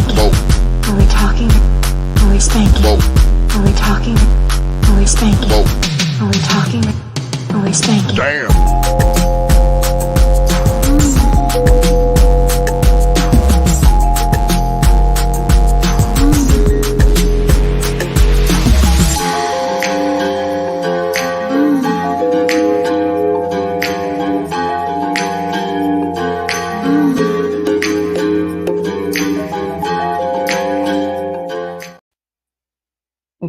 spanking? Are we talking? Are we spanking? Are we talking? Are we spanking? Are we talking? Are we spanking? Damn.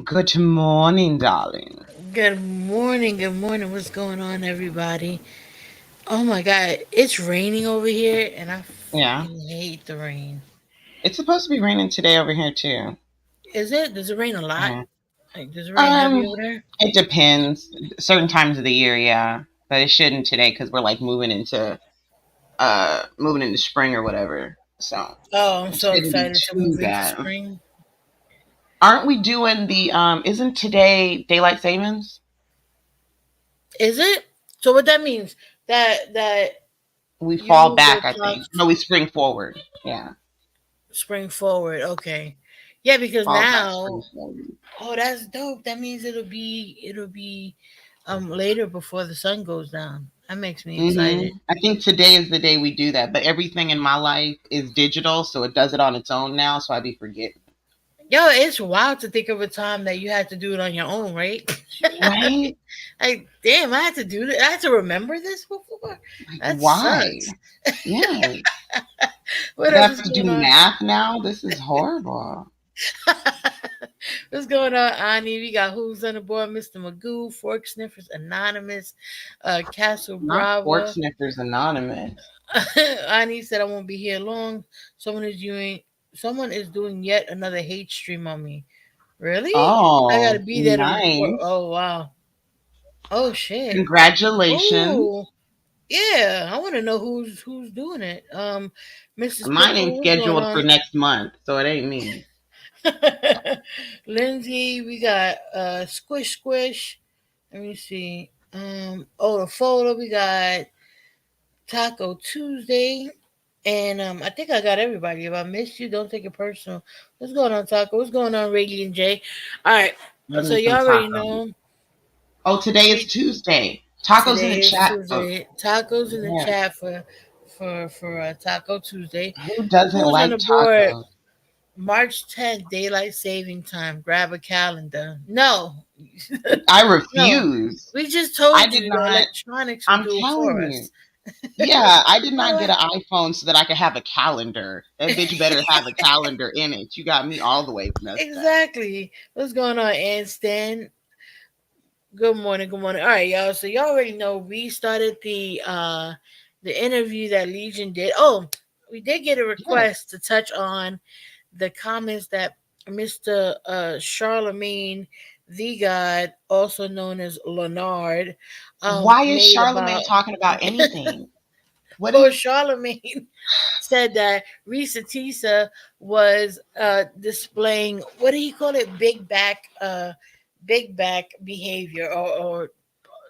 Good morning, darling. Good morning. Good morning. What's going on, everybody? Oh my God, it's raining over here, and I Yeah. fucking hate the rain. It's supposed to be raining today over here too. Is it? Does it rain a lot? Mhm. Like, does it rain heavy over there? It depends. Certain times of the year, yeah, but it shouldn't today because we're like moving into spring or whatever. So Oh, I'm it so shouldn't be excited to too move into bad. spring. Aren't we doing the Isn't today daylight savings? Is it? So what that means that We you fall move the back, I think. clocks No, we spring forward. Yeah, spring forward. Okay. Yeah, because fall back, spring now, forward. oh, that's dope. That means it'll be later before the sun goes down. That makes me excited. I think today is the day we do that, but everything in my life is digital, so it does it on its own now. So I be forgetting. Yo, it's wild to think of a time that you had to do it on your own, right? Right? Like, damn, I had to do this. I had to remember this before. That Why? sucks. Yeah. What I else have is to do going on? math now. This is horrible. What's going on, Ani? We got Who's on the Board, Mr. Magoo, Fork Sniffers Anonymous, Castle Not Fork Brava. Sniffers Anonymous. Ani said I won't be here long. Someone is doing yet another hate stream on me. Really? I gotta Oh, be there to report. nice. Oh wow. Oh shit. Congratulations. Oh yeah. I want to know who's doing it. Mrs. Mine Pickle, ain't what's going scheduled for on? next month, so it ain't me. Lindsay, we got Squish Squish. Let me see. The photo we got Taco Tuesday. And I think I got everybody. If I missed you, don't take it personal. What's going on, Taco? What's going on, Radiant J? All right. Love So me you some already tacos. know. Oh, today is We Tuesday. Tacos in the Today is chat. Oh, Tuesday. Tacos in the yeah. chat for Taco Tuesday. Who doesn't Who's on like the board? tacos? March 10th, daylight saving time. Grab a calendar. No, I no. refuse. We just I told did you the not. electronics will I'm do it telling for you. us. Yeah, I did not Oh, get an iPhone so that I could have a calendar. That bitch better have a calendar in it. You got me all the way messed up. exactly. What's going on, Ann Stan? Good morning, good morning. All right, y'all. So y'all already know we started the interview that Legion did. Oh, we did get a Yeah. request to touch on the comments that Mr. Charlamagne the God, also known as Leonard, Why is made Charlamagne about. talking about anything? What Well, is Charlamagne said that Reesa Teesa was displaying, what do you call it, big back behavior, or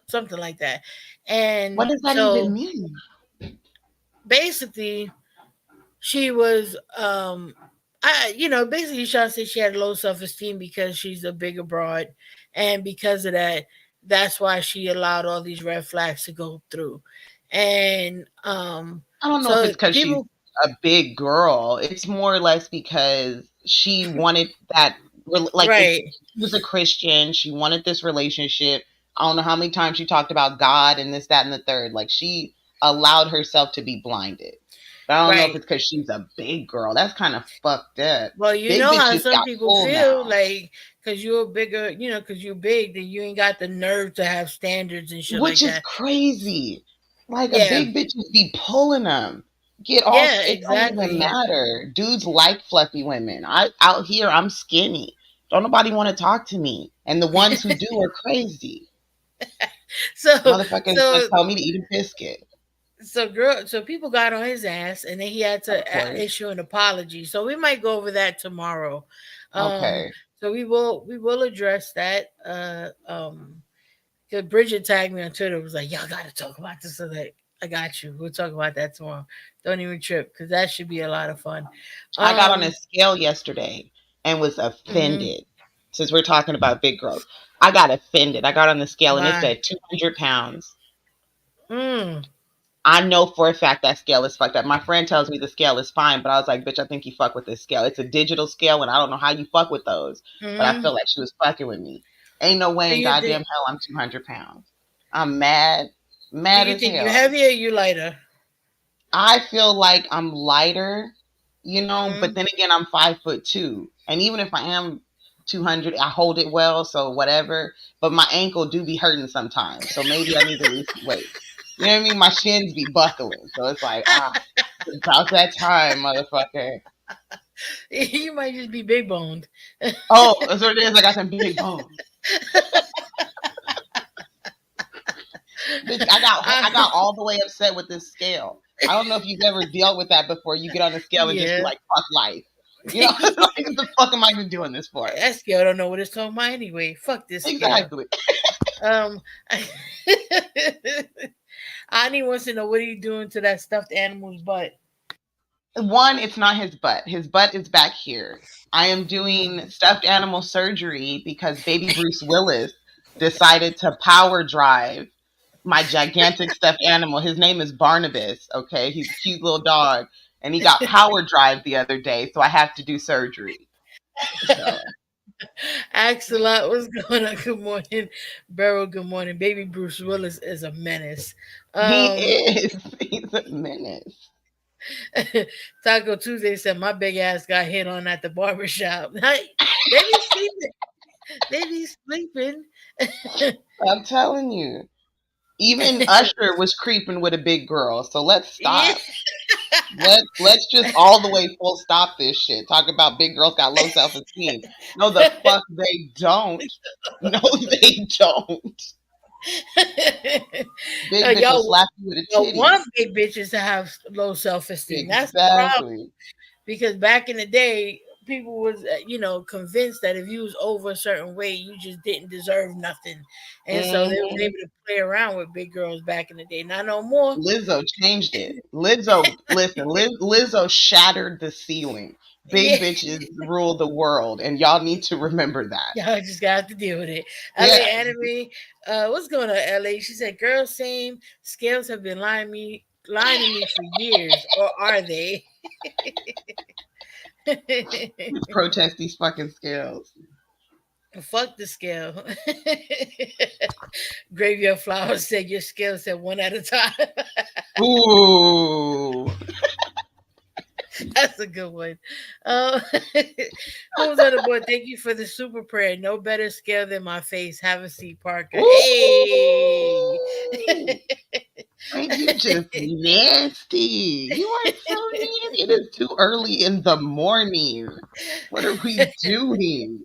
something like that. what And does that even so mean? basically, she was basically trying to say she had low self esteem because she's a bigger broad, and because of that, that's why she allowed all these red flags to go through. And I don't know if so it's because she's people, a big girl. It's more or less because she wanted that. Like, if right, she was a Christian, she wanted this relationship. I don't know how many times she talked about God and this, that, and the third. Like, she allowed herself to be blinded. But I don't know if right. it's because she's a big girl. That's kind of fucked up. Well, you Big know how bitches some got people pulled feel, now. like because you're bigger, because you're big, then you ain't got the nerve to have standards and shit like Which is that. crazy. Like, a Yeah, big bitches be pulling them. yeah, It don't even exactly. matter. Dudes like fluffy women. I out here I'm skinny. Don't nobody want to talk to me. And the ones who do are crazy. so Motherfuckers want to so tell me to eat a biscuit. so people got on his ass, and then he had to Of course. issue an apology. So we might go over that tomorrow. Um, Okay. so we will address that. Because Bridget tagged me on Twitter, was like, "Y'all got to talk about this." So that I got you. We'll talk about that tomorrow. Don't even trip, because that should be a lot of fun. I got on a scale yesterday and was Mhm. offended. Since we're talking about big girls, I got offended. I got on the scale and it Why? said 200 pounds. Mm. I know for a fact that scale is fucked up. My friend tells me the scale is fine, but I was like, bitch, I think you fuck with this scale. It's a digital scale, and I don't know how you fuck with those. But I Mhm. feel like she was fucking with me. Ain't no way Do in you goddamn think? hell I'm 200 pounds. I'm mad, Do mad you as think you hell. heavier or you lighter? I feel like I'm lighter, but Mhm. then again, I'm 5'2", and even if I am 200, I hold it well, so whatever. But my ankle do be hurting sometimes, so maybe I need to lose some weight. You know what I mean? My shins be buckling, so it's like it's about that time, motherfucker. You might just be big boned. Oh, that's what it is. I got some big bones. Bitch, I got all the way upset with this scale. I don't know if you've ever dealt with that before. You get on the scale and just be Yeah. like, fuck life. Like, what the fuck am I even doing this for? That scale don't know what it's talking about anyway. Fuck this scale. Exactly. Um, Ani wants to know, what are you doing to that stuffed animal's butt? One, it's not his butt. His butt is back here. I am doing Mm. stuffed animal surgery because baby Bruce Willis decided to power drive my gigantic stuffed animal. His name is Barnabas, okay? He's a cute little dog. And he got power drive the other day, so I have to do surgery. So Axelot, what's going on? Good morning. Beryl, good morning. Baby Bruce Willis is a menace. he Um, is. He's a menace. Taco Tuesday said my big ass got hit on at the barbershop. They be sleeping. They be sleeping. I'm telling you. Even Usher was creeping with a big girl, so let's Yeah. stop. Let's just all the way full stop this shit. Talk about big girls got low self esteem. No, the fuck they don't. No, they don't. Big bitch will Y'all, slap you with a y'all titty. want big bitches to have low self esteem. That's the problem. Exactly. Because back in the day, people was convinced that if you was over a certain weight, you just didn't deserve nothing, and so they was hmm able to play around with big girls back in the day. Not no more. Lizzo changed it. Listen, Lizzo shattered the ceiling. Yeah, Big bitches rule the world, and y'all need to remember that. y'all just got to deal with it. LA Yeah. Anime, what's going on, LA? She said, "Girls, same scales have been lying to me for years, or are they?" Protest these fucking scales. Fuck the scale. Graveyard Flowers said your scale said one at a time. Ooh. That's a good one. Who's on the board? Thank you for the super prayer. No better scale than my face. Have a seat, Parker. Hey. Ooh. Ain't you just nasty? You are so nasty. It is too early in the morning. What are we doing?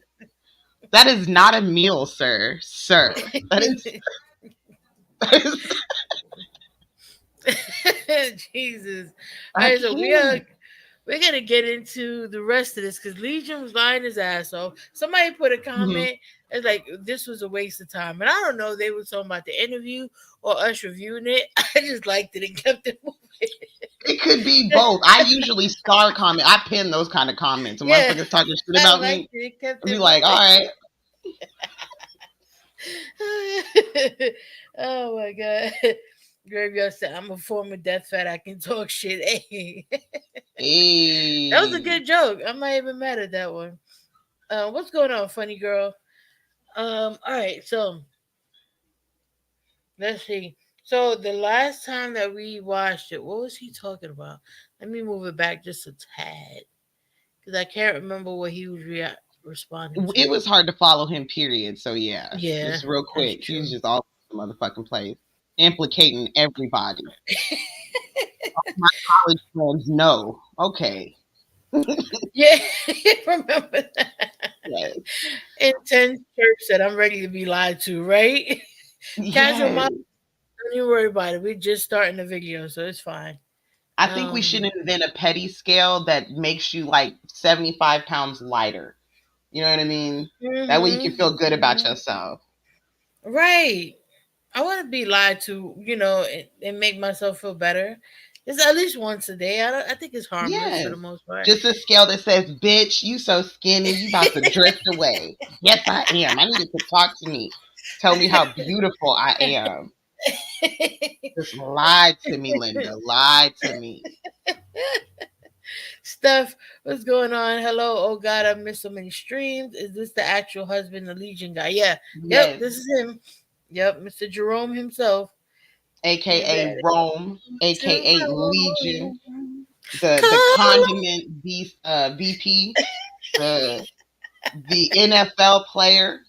That is not a meal, sir. Sir. That is Jesus. All I right, so can't. we're gonna get into the rest of this because Legion was lying his ass off. Somebody put a Mhm. comment. It's like this was a waste of time, and I don't know if they were talking about the interview or us reviewing it. I just liked it and kept it moving. It could be both. I usually star comment. I pin those kind of comments. When Yeah, motherfuckers talking shit I about liked me, it. Kept I'll be it like, all moving. right. Oh my god. Graveyard said, I'm a former death fat. I can talk shit. Hey. That was a Hey. good joke. I'm not even mad at that one. What's going on, funny girl? All right, so let's see. So the last time that we watched it, what was he talking about? Let me move it back just a tad. Because I can't remember what he was responding to. It was hard to follow him, period. So yeah, Yeah, just real that's quick. He's true. just all over the motherfucking place. Implicating everybody. My college friends know. Okay. Yeah, remember that. Yes. Intense church said, I'm ready to be lied to, right? Casual Yes. mom, don't even worry about it. We're just starting the video, so it's fine. I think we should Um, invent a petty scale that makes you like 75 pounds lighter. You know what I mean? That way you can mhm, feel good about mhm. yourself. Right. I want to be lied to, and make myself feel better. It's at least once a day. I think it's harmless for Yes. the most part. Just a scale that says, bitch, you so skinny, you about to drift away. Yes, I am. I needed to talk to me. Tell me how beautiful I am. Just lie to me, Linda. Lie to me. Steph, what's going on? Hello. Oh God, I missed so many streams. Is this the actual husband, the Legion guy? Yeah. Yep, Yes. this is him. Yep, Mr. Jerome himself. You AKA better Rome, AKA Legion, Jerome. the Come condiment VP, the NFL player,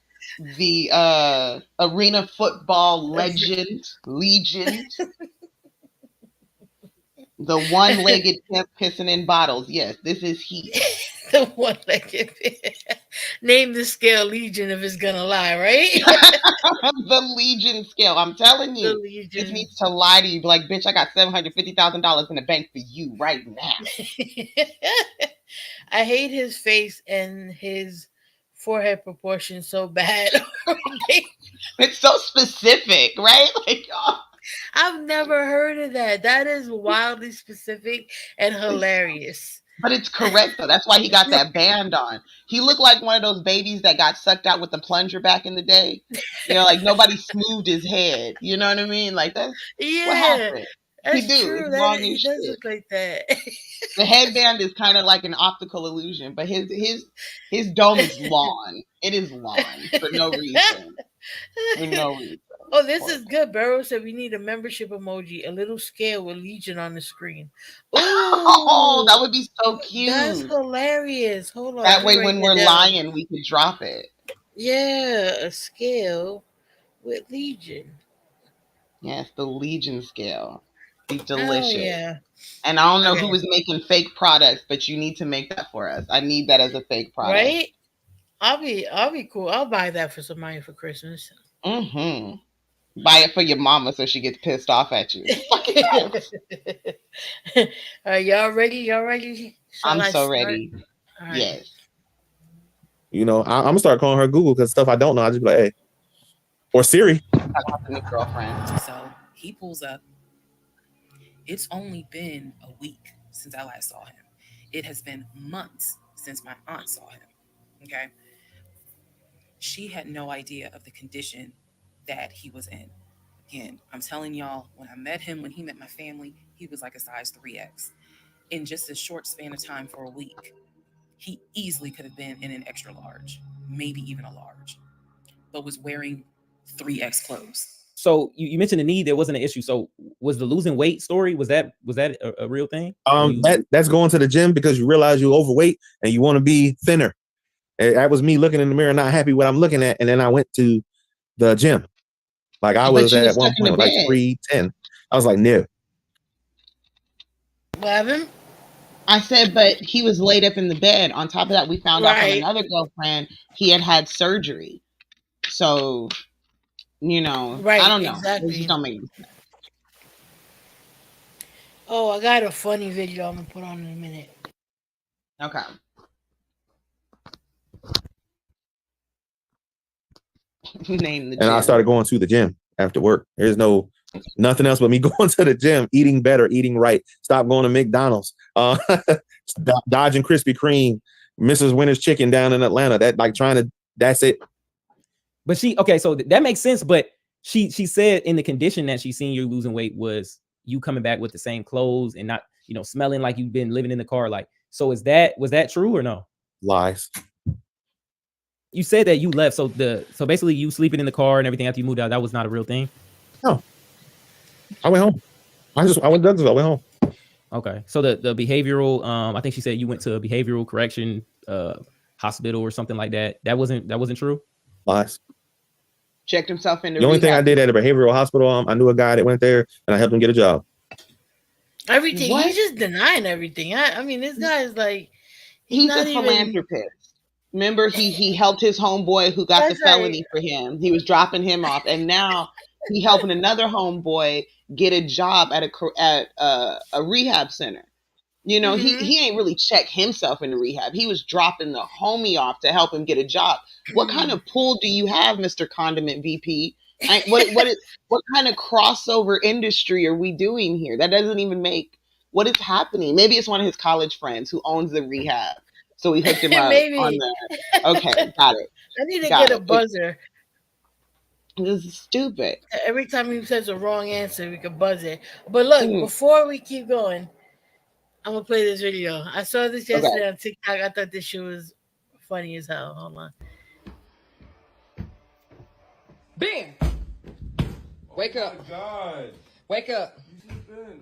the arena football legend, Legion, the one-legged pimp pissing in bottles. Yes, this is he. the one that can name the scale Legion if it's gonna lie, right? The Legion scale. I'm telling The you. This Legion. needs to lie to you. Be like, bitch, I got $750,000 in the bank for you right now. I hate his face and his forehead proportion so bad. It's so specific, right? Like, oh, I've never heard of that. That is wildly specific and hilarious. but it's correct though. That's why he got that band on. He looked like one of those babies that got sucked out with the plunger back in the day. Like nobody smoothed his head. You know what I mean? Like that's what Yeah, happened. He that's do. true. It's That long he as does shit. look like that. The headband is kind of like an optical illusion, but his dome is lawn. It is lawn for no reason. For no reason. Oh, this is good. Barrow said we need a membership emoji, a little scale with Legion on the screen. Oh, that Ooh, would be so cute. that's hilarious. Hold on. That let me way, write when that we're down. lying, we could drop it. Yeah, a scale with Legion. Yes, the Legion scale. Be Oh delicious. yeah. And I don't know Okay. who is making fake products, but you need to make that for us. I need that as a fake product. Right? I'll be cool. I'll buy that for somebody for Christmas. Mm-hmm. Buy it for your mama so she gets pissed off at you. Fucking yes. Y'all ready? Y'all ready? I'm so ready. All right. Yes. I'm gonna start calling her Google because stuff I don't know, I just be like, hey. Or Siri. New girlfriend. So he pulls up. It's only been a week since I last saw him. It has been months since my aunt saw him. Okay. She had no idea of the condition that he was in. Again, I'm telling y'all, when I met him, when he met my family, he was like a size 3X. In just a short span of time for a week, he easily could have been in an extra large, maybe even a large, but was wearing 3X clothes. So you mentioned the knee, there wasn't an issue. So was the losing weight story, was that a real thing? That's going to the gym because you realize you're overweight and you want to be thinner. And that was me looking in the mirror, not happy what I'm looking at. And then I went to the gym. Like I was at one point like 310. I was like, no. What happened? I said, but he was laid up in the bed. On top of that, we found out from another girlfriend he had surgery. So, I don't know. Exactly. It just don't make sense. Oh, I got a funny video I'm gonna put on in a minute. Okay. Name the gym. And I started going to the gym after work. There's nothing else but me going to the gym, eating better, eating right. Stop going to McDonald's, dodging Krispy Kreme, Mrs. Winter's Chicken down in Atlanta. That's it. But so that makes sense. But she said in the condition that she's seen you losing weight was you coming back with the same clothes and not, smelling like you've been living in the car. Like, so was that true or no? Lies. You said that you left. So basically you sleeping in the car and everything after you moved out, that was not a real thing? No. I went home. I went to I went home. Okay. So the behavioral, I think she said you went to a behavioral correction hospital or something like that. That wasn't true? Lies. Checked himself into the only thing I did at a behavioral hospital, I knew a guy that went there and I helped him get a job. Everything. What? He's just denying everything. I mean, this guy is like he's a philanthropist. Remember, he helped his homeboy who got the felony for him. He was dropping him off, and now he helping another homeboy get a job at a rehab center. He ain't really checked himself into rehab. He was dropping the homie off to help him get a job. What kind of pull do you have, Mr. Condiment VP, What kind of crossover industry are we doing here? That doesn't even make what is happening. Maybe it's one of his college friends who owns the rehab, so he hooked him up on the. Okay, got it. I need to Got get a it. buzzer. This is stupid. Every time he says a wrong answer, we can buzz it. But look, before we keep going, I'm gonna play this video. I saw this yesterday on TikTok. I thought this shit was funny as hell. Hold on. Ben, wake up. Oh my God. Wake up.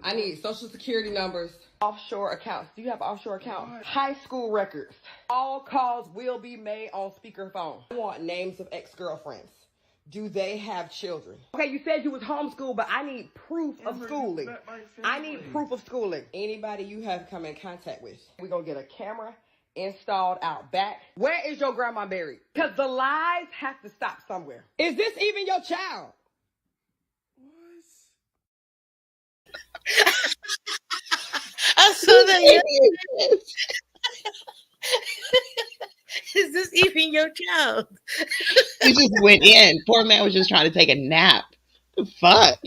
I need social security numbers, offshore accounts. Do you have offshore accounts? What? High school records. All calls will be made on speakerphone. I want names of ex-girlfriends. Do they have children? Okay, you said you was homeschooled, but I need proof of schooling. I need proof of schooling. Anybody you have come in contact with. We're going to get a camera installed out back. Where is your grandma buried? Because the lies have to stop somewhere. Is this even your child? I saw that. Is this even your child? He just went in. Poor man was just trying to take a nap. The fuck?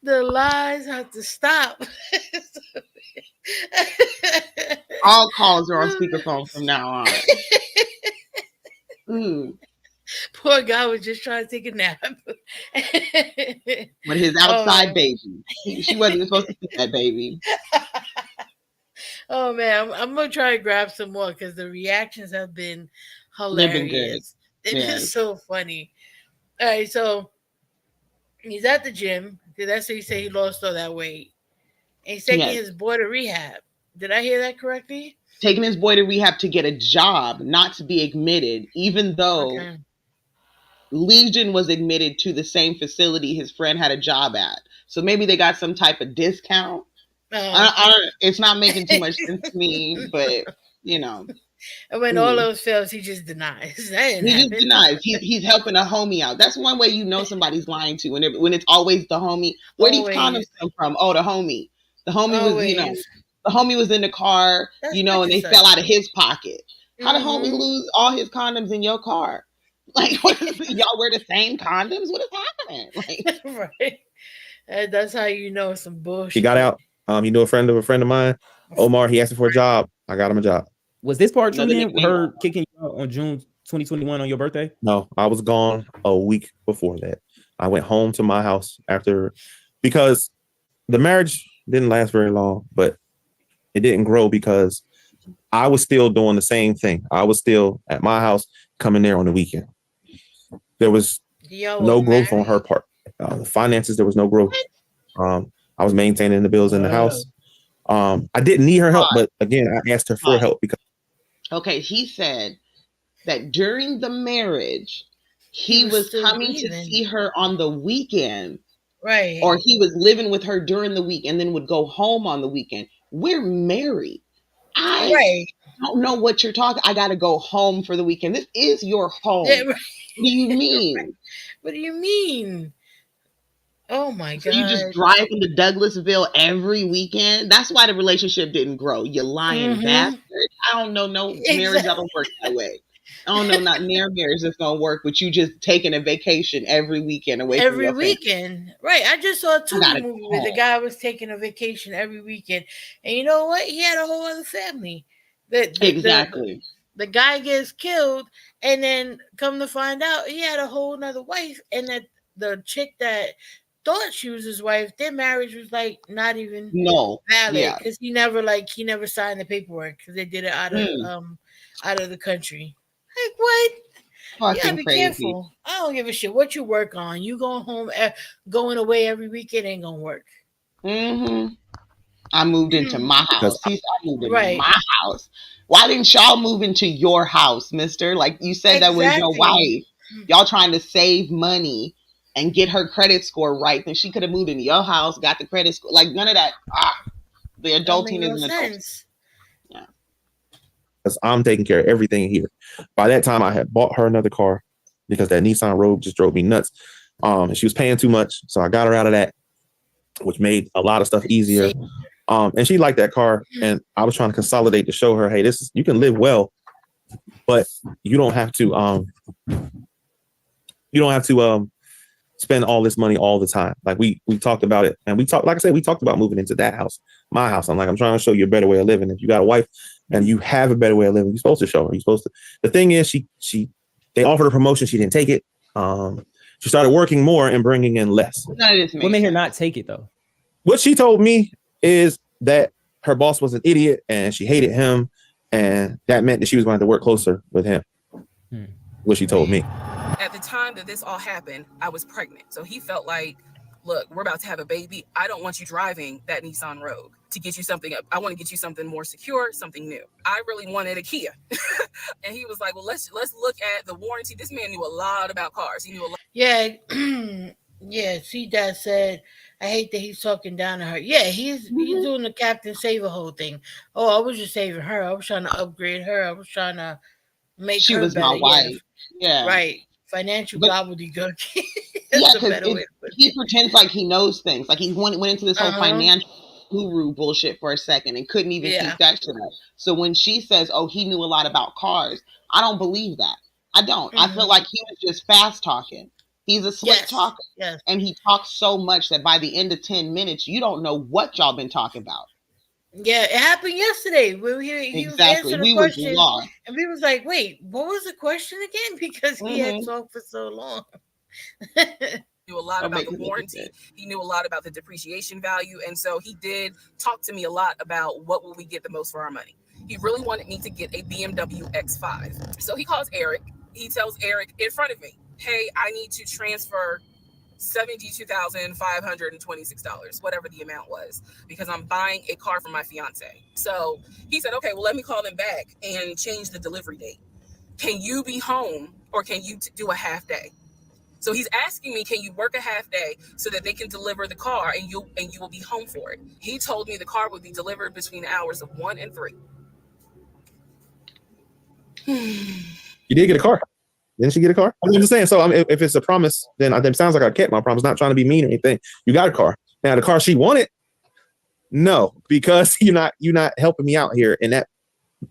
The lies have to stop. All calls are on speakerphone from now on. Poor guy was just trying to take a nap. With his outside baby. She wasn't supposed to see that baby. Oh man, I'm gonna try to grab some more because the reactions have been hilarious. They've been so funny. All right, so he's at the gym. That's what he said he lost all that weight. And he's taking his boy to rehab. Did I hear that correctly? Taking his boy to rehab to get a job, not to be admitted, even though Legion was admitted to the same facility his friend had a job at. So maybe they got some type of discount. I don't, it's not making too much sense to me, but you know. And when all those fails, he just denies. Just denies. He's helping a homie out. That's one way you know somebody's lying to when it's always the homie. Where these condoms come from? Oh, the homie. The homie was, the homie was in the car, and they fell out of his pocket. How the homie lose all his condoms in your car? Like, y'all wear the same condoms? What is happening? Like, right. That's how you know some bullshit. He got out. A friend of mine, Omar. He asked me for a job. I got him a job. Was this part true then? Her kicking you out on June 2021 on your birthday? No, I was gone a week before that. I went home to my house because the marriage didn't last very long, but it didn't grow because I was still doing the same thing. I was still at my house, coming there on the weekend. There was no growth on her part. The finances, there was no growth. I was maintaining the bills in the house. I didn't need her help, but again, I asked her for help because. Okay, he said that during the marriage, he was coming to see her on the weekend. Right. Or he was living with her during the week and then would go home on the weekend. We're married. I don't know what you're talking. I got to go home for the weekend. This is your home. Yeah, right. What do you mean? What do you mean? Oh my God. You just drive into Douglasville every weekend? That's why the relationship didn't grow. You lying bastard. I don't know marriage that don't work that way. I don't know not near marriage that's gonna work with you just taking a vacation every weekend away from your family. Weekend. Right. I just saw a Tubi movie where the guy was taking a vacation every weekend. And you know what? He had a whole other family. Exactly. The guy gets killed, and then come to find out he had a whole nother wife, and that the chick that thought she was his wife, their marriage was like not even valid because he never signed the paperwork because they did it out of the country. Like what? You gotta be careful. I don't give a shit what you work on. You going home, going away every weekend ain't gonna work. I moved into my house. I moved into my house. Why didn't y'all move into your house, mister? Like you said, that was your wife. Y'all trying to save money and get her credit score right. Then she could have moved into your house, got the credit score. Like none of that. The adulting isn't adulting. Yeah. Because I'm taking care of everything here. By that time, I had bought her another car because that Nissan Rogue just drove me nuts. And she was paying too much. So I got her out of that, which made a lot of stuff easier. And she liked that car. And I was trying to consolidate to show her, hey, you can live well, but you don't have to You don't have to spend all this money all the time. Like we talked about it, and we talked, like I said, we talked about moving into that house, my house. I'm like, I'm trying to show you a better way of living. If you got a wife and you have a better way of living, you're supposed to show her. You're supposed to. The thing is, they offered her promotion, she didn't take it. She started working more and bringing in less. What made her not take it though? What she told me is that her boss was an idiot and she hated him, and that meant that she was going to have to work closer with him. What she told me. At the time that this all happened, I was pregnant. So he felt like, look, we're about to have a baby. I don't want you driving that Nissan Rogue to get you something. I want to get you something more secure, something new. I really wanted a Kia. And he was like, well, let's look at the warranty. This man knew a lot about cars. He knew a lot. Yeah. Yeah. See, Dad said, I hate that he's talking down to her. Yeah, he's doing the Captain Saver whole thing. Oh, I was just saving her. I was trying to upgrade her. I was trying to make she her was better. my wife. Yeah. Right. Financial gobbledygook. Yeah, because he pretends like he knows things. Like he went into this whole financial guru bullshit for a second and couldn't even keep that shit up. So when she says, oh, he knew a lot about cars, I don't believe that. I don't. I feel like he was just fast talking. He's a slick talker. Yes. And he talks so much that by the end of 10 minutes, you don't know what y'all been talking about. Yeah, it happened yesterday. He was answering the question, and we was like, wait, what was the question again? Because he had talked for so long. Knew a lot about the warranty. He knew a lot about the depreciation value. And so he did talk to me a lot about what will we get the most for our money. He really wanted me to get a BMW X5. So he calls Eric. He tells Eric in front of me, hey, I need to transfer $72,526, whatever the amount was, because I'm buying a car for my fiance. So he said, okay, well, let me call them back and change the delivery date. Can you be home or can you do a half day? So he's asking me, can you work a half day so that they can deliver the car and you will be home for it? He told me the car would be delivered between the hours of 1 and 3. You did get a car. Didn't she get a car? I'm just saying. So if it's a promise, then it sounds like I kept my promise. Not trying to be mean or anything. You got a car. Now the car she wanted, no, because you're not helping me out here. And that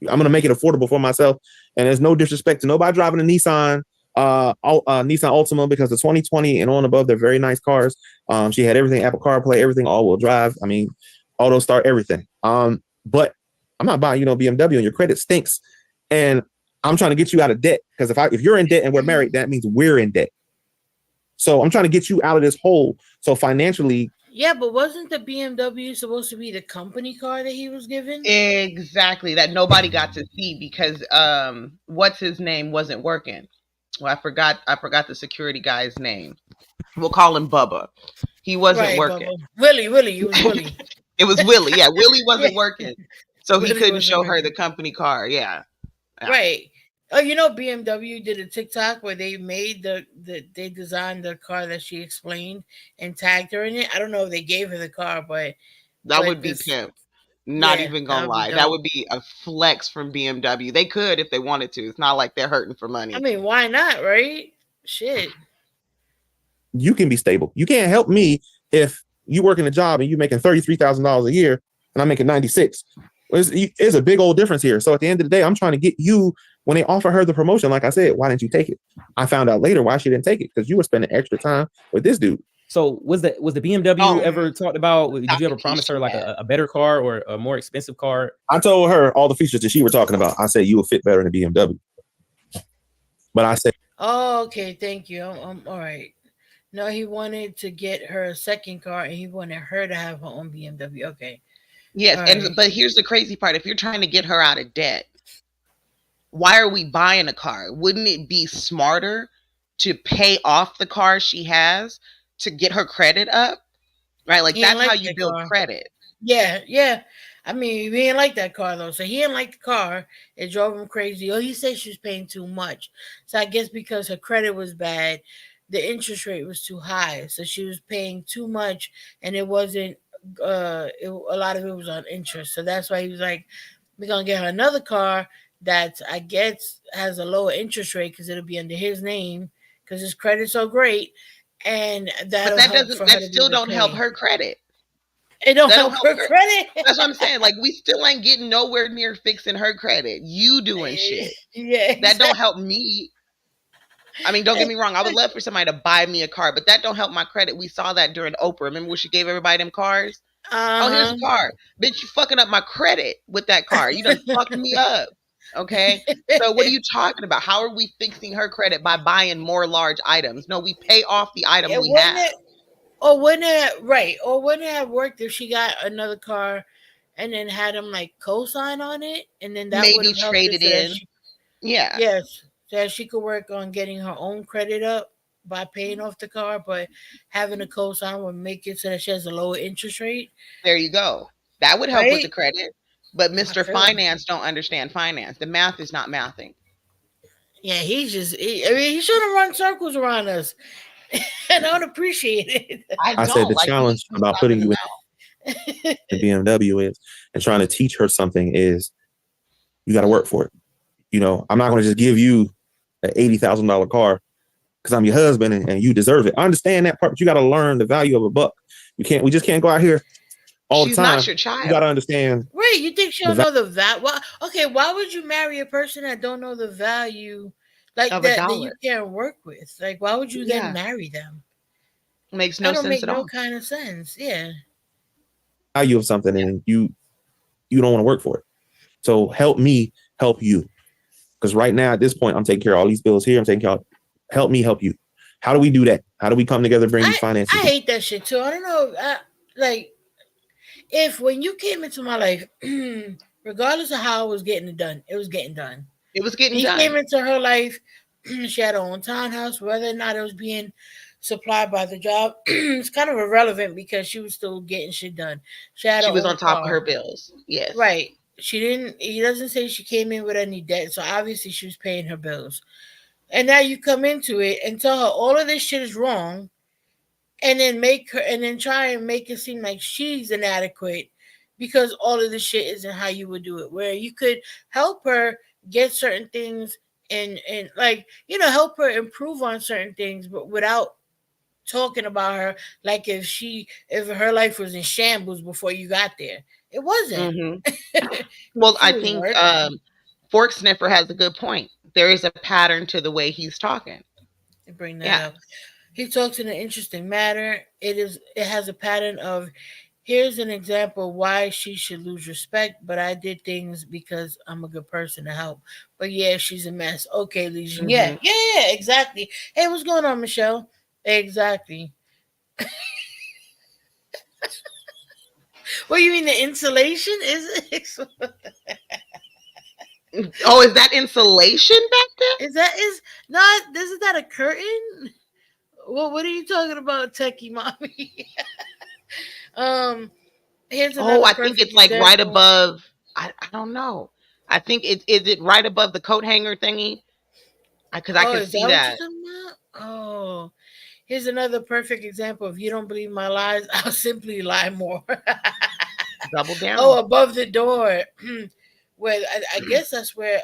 I'm gonna make it affordable for myself. And there's no disrespect to nobody driving a Nissan Altima, because the 2020 and on above, they're very nice cars. She had everything, Apple CarPlay, everything, all-wheel drive. I mean, auto start, everything. But I'm not buying BMW, and your credit stinks. And I'm trying to get you out of debt, because if you're in debt and we're married, that means we're in debt. So I'm trying to get you out of this hole. So financially. Yeah, but wasn't the BMW supposed to be the company car that he was given? Exactly. That nobody got to see because what's his name wasn't working. Well, I forgot the security guy's name. We'll call him Bubba. He wasn't working. Bubba. Willie. It was Willie. It was Willie. Yeah, Willie wasn't working. So he couldn't show her the company car. Yeah. Right. Oh, BMW did a TikTok where they made they designed the car that she explained and tagged her in it. I don't know if they gave her the car, but that would be pimp. Not even gonna lie. That would be a flex from BMW. They could if they wanted to. It's not like they're hurting for money. I mean, why not, right? Shit. You can be stable. You can't help me if you work in a job and you're making $33,000 a year and I'm making 96. There's a big old difference here. So at the end of the day, I'm trying to get you, when they offer her the promotion, like I said, why didn't you take it? I found out later why she didn't take it, because you were spending extra time with this dude. So was the BMW ever talked about? Did you ever promise her like a better car or a more expensive car? I told her all the features that she were talking about. I said, you will fit better in a BMW. But I said, oh, okay, thank you. All right. No, he wanted to get her a second car and he wanted her to have her own BMW. Okay. Yes, but here's the crazy part. If you're trying to get her out of debt, why are we buying a car? Wouldn't it be smarter to pay off the car she has to get her credit up? Right? Like that's how you build credit. Yeah. I mean, he didn't like that car though. So he didn't like the car. It drove him crazy. Oh, he said she was paying too much. So I guess because her credit was bad, the interest rate was too high. So she was paying too much, and it wasn't a lot of it was on interest. So that's why he was like, we're gonna get her another car that I guess has a lower interest rate because it'll be under his name because his credit's so great. And that still don't help her credit. It don't help her credit. That's what I'm saying. Like, we still ain't getting nowhere near fixing her credit. You doing shit. Yeah. That don't help me. I mean, don't get me wrong. I would love for somebody to buy me a car, but that don't help my credit. We saw that during Oprah. Remember when she gave everybody them cars? Oh, here's a car. Bitch, you fucking up my credit with that car. You done fucked me up. Okay? So what are you talking about? How are we fixing her credit by buying more large items? No, we pay off the item we have. Or wouldn't it have worked if she got another car and then had him like co-sign on it, and then that would Maybe have helped trade it in. Yeah. Yes, so that she could work on getting her own credit up by paying off the car, but having a co-sign would make it so that she has a lower interest rate. There you go. That would help with the Right? credit. But Mr. feel Finance don't understand finance. The math is not mathing. Yeah, he's just. I mean, he shouldn't run circles around us. And I don't appreciate it. I said the challenge about putting you in the BMW is, and trying to teach her something is, you got to work for it. You know, I'm not going to just give you an $80,000 car because I'm your husband and you deserve it. I understand that part, but you got to learn the value of a buck. We just can't go out here all the time. She's not your child. You got to understand. Right? You think she'll know the value? Why would you marry a person that don't know the value, like that you can't work with? Like, why would you then marry them? Makes no sense at all. No kind of sense. Yeah. Value of something, and you don't want to work for it. So help me help you. Because right now at this point, I'm taking care of all these bills here. I'm taking care of. Help me help you. How do we do that? How do we come together, bring these finances? I hate that shit too. I don't know. Like, if when you came into my life, regardless of how I was getting it done, it was getting done. It was getting done. He came into her life. She had her own townhouse. Whether or not it was being supplied by the job, it's kind of irrelevant because she was still getting shit done. She was on top of her bills. Yes. Right. He doesn't say she came in with any debt, so obviously she was paying her bills. And now you come into it and tell her all of this shit is wrong, and then try and make it seem like she's inadequate because all of this shit isn't how you would do it. Where you could help her get certain things and like, you know, help her improve on certain things, but without talking about her like if her life was in shambles before you got there. It wasn't. Mm-hmm. Well, I think Fork Sniffer has a good point. There is a pattern to the way he's talking. Bring that up. He talks in an interesting manner. It has a pattern of, here's an example why she should lose respect, but I did things because I'm a good person to help. But yeah, she's a mess. Okay, Legion. Mm-hmm. Yeah, exactly. Hey, what's going on, Michelle? Exactly. What, you mean the insulation? Is it? Oh, is that insulation back there? Isn't that a curtain? Well, what are you talking about, techie mommy? Here's another I think it's like right above. I don't know. I think is it right above the coat hanger thingy? Because I can see that. Oh, here's another perfect example. If you don't believe my lies, I'll simply lie more. Double down. Oh, above the door. Where I guess that's where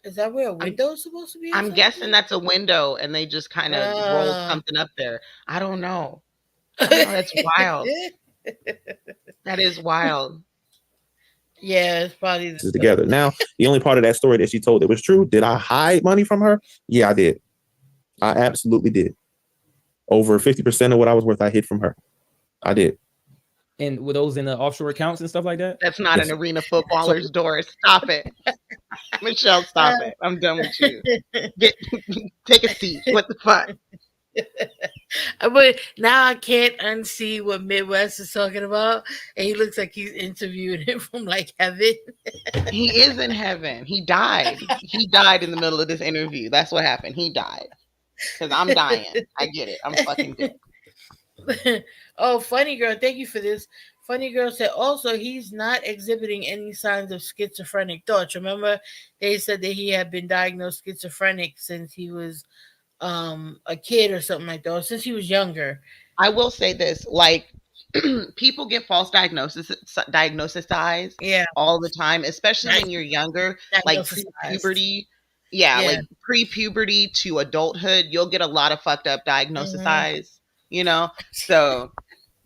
is that where a window is supposed to be? I'm guessing that's a window and they just kind of rolled something up there. I don't know. That's wild. That is wild. Yeah, it's probably together. Now, the only part of that story that she told that was true, did I hide money from her? Yeah, I did. I absolutely did. Over 50% of what I was worth, I hid from her. I did. And were those in the offshore accounts and stuff like that? That's not an arena footballer's door. Stop it. Michelle, stop it. I'm done with you. Take a seat. What the fuck? But now I can't unsee what Midwest is talking about. And he looks like he's interviewing him from like heaven. He is in heaven. He died. He died in the middle of this interview. That's what happened. He died. Because I'm dying. I get it. I'm fucking dead. Oh, funny girl. Thank you for this. Funny girl said also he's not exhibiting any signs of schizophrenic thoughts. Remember, they said that he had been diagnosed schizophrenic since he was a kid or something like that, or since he was younger. I will say this, like people get false diagnoses all the time, especially when you're younger, like pre-puberty. Yeah, like pre-puberty to adulthood, you'll get a lot of fucked up diagnoses, you know? So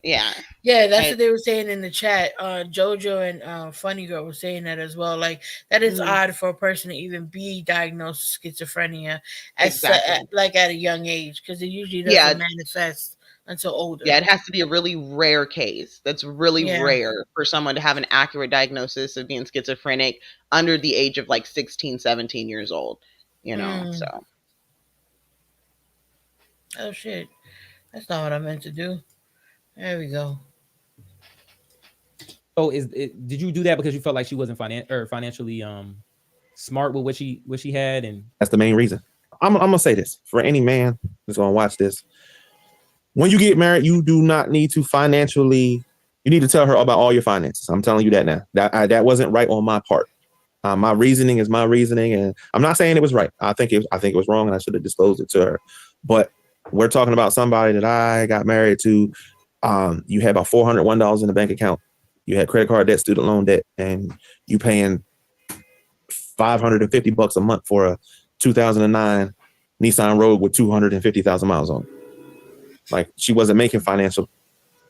Yeah. Yeah, that's And- what they were saying in the chat. Jojo and Funny Girl were saying that as well. Like that is odd for a person to even be diagnosed with schizophrenia like at a young age, because it usually doesn't manifest until older. Yeah, it has to be a really rare case. That's really rare for someone to have an accurate diagnosis of being schizophrenic under the age of like 16, 17 years old, you know, so. Oh, shit. That's not what I meant to do. There we go. So did you do that because you felt like she wasn't financially smart with what she had? And that's the main reason. I'm gonna say this for any man who's gonna watch this. When you get married, you do not need to financially. You need to tell her about all your finances. I'm telling you that now. That wasn't right on my part. My reasoning is my reasoning, and I'm not saying it was right. I think it was wrong, and I should have disclosed it to her. But we're talking about somebody that I got married to. You had about $401 in the bank account. You had credit card debt, student loan debt, and you paying $550 a month for a 2009 Nissan Rogue with 250,000 miles on it. Like, she wasn't making financial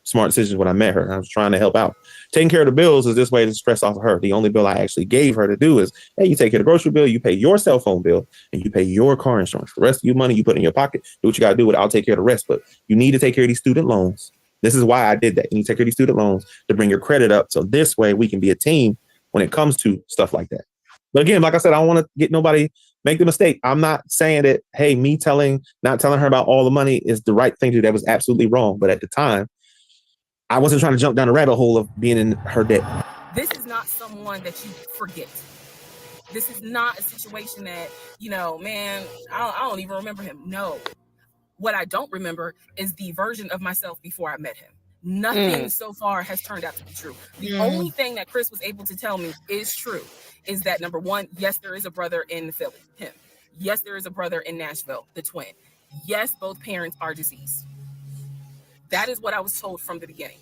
smart decisions when I met her. I was trying to help out. Taking care of the bills is this way to stress off of her. The only bill I actually gave her to do is, hey, you take care of the grocery bill, you pay your cell phone bill, and you pay your car insurance. The rest of your money you put in your pocket. Do what you got to do with it. I'll take care of the rest. But you need to take care of these student loans. This is why I did that. You need to take care of these student loans to bring your credit up. So this way we can be a team when it comes to stuff like that. But again, like I said, I don't want to get nobody make the mistake. I'm not saying that, hey, me not telling her about all the money is the right thing to do. That was absolutely wrong. But at the time, I wasn't trying to jump down the rabbit hole of being in her debt. This is not someone that you forget. This is not a situation that, man, I don't even remember him. No. What I don't remember is the version of myself before I met him. Nothing so far has turned out to be true. The only thing that Chris was able to tell me is true is that, number one, yes, there is a brother in Philly, him. Yes, there is a brother in Nashville, the twin. Yes, both parents are deceased. That is what I was told from the beginning.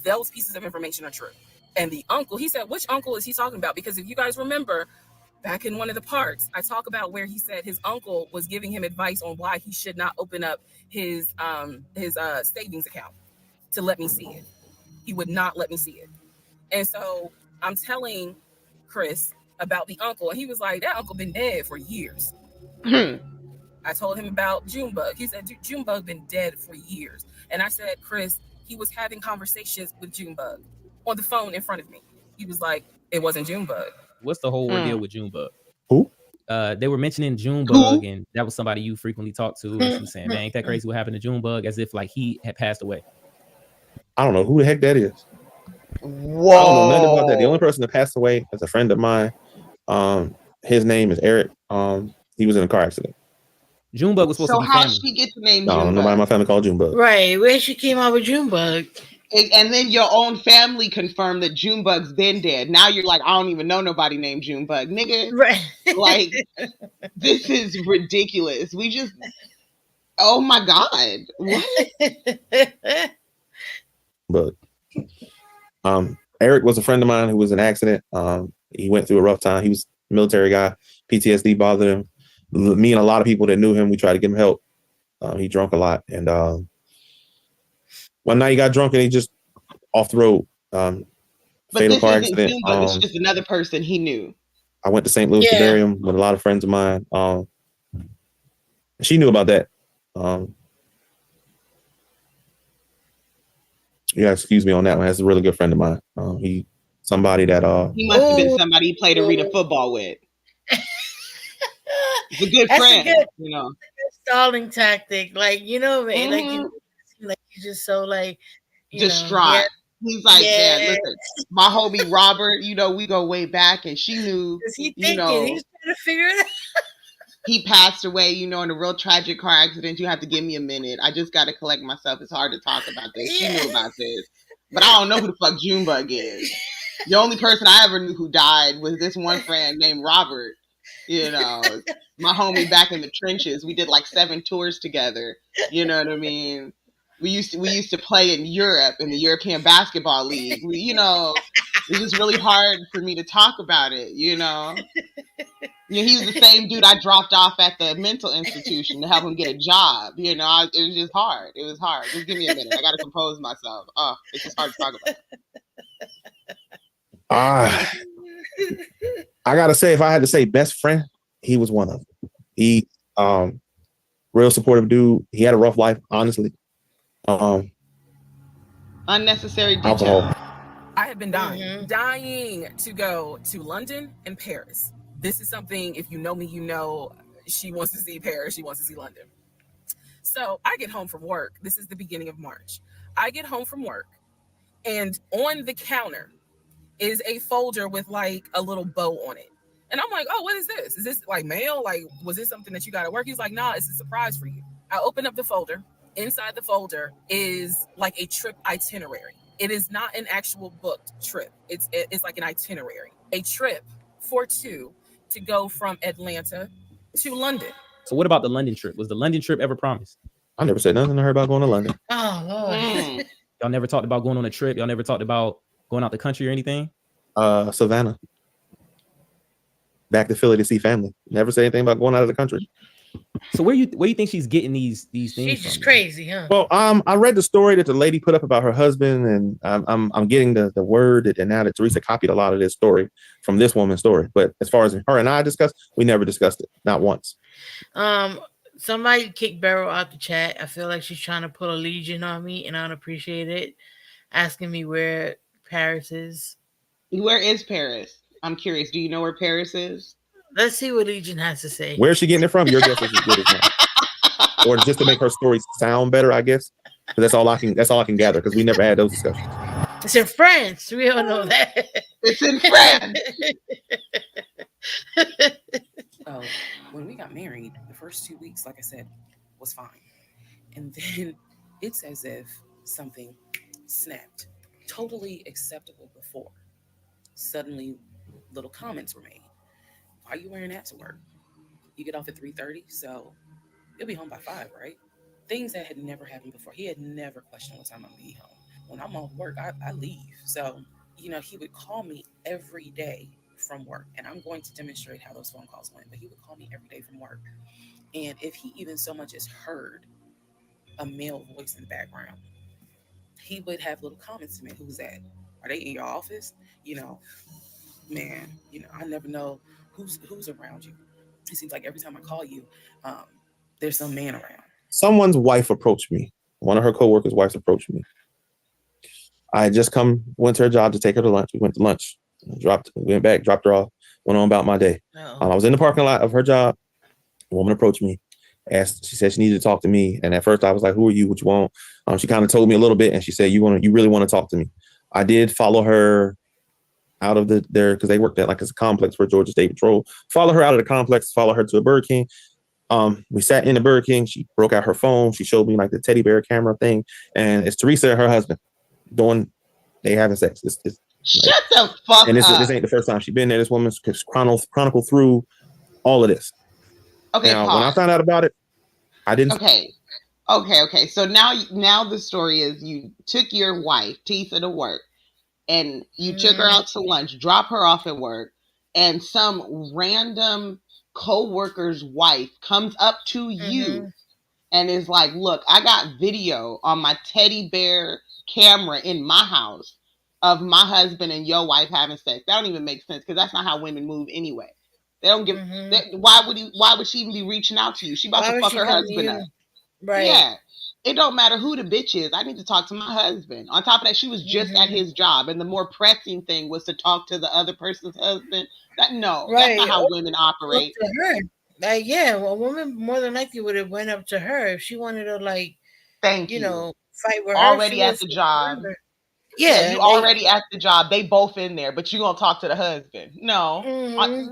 Those pieces of information are true. And the uncle, he said, which uncle is he talking about? Because if you guys remember, back in one of the parts, I talk about where he said his uncle was giving him advice on why he should not open up his savings account to let me see it. He would not let me see it. And so I'm telling Chris about the uncle, and he was like, that uncle been dead for years. I told him about Junebug. He said, Junebug been dead for years. And I said, Chris, he was having conversations with Junebug on the phone in front of me. He was like, it wasn't Junebug. What's the whole ordeal with Junebug? Who? They were mentioning Junebug, and that was somebody you frequently talked to. And she was saying, man, ain't that crazy what happened to Junebug? As if like he had passed away. I don't know who the heck that is. Whoa. I don't know nothing about that. The only person that passed away is a friend of mine. His name is Eric. He was in a car accident. Junebug was supposed to be how family. she get the name No, Junebug? nobody in my family called Junebug. Right, where she came out with Junebug. And then your own family confirmed that Junebug's been dead. Now you're like, I don't even know nobody named Junebug. Nigga, right? Like, this is ridiculous. We just, oh my God. What? But Eric was a friend of mine who was in an accident. He went through a rough time. He was a military guy. PTSD bothered him. Me and a lot of people that knew him, we tried to give him help. He drank a lot. And one night he got drunk and he just off the road. But Fatal this car isn't accident. Junebug. It's just another person he knew. I went to St. Louis to bury him with a lot of friends of mine. She knew about that. You gotta excuse me on that one. That's a really good friend of mine. He somebody that he must have been somebody he played arena football with. It's a good friend, you know. Stalling tactic, like, you know, man, like you just so like distraught. He's like, man, listen, my homie Robert, you know, we go way back, and she knew. Is he thinking? He's trying to figure it out. He passed away, you know, in a real tragic car accident. You have to give me a minute. I just got to collect myself. It's hard to talk about this. She knew about this, but I don't know who the fuck Junebug is. The only person I ever knew who died was this one friend named Robert. You know, my homie back in the trenches. We did like 7 tours together. You know what I mean? We used to play in Europe in the European Basketball League. It's just really hard for me to talk about it. He was the same dude I dropped off at the mental institution to help him get a job. It was just hard. It was hard. Just give me a minute. I got to compose myself. Oh, it's just hard to talk about. I gotta say, if I had to say best friend, he was one of them. He, real supportive dude. He had a rough life, honestly. Unnecessary detail. Alcohol. I have been dying to go to London and Paris. This is something, if you know me, she wants to see Paris. She wants to see London. So I get home from work. This is the beginning of March. I get home from work, and on the counter is a folder with like a little bow on it. And I'm like, oh, what is this? Is this like mail? Like, was this something that you got at work? He's like, nah, it's a surprise for you. I open up the folder. Inside the folder is like a trip itinerary. It is not an actual booked trip. It's like an itinerary. A trip for two to go from Atlanta to London. So what about the London trip? Was the London trip ever promised? I never said nothing to her about going to London. Oh, Lord. Y'all never talked about going on a trip? Y'all never talked about going out the country or anything? Savannah. Back to Philly to see family. Never say anything about going out of the country. So where you think she's getting these things She's from? just crazy, huh? Well, I read the story that the lady put up about her husband, and I'm getting the word that, and now that Teresa copied a lot of this story from this woman's story. But as far as her and I discussed, we never discussed it, not once. Somebody kicked Beryl out the chat. I feel like she's trying to put a legion on me, and I don't appreciate it. Asking me where Paris is. Where is Paris? I'm curious. Do you know where Paris is? Let's see what Legion has to say. Where's she getting it from? Your guess is as good as mine. Or just to make her story sound better, I guess. That's all I can gather, because we never had those discussions. It's in France. We all know that. It's in France. So when we got married, the first 2 weeks, like I said, was fine. And then it's as if something snapped. Totally acceptable before. Suddenly, little comments were made. Why are you wearing that to work? You get off at 3:30, so you'll be home by 5, right? Things that had never happened before. He had never questioned what time I'm going to be home. When I'm off work, I leave. So, he would call me every day from work, and I'm going to demonstrate how those phone calls went, but he would call me every day from work. And if he even so much as heard a male voice in the background, he would have little comments to me. Who's that? Are they in your office? Man, I never know who's around you. It seems like every time I call you, there's some man around. Someone's wife approached me. One of her coworkers' wives approached me. I had just went to her job to take her to lunch. We went to lunch, went back, dropped her off, went on about my day. I was in the parking lot of her job. A woman approached me, she said she needed to talk to me. And at first I was like, who are you? What you want? She kind of told me a little bit, and she said, you really want to talk to me? I did follow her out of there, because they worked at like as a complex for Georgia State Patrol. Follow her out of the complex, follow her to a Burger King. We sat in the Burger King. She broke out her phone. She showed me like the teddy bear camera thing, and it's Teresa and her husband they having sex. Shut the fuck and up. This ain't the first time she's been there. This woman's chronicle through all of this. Okay, now, pause. when I found out about it, I didn't. Okay. So now the story is you took your wife, Teesa, to work, and you took her out to lunch, drop her off at work, and some random co-worker's wife comes up to you and is like, look, I got video on my teddy bear camera in my house of my husband and your wife having sex. That don't even make sense, because that's not how women move anyway. They don't give. Why would she even be reaching out to you? She about to fuck her husband up. Right. Yeah. It don't matter who the bitch is. I need to talk to my husband. On top of that, she was just at his job, and the more pressing thing was to talk to the other person's husband. That's not how women operate. To her. Like, yeah, well, a woman more than likely would have went up to her if she wanted to, like, fight with her. Already at the job. Yeah, you already at the job. They both in there, but you gonna talk to the husband? No,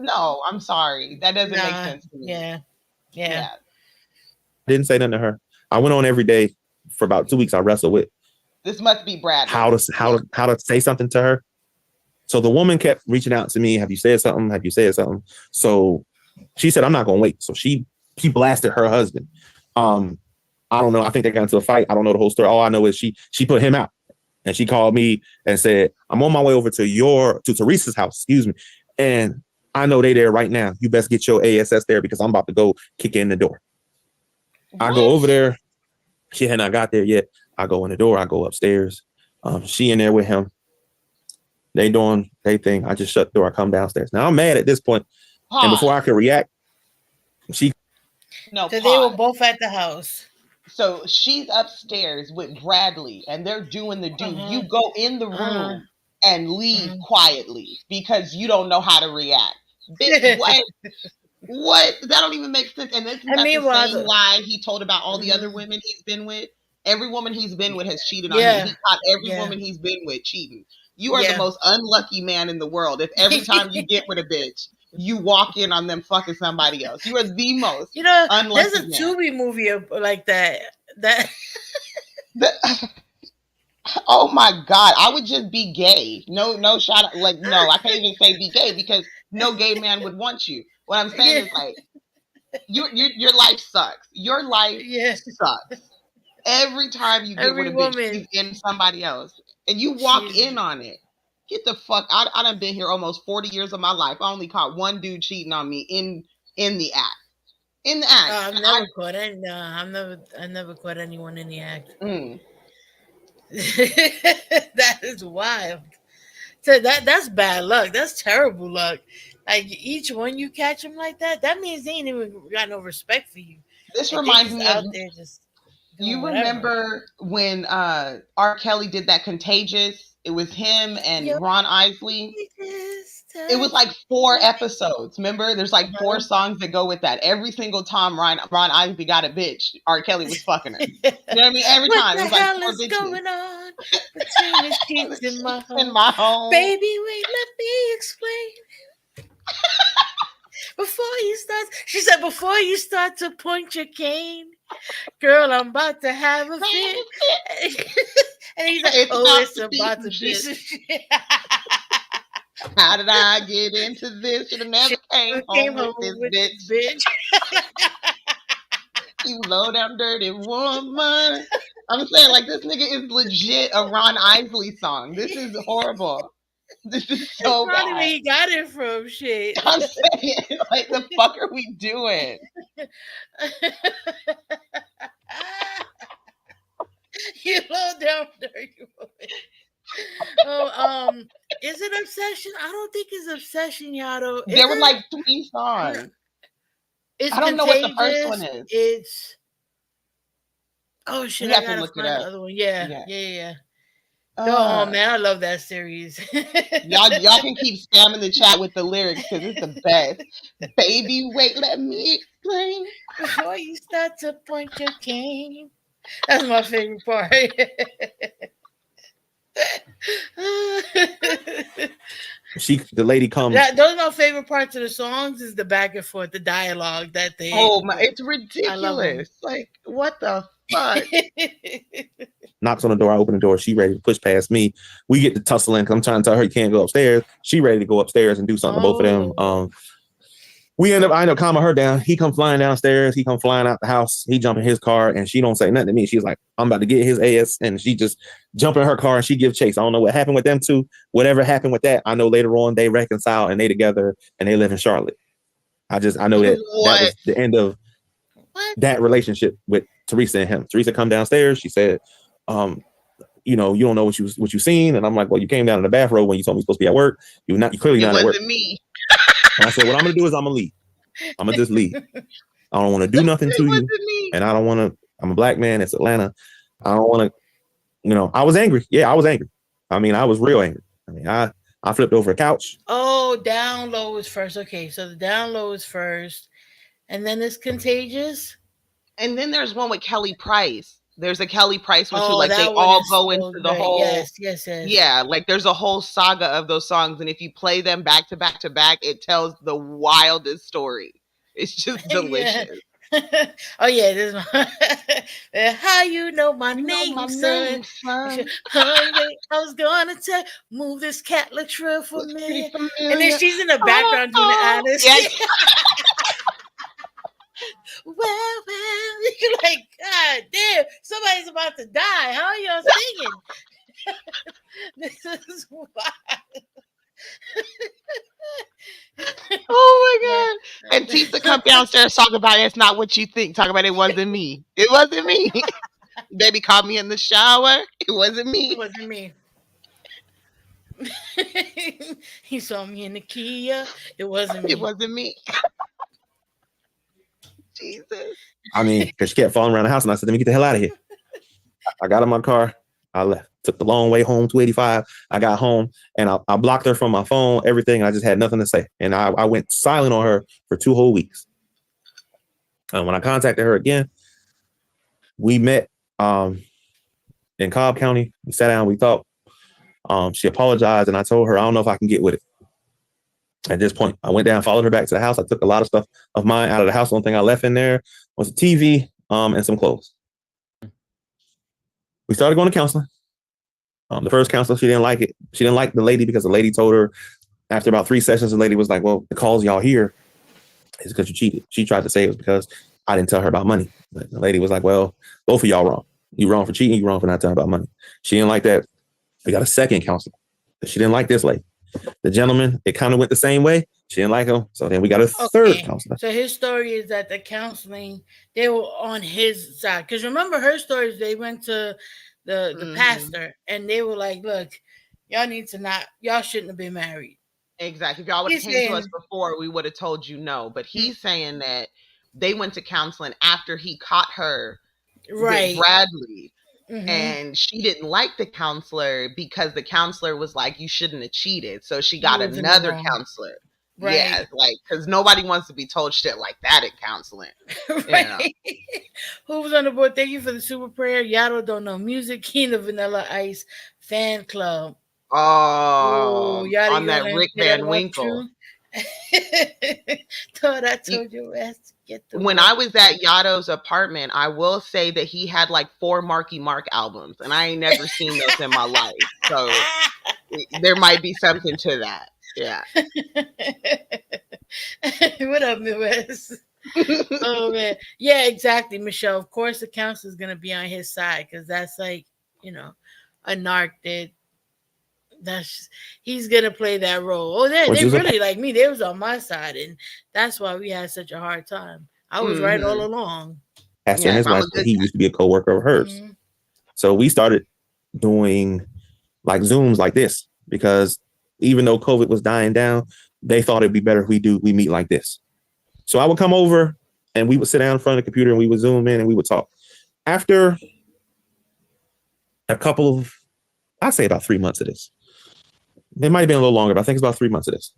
no. I'm sorry, that doesn't make sense to me. Yeah. Didn't say nothing to her. I went on every day for about 2 weeks. I wrestled with this. Must be Brad. How to say something to her. So the woman kept reaching out to me. Have you said something? Have you said something? So she said, I'm not gonna wait. So she blasted her husband. I don't know. I think they got into a fight. I don't know the whole story. All I know is she put him out. And she called me and said, I'm on my way over to Teresa's house, excuse me. And I know they there right now. You best get your ASS there because I'm about to go kick in the door. I go over there. She had not got there yet. I go in the door. I go upstairs. She in there with him. They doing their thing. I just shut the door. I come downstairs. Now I'm mad at this point. And before I could react, So they were both at the house. So she's upstairs with Bradley and they're doing the do. You go in the room and leave quietly because you don't know how to react. Bitch, what? That don't even make sense. And this is the same lie he told about all the other women he's been with. Every woman he's been with has cheated on him. He caught every woman he's been with cheating. You are the most unlucky man in the world. If every time you get with a bitch, you walk in on them fucking somebody else. You are the most unlucky there's a Tubi movie like that. Oh my God. I would just be gay. No shout out. Like, no, I can't even say be gay because no gay man would want you. What I'm saying is like, your life sucks. Your life sucks. Every time you get with a bitch, she's in somebody else. And you walk in on it. Get the fuck out. I done been here almost 40 years of my life. I only caught one dude cheating on me in the act. In the act. I've never caught any. No, I never caught anyone in the act. That is wild. So that's bad luck. That's terrible luck. Like each one you catch them like that, that means they ain't even got no respect for you. This reminds me of there just. You remember when R. Kelly did that Contagious? It was him and Ron Isley. It was like 4 episodes. Remember? There's like 4 songs that go with that. Every single time Ron Isley got a bitch, R. Kelly was fucking her. You know what I mean? Every time. It was like 4 bitches. Going on between the sheets in my home? In my home. Baby, wait, let me explain. She said, before you start to point your cane, girl, I'm about to have a fit. And he's like, it's about to be some shit. How did I get into this? Should have never came home with this bitch. You low down dirty woman. I'm saying, like, this nigga is legit a Ron Isley song. This is horrible. This is so bad. Where he got it from, shit. I'm saying, like, the fuck are we doing? You low down dirty woman. Is it Obsession? I don't think it's Obsession, Yato. There were like 3 songs. I don't know what the first one is. It's shit. You I have to look it up. The other one. Yeah. Oh man, I love that series. y'all can keep spamming the chat with the lyrics because it's the best. Baby, wait, let me explain. Before you start to point your cane. That's my favorite part. The lady comes. Those are my favorite parts of the songs is the back and forth, the dialogue that they. Oh my, it's ridiculous. Like, what the fuck? Knocks on the door. I open the door. She ready to push past me. We get to tussling because I'm trying to tell her you can't go upstairs. She ready to go upstairs and do something to both of them. I end up calming her down. He come flying downstairs. He come flying out the house. He jump in his car and she don't say nothing to me. She's like, I'm about to get his ass. And she just jump in her car and she give chase. I don't know what happened with them two. Whatever happened with that, I know later on they reconcile and they together and they live in Charlotte. I know that was the end of that relationship with Teresa and him. Teresa come downstairs. She said, you don't know what you seen. And I'm like, well, you came down in the bathrobe when you told me you're supposed to be at work. You clearly not at work. It wasn't me. And I said, what I'm going to do is I'm going to leave. I'm going to just leave. I don't want to do nothing to you. And I don't want to, I'm a black man. It's Atlanta. I don't want to, I was angry. Yeah, I was angry. I mean, I was real angry. I mean, I flipped over a couch. Oh, down low is first. Okay, so the down low is first. And then it's Contagious. And then there's one with Kelly Price. There's a Kelly Price one too. Like they all go into the whole. Yes. Yeah, like there's a whole saga of those songs, and if you play them back to back to back, it tells the wildest story. It's just delicious. Yeah. Oh yeah, this one. How you know my name, son? I was gonna tell, move this cat looks real familiar. And then she's in the background doing the honest. Yeah. Well, you're like, God damn, somebody's about to die. How are y'all singing? This is why. Oh my God. And Tisa come downstairs talking about it's not what you think. Talking about it wasn't me. It wasn't me. Baby called me in the shower. It wasn't me. It wasn't me. He saw me in the Kia. It wasn't me. It wasn't me. Jesus. I mean, because she kept falling around the house, and I said, "Let me get the hell out of here." I got in my car. I left. Took the long way home, 285. I got home, and I blocked her from my phone, everything. I just had nothing to say, and I went silent on her for 2 whole weeks. When I contacted her again, we met in Cobb County. We sat down. We talked. She apologized, and I told her I don't know if I can get with it. At this point, I went down, followed her back to the house. I took a lot of stuff of mine out of the house. The only thing I left in there was a TV and some clothes. We started going to counseling. The first counselor, she didn't like it. She didn't like the lady because the lady told her after about 3 sessions, the lady was like, "Well, the cause y'all here is because you cheated." She tried to say it was because I didn't tell her about money. But the lady was like, "Well, both of y'all wrong. You wrong for cheating. You wrong for not telling about money." She didn't like that. We got a second counselor. She didn't like this lady. The gentleman, it kind of went the same way. She didn't like him. So then we got a third counselor. So his story is that the counseling, they were on his side. Because remember her stories, they went to the pastor and they were like, "Look, y'all need to y'all shouldn't have been married." Exactly. If y'all would have came to us before, we would have told you no. But he's saying that they went to counseling after he caught her with Bradley. Mm-hmm. And she didn't like the counselor because the counselor was like, "You shouldn't have cheated." So she got another counselor. Right. Yeah, like, because nobody wants to be told shit like that in counseling. Right. You know? Who was on the board? Thank you for the super prayer. Yaddle don't know music. King of Vanilla Ice fan club. Oh, on that Rick Van Winkle. Thought I told you ass. When I was at Yato's apartment, I will say that he had like 4 Marky Mark albums, and I ain't never seen those in my life. So there might be something to that. Yeah. What up, Midwest? Oh man, yeah, exactly, Michelle. Of course, the counselor's gonna be on his side because that's like, you know, a narc that. He's gonna play that role. Oh, they really like me. They was on my side, and that's why we had such a hard time. I was right all along. Pastor and his wife, he used to be a co-worker of hers. Mm-hmm. So we started doing like Zooms like this because even though COVID was dying down, they thought it'd be better if we meet like this. So I would come over and we would sit down in front of the computer and we would Zoom in and we would talk. After a couple of, I'd say about 3 months of this. It might have been a little longer, but I think it's about 3 months of this.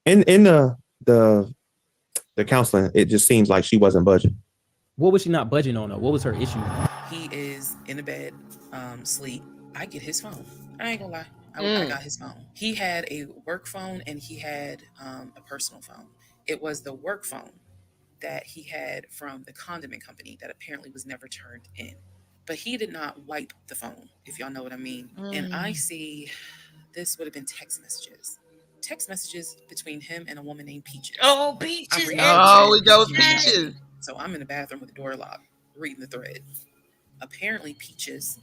In the counseling, it just seems like she wasn't budging. What was she not budging on? What was her issue? He is in the bed, sleep. I get his phone. I ain't gonna lie. I got his phone. He had a work phone and he had a personal phone. It was the work phone that he had from the condiment company that apparently was never turned in. But he did not wipe the phone, if y'all know what I mean. And I see this would have been text messages. Text messages between him and a woman named Peaches. Oh, Peaches. Oh, we go Peaches. So I'm in the bathroom with the door locked, reading the thread. Apparently Peaches,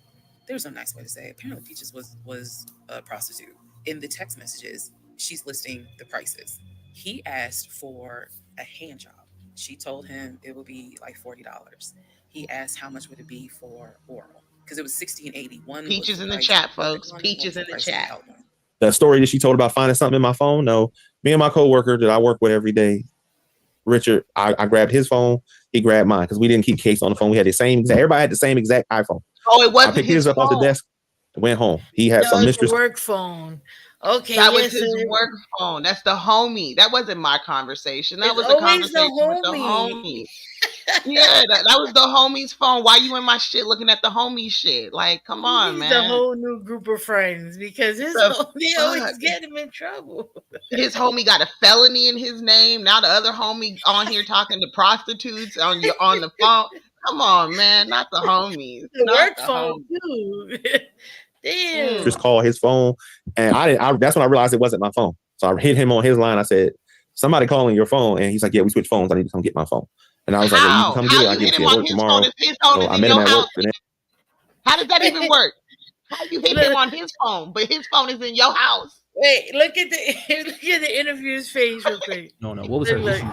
there's no nice way to say it. Apparently Peaches was a prostitute. In the text messages, she's listing the prices. He asked for a hand job. She told him it would be like $40. He asked how much would it be for oral because it was 60 and 80. One Peaches in the chat, folks. Peaches in the chat. The story that she told about finding something in my phone. No, me and my coworker that I work with every day, Richard. I grabbed his phone. He grabbed mine because we didn't keep case on the phone. We had the same exact. Everybody had the same exact iPhone. Oh, it wasn't. I picked his up off the desk. Went home. He had some mistress work phone. Okay, that was his work phone. That's the homie. That wasn't my conversation. That was the conversation with the homie. Yeah, that was the homie's phone. Why you in my shit looking at the homie shit? Like, come on, man. The whole new group of friends because his homie always get him in trouble. His homie got a felony in his name. Now the other homie on here talking to prostitutes on the phone. Come on, man. Not the homies. The work phone too. Damn. Just call his phone, and that's when I realized it wasn't my phone. So I hit him on his line. I said, "Somebody calling your phone," and he's like, "Yeah, we switched phones. I need to come get my phone." And I was like, well, you can How? come How get it. I you give hit it to him you at on work his phone tomorrow. if his phone So is I in met him your at work. house? How does that even work? How you hit him on his phone, but his phone is in your house? Wait, look at the interviewer's face real quick. No, what was her Look. issue?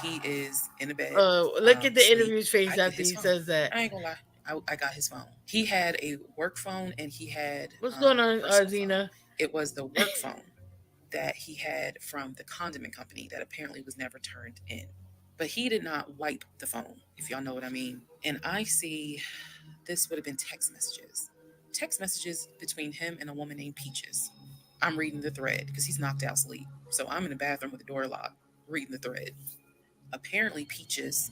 He is in the bed. Look at the asleep. interview's face I get after his he phone. says that. I ain't gonna lie. I got his phone. He had a work phone and he had What's going on, personal Zena? phone. It was the work phone that he had from the condiment company that apparently was never turned in. But he did not wipe the phone, if y'all know what I mean. And I see this would have been text messages. Text messages between him and a woman named Peaches. I'm reading the thread because he's knocked out asleep. So I'm in the bathroom with the door locked, reading the thread. Apparently Peaches,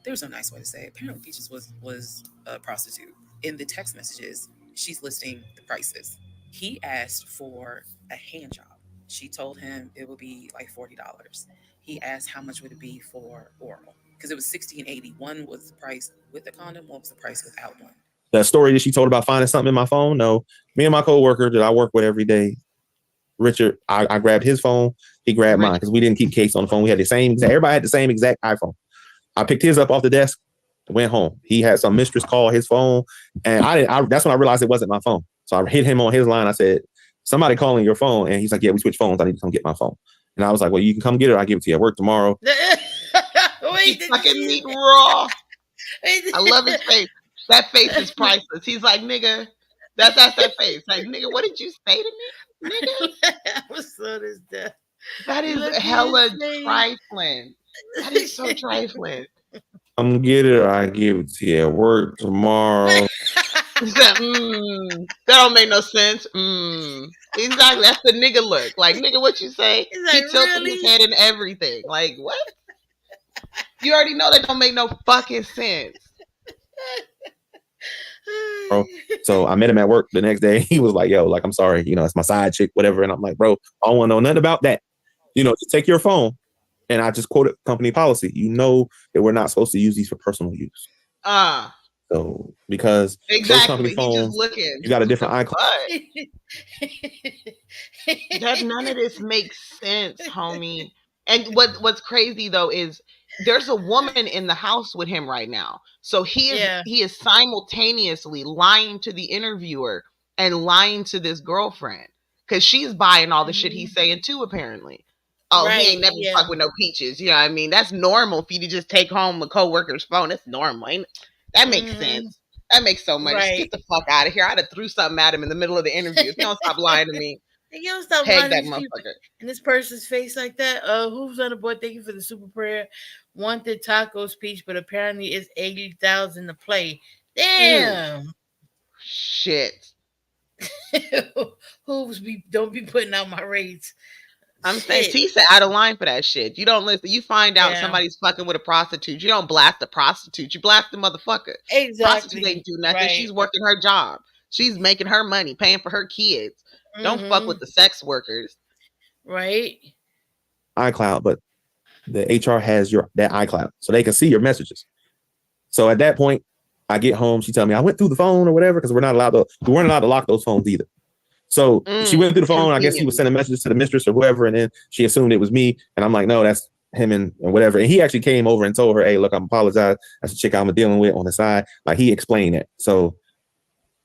there's no nice way to say it. Apparently Peaches was a prostitute. In the text messages, she's listing the prices. He asked for a hand job. She told him it would be like $40. He asked how much would it be for oral, because it was $60 and $80. One was the price with the condom, one was the price without one. The story that she told about finding something in my phone, no. Me and my coworker that I work with every day, Richard, I grabbed his phone, he grabbed mine, because we didn't keep case on the phone. We had the same exact, everybody had the same exact iPhone. I picked his up off the desk, went home. He had some mistress call his phone, and that's when I realized it wasn't my phone. So I hit him on his line. I said, somebody calling your phone. And he's like, yeah, we switched phones. I need to come get my phone. And I was like, well, you can come get it. I'll give it to you at work tomorrow. He's fucking meat raw. I love his face. That face is priceless. He's like, nigga, that's that face. Like, nigga, what did you say to me, nigga? That is hella trifling. That is so trifling. Come get it. I give it to you at work tomorrow. That don't make no sense. Exactly. That's the nigga look. Like, nigga, what you say? Like, he tilted his head and everything. Like, what? You already know that don't make no fucking sense. Bro. So I met him at work the next day. He was like, yo, like, I'm sorry, it's my side chick, whatever. And I'm like, bro, I don't want to know nothing about that. Just take your phone. And I just quoted company policy. You know that we're not supposed to use these for personal use. So because those company phones, you got a different iCloud. That none of this makes sense, homie. And what's crazy though is there's a woman in the house with him right now. So he is simultaneously lying to the interviewer and lying to this girlfriend because she's buying all the shit he's saying too, apparently. Oh, right, he ain't never fuck with no peaches. You know what I mean? That's normal for you to just take home a coworker's phone. That's normal. That makes sense. That makes so much. Right. Get the fuck out of here. I'd have threw something at him in the middle of the interview. If you don't stop lying to me. You don't stop lying that motherfucker. In this person's face like that. Who's on the board? Thank you for the super prayer. Wanted tacos peach, but apparently it's 80,000 to play. Damn. Shit. Don't be putting out my rates. I'm saying Teesa out of line for that shit. You don't listen. You find out somebody's fucking with a prostitute. You don't blast the prostitute. You blast the motherfucker. Exactly. Prostitute ain't do nothing. Right. She's working her job. She's making her money, paying for her kids. Don't fuck with the sex workers. Right. iCloud, but the HR has that iCloud, so they can see your messages. So at that point, I get home. She tell me I went through the phone or whatever because we weren't allowed to lock those phones either. So she went through the phone. I guess he was sending messages to the mistress or whoever, and then she assumed it was me. And I'm like, no, that's him and whatever. And he actually came over and told her, hey, look, I'm apologize. That's a chick I'm dealing with on the side. Like he explained it. So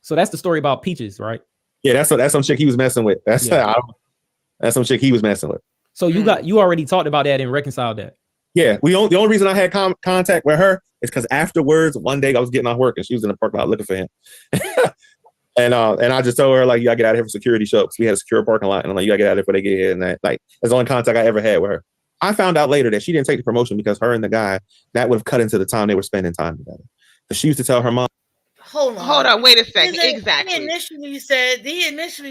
that's the story about Peaches, right? Yeah, that's some chick he was messing with. That's some chick he was messing with. So you already talked about that and reconciled that. Yeah, the only reason I had contact with her is because afterwards, one day I was getting off work and she was in the parking lot looking for him. And I just told her, like, you gotta get out of here for security show. We had a secure parking lot. And I'm like, you gotta get out of here before they get here. And that's the only contact I ever had with her. I found out later that she didn't take the promotion because her and the guy, that would have cut into the time they were spending time together. Because she used to tell her mom. Hold on, wait a second. Exactly. He initially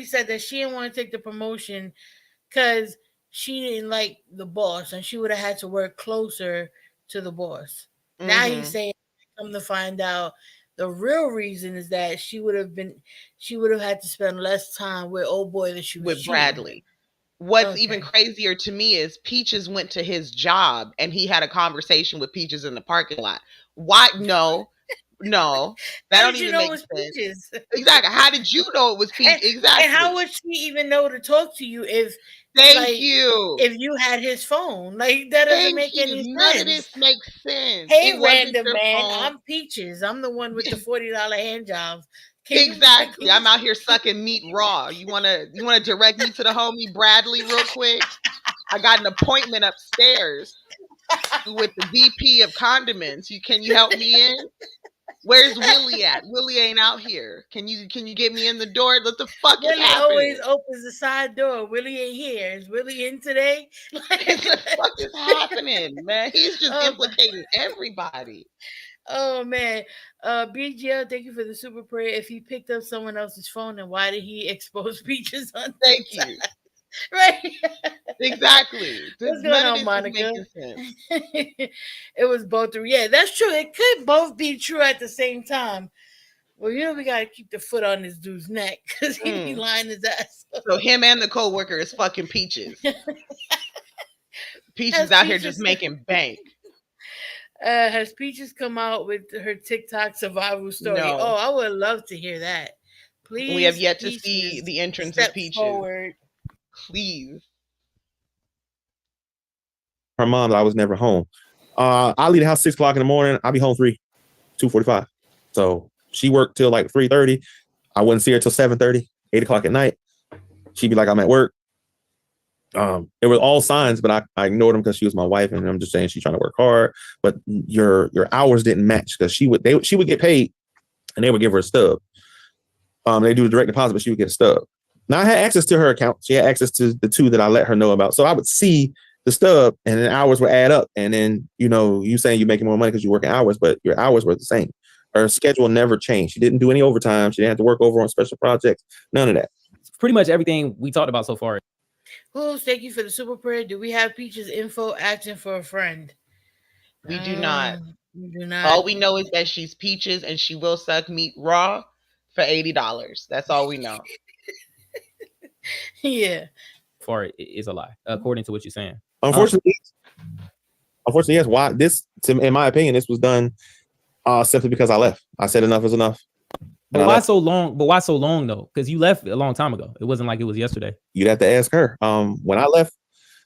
said that she didn't want to take the promotion because she didn't like the boss and she would have had to work closer to the boss. Mm-hmm. Now he's saying, come to find out, the real reason is that she would have had to spend less time with old boy that she was with Bradley. What's even crazier to me is Peaches went to his job and he had a conversation with Peaches in the parking lot. Why? No, that don't even make sense. Peaches? Exactly. How did you know it was Peaches? Exactly. And how would she even know to talk to you if Thank you. If you had his phone, like that doesn't Thank make you. any None of sense. this makes sense. Hey, It wasn't random your man, phone. I'm Peaches. I'm the one with the $40 hand jobs. Can Exactly. You I'm out here sucking meat raw. You wanna direct me to the homie Bradley real quick? I got an appointment upstairs with the VP of condiments. Can you help me in? Where's Willie at? Willie ain't out here. Can you get me in the door? What the fuck is Willie happening? always opens the side door. Willie ain't here. Is Willie in today? What the fuck is happening, man? He's just Oh, implicating everybody. Oh man, BGL, thank you for the super prayer. If he picked up someone else's phone, then why did he expose Peaches on Thank TikTok? you. Right. Exactly. What's None going of on, this is Monica? making sense. It was both. Yeah, that's true. It could both be true at the same time. Well, we gotta keep the foot on this dude's neck because he be lying his ass. So him and the coworker is fucking Peaches. Peaches out here just making bank. Has Peaches come out with her TikTok survival story? No. Oh, I would love to hear that. Please. We have yet to Peaches, see the entrance step of Peaches. forward. Please. Her mom, I was never home. I leave the house 6 o'clock in the morning. I'll be home 2:45. So she worked till like 3:30. I wouldn't see her till 7:30, 8 o'clock at night. She'd be like, I'm at work. It was all signs, but I ignored them because she was my wife, and I'm just saying she's trying to work hard. But your hours didn't match because she would get paid, and they would give her a stub. They do the direct deposit, but she would get a stub. Now I had access to her account. She had access to the 2 that I let her know about. So I would see the stub, and then hours would add up. And then you saying you're making more money because you're working hours, but your hours were the same. Her schedule never changed. She didn't do any overtime. She didn't have to work over on special projects. None of that. Pretty much everything we talked about so far. Who's thank you for the super prayer. Do we have Peaches info acting for a friend? We do not. We do not. All we know is that she's Peaches and she will suck meat raw for $80. That's all we know. Yeah. For it is a lie, according to what you're saying. Unfortunately, yes. Why this? In my opinion, this was done simply because I left. I said enough is enough. But why so long? But why so long though? Because you left a long time ago. It wasn't like it was yesterday. You'd have to ask her. When I left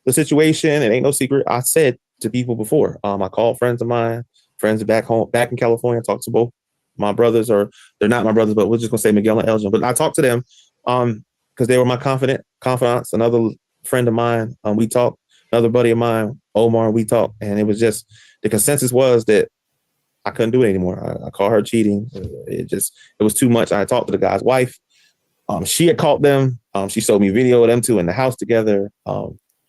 the situation, it ain't no secret. I said to people before. I called friends of mine, friends back home, back in California. Talked to both my brothers, or they're not my brothers, but we're just gonna say Miguel and Elgin. But I talked to them because they were my confidants. Another friend of mine, we talked. Another buddy of mine, Omar, we talked, and it was just the consensus was that I couldn't do it anymore. I called her cheating. It was too much. I talked to the guy's wife. She had caught them. She showed me video of them 2 in the house together.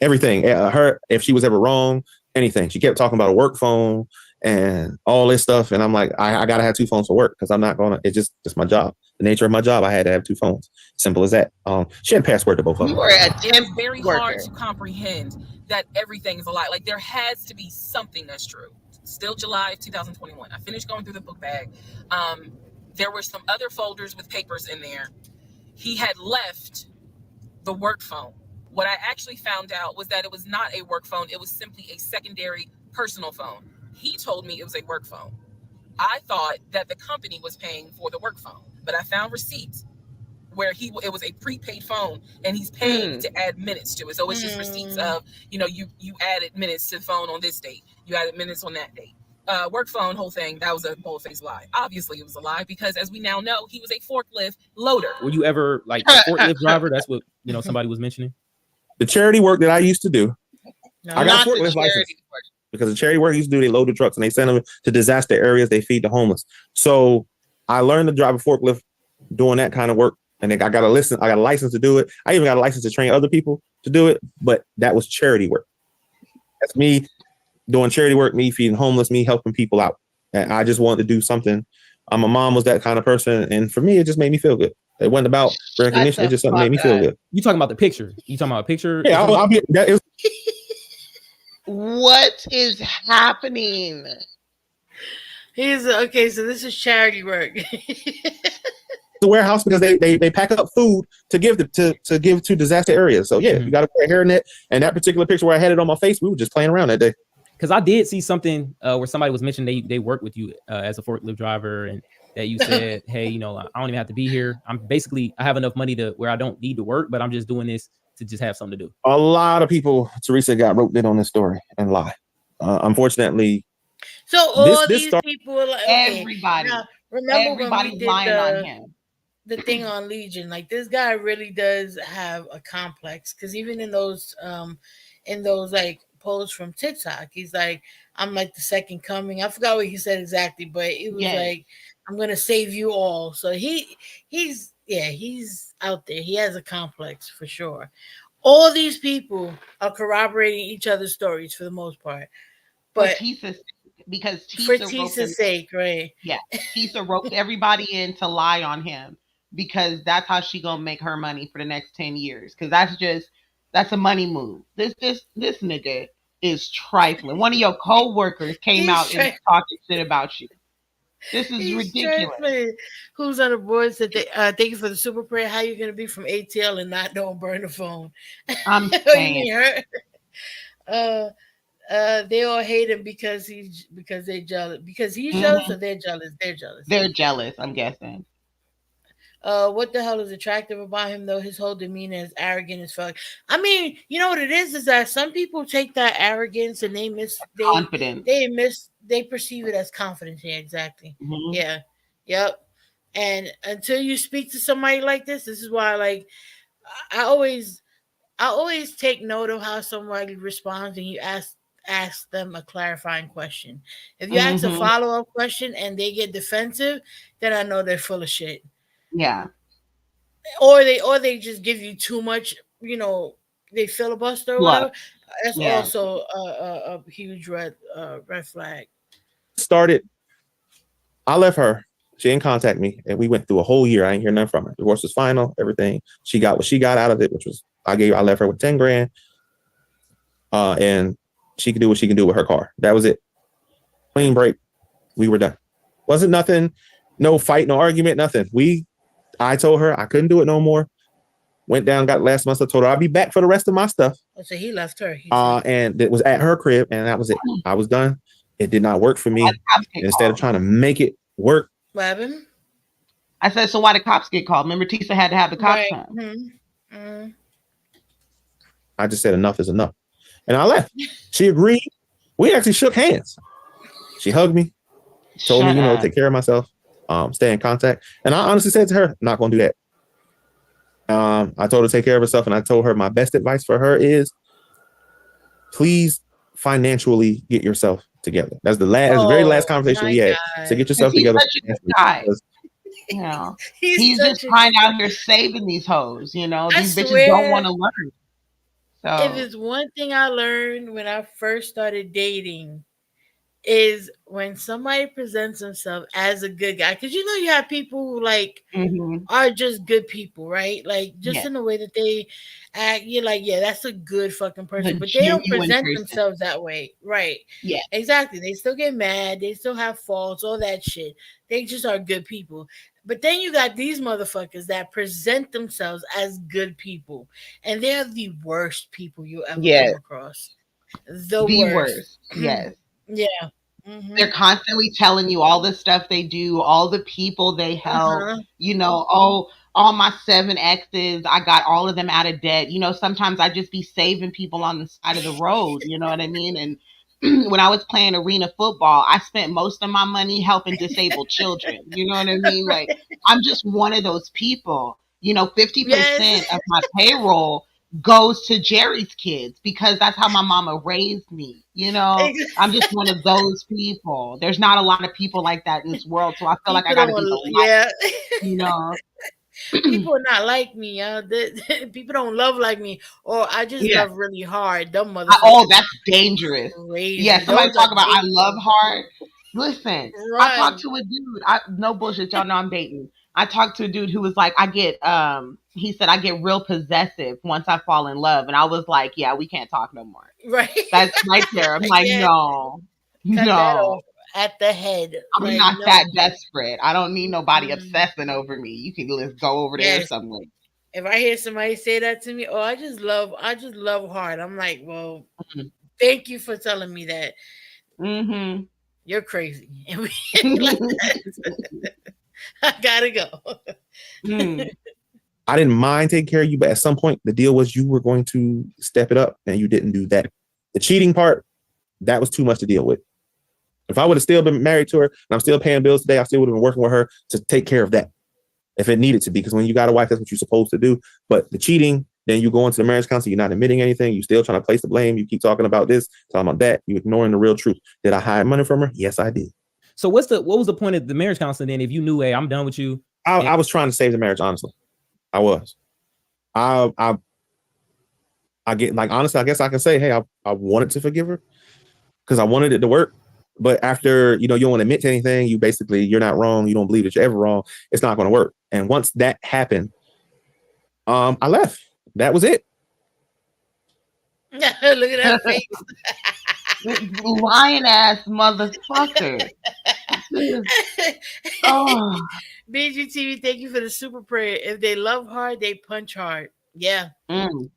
Everything. Her, if she was ever wrong, anything. She kept talking about a work phone and all this stuff. And I'm like, I gotta have 2 phones for work because I'm not gonna. It's just my job. The nature of my job. I had to have 2 phones. Simple as that. She had password to both of them. You were a It's temp very worker. hard to comprehend that everything is a lie. Like there has to be something that's true. Still July 2021. I finished going through the book bag. There were some other folders with papers in there. He had left the work phone. What I actually found out was that it was not a work phone. It was simply a secondary personal phone. He told me it was a work phone. I thought that the company was paying for the work phone, but I found receipts where it was a prepaid phone and he's paying to add minutes to it. So it's just receipts of, you added minutes to the phone on this date. You added minutes on that date. Work phone, whole thing, that was a bold-faced lie. Obviously it was a lie because as we now know, he was a forklift loader. Were you ever like a forklift driver? That's what, somebody was mentioning. The charity work that I used to do, No, I got a forklift license. Because the charity work used to do, they load the trucks and they send them to disaster areas. They feed the homeless. So I learned to drive a forklift doing that kind of work. And then I got a license to do it. I even got a license to train other people to do it. But that was charity work. That's me doing charity work, me feeding homeless, me helping people out. And I just wanted to do something. My mom was that kind of person. And for me, it just made me feel good. It wasn't about recognition. It just something made me feel good. You talking about the picture? You talking about a picture? Yeah, I'll be. What is happening? Okay, so this is charity work. The warehouse because they pack up food to give to disaster areas. So yeah, you got to put a hairnet. And that particular picture where I had it on my face, we were just playing around that day. Because I did see something where somebody was mentioning they work with you as a forklift driver, and that you said, hey, I don't even have to be here. I have enough money to where I don't need to work, but I'm just doing this to just have something to do. A lot of people, Teresa, got roped in on this story and lie. Unfortunately, So all this these start- people are like, okay, Everybody. now remember when we Everybody's did lying on him. the thing on Legion? Like, this guy really does have a complex, because even in those like posts from TikTok, he's like, I'm like the second coming. I forgot what he said exactly, but it was like, I'm gonna save you all. So he's out there. He has a complex for sure. All these people are corroborating each other's stories for the most part. But because for Teesa Teesa's sake, right? Yeah, Teesa roped everybody in to lie on him, because that's how she gonna make her money for the next 10 years. Because that's a money move. This nigga is trifling. One of your co-workers came out and talking shit about you. This is ridiculous. Trifling. Who's on the board said, thank you for the super prayer. How you gonna be from ATL and not don't burn the phone? I'm saying her. They all hate him because they're jealous. Because he's jealous, or they're jealous? They're jealous. They're jealous, I'm guessing. What the hell is attractive about him though? His whole demeanor is arrogant as fuck. I mean, you know what it is that some people take that arrogance and confidence. They perceive it as confidence. Yeah, exactly. Mm-hmm. Yeah. Yep. And until you speak to somebody like this is why, like, I always take note of how somebody responds, and you ask them a clarifying question. If you ask a follow-up question and they get defensive, then I know they're full of shit. Yeah. Or they just give you too much, they filibuster or whatever. That's also a huge red flag. I left her. She didn't contact me, and we went through a whole year. I didn't hear nothing from her. Divorce was final, everything. She got what she got out of it, which was I left her with 10 grand. And she could do what she can do with her car. That was it. Clean break. We were done. Wasn't nothing, no fight, no argument, nothing. I told her I couldn't do it no more. Went down, got last month. I told her I'll be back for the rest of my stuff. So he left her. And it was at her crib, and that was it. I was done. It did not work for me. Instead of trying to make it work. What happened? I said, so why the cops get called? Remember, Teesa had to have the cops come. Mm-hmm. Mm-hmm. I just said enough is enough. And I left. She agreed. We actually shook hands. She hugged me, told me, take care of myself, stay in contact. And I honestly said to her, I'm not going to do that. I told her to take care of herself, and I told her my best advice for her is please financially get yourself together. That's the very last conversation we had. So get yourself together. He's just trying out here saving these hoes. These bitches don't want to learn. So if it's one thing I learned when I first started dating, is when somebody presents themselves as a good guy, because you have people who are just good people, right? Like just in the way that they act, you're like, yeah, that's a good fucking person, but they don't present themselves that way, right? Yeah, exactly. They still get mad, they still have faults, all that shit. They just are good people. But then you got these motherfuckers that present themselves as good people, and they're the worst people you ever come across. The worst. Yes. Yeah. Mm-hmm. They're constantly telling you all the stuff they do, all the people they help, all my 7 exes, I got all of them out of debt. Sometimes I just be saving people on the side of the road, you know what I mean? And when I was playing arena football, I spent most of my money helping disabled children. You know what I mean? Like, I'm just one of those people. 50% of my payroll goes to Jerry's kids because that's how my mama raised me. I'm just one of those people. There's not a lot of people like that in this world, so I feel like I gotta be the light, People are not like me. People don't love like me, or I just love really hard. Dumb motherfuckers. Oh, that's dangerous. Crazy. Yeah, somebody talk about I love hard. Listen, I talked to a dude. No bullshit, y'all know I'm dating. I talked to a dude who was like, he said, I get real possessive once I fall in love. And I was like, yeah, we can't talk no more. Right. That's right there. I'm like, no. At the head. I'm not that desperate. I don't need nobody obsessing over me. You can just go over there somewhere. If I hear somebody say that to me, I just love hard. I'm like, well, thank you for telling me that. Mm-hmm. You're crazy. I gotta go. I didn't mind taking care of you, but at some point the deal was you were going to step it up, and you didn't do that. The cheating part, that was too much to deal with. If I would have still been married to her and I'm still paying bills today, I still would have been working with her to take care of that if it needed to be. Because when you got a wife, that's what you're supposed to do. But the cheating, then you go into the marriage council, you're not admitting anything. You're still trying to place the blame. You keep talking about this, talking about that. You're ignoring the real truth. Did I hide money from her? Yes, I did. So what was the point of the marriage counseling then? If you knew, hey, I'm done with you. I was trying to save the marriage, honestly. I was. I get, like, honestly, I guess I can say, hey, I wanted to forgive her because I wanted it to work. But after, you don't want to admit to anything, you're not wrong. You don't believe that you're ever wrong. It's not going to work. And once that happened, I left. That was it. Look at that face. Lying ass motherfucker. Oh. BGTV, thank you for the super prayer. If they love hard, they punch hard. Yeah. Mm.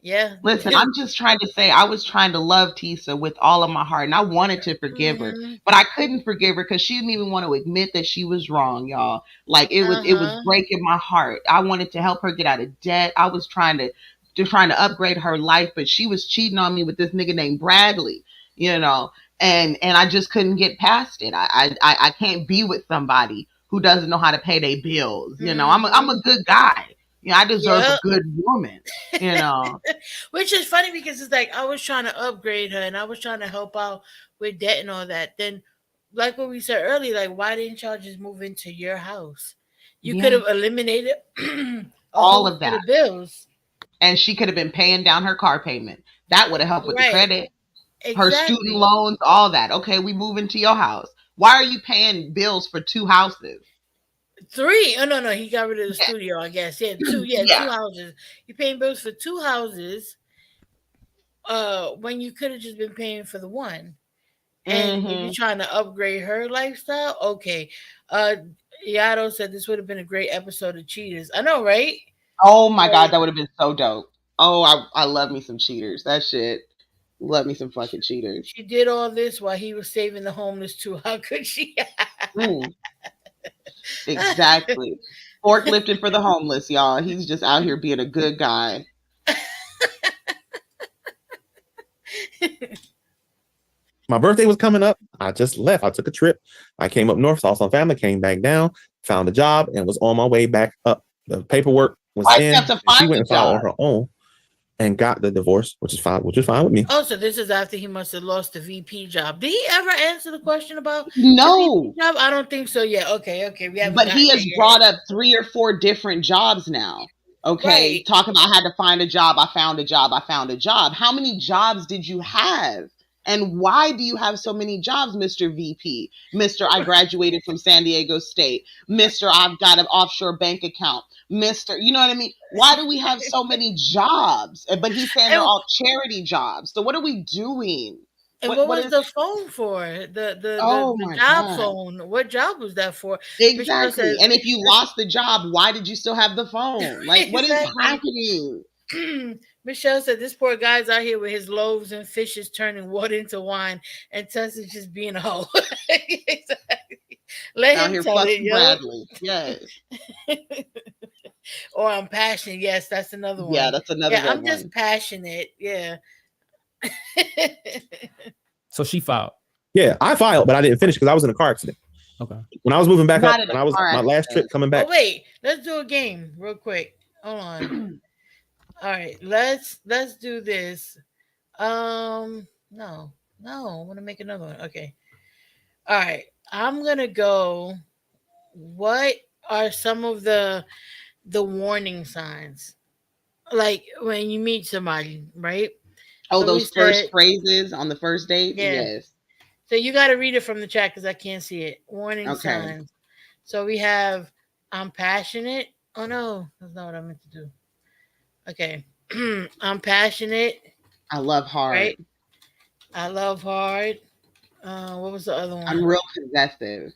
Yeah. Listen, I'm just trying to say I was trying to love Teesa with all of my heart, and I wanted to forgive her, but I couldn't forgive her because she didn't even want to admit that she was wrong, y'all. Like it was breaking my heart. I wanted to help her get out of debt. I was trying to upgrade her life, but she was cheating on me with this nigga named Bradley, and I just couldn't get past it. I can't be with somebody who doesn't know how to pay their bills. I'm a good guy. I deserve a good woman, Which is funny because it's like I was trying to upgrade her and I was trying to help out with debt and all that. Then, like what we said earlier, like, why didn't y'all just move into your house? You could have eliminated all of that, the bills. And she could have been paying down her car payment. That would have helped with the credit, her student loans, all that. Okay, we move into your house. Why are you paying bills for 2 houses? 3? Oh no, he got rid of the studio, I guess. Yeah, 2 houses. You're paying bills for 2 houses when you could have just been paying for the one. And if you're trying to upgrade her lifestyle, okay. Yato said this would have been a great episode of Cheaters. I know, right? Oh my God, that would have been so dope. Oh, I love me some cheaters. That shit. Love me some fucking cheaters. She did all this while he was saving the homeless too. How could she? Exactly. Forklifting for the homeless, y'all. He's just out here being a good guy. My birthday was coming up. I just left. I took a trip. I came up north, saw some family, came back down, found a job, and was on my way back up. The paperwork was in. She went and filed on her own and got the divorce, which is fine with me. Oh, so this is after he must have lost the VP job. Did he ever answer the question about no the VP job? I don't think so. Yeah. Okay. But he has brought up 3 or 4 different jobs now. Okay. Right. Talking about I had to find a job. I found a job. How many jobs did you have? And why do you have so many jobs, Mr. VP? Mr. I graduated from San Diego State. Mr. I've got an offshore bank account. Mr. You know what I mean? Why do we have so many jobs? But he's saying they're all charity jobs. So what are we doing? And what was the phone for? The job phone. What job was that for? Exactly. And if you lost the job, why did you still have the phone? Like, what is happening? Michelle said, this poor guy's out here with his loaves and fishes turning water into wine, and Tess is just being a hoe. Exactly. Let out him here tell it, Bradley. Yes. Or I'm passionate. Yes, that's another one. Yeah, that's another one. I'm just passionate. Yeah. So she filed. Yeah, I filed, but I didn't finish because I was in a car accident. Okay. When I was moving back up, when I was my last trip coming back. Oh, wait, let's do a game real quick. Hold on. All right, let's do this. No, I want to make another one. Okay. All right, I'm gonna go. What are some of the warning signs, like when you meet somebody, right? Oh, so those first phrases on the first date. Yeah. Yes. So you got to read it from the chat because I can't see it. Warning signs. So we have, I'm passionate. Oh no, that's not what I meant to do. Okay. I'm passionate. I love hard. Right? I love hard. What was the other one? I'm real possessive.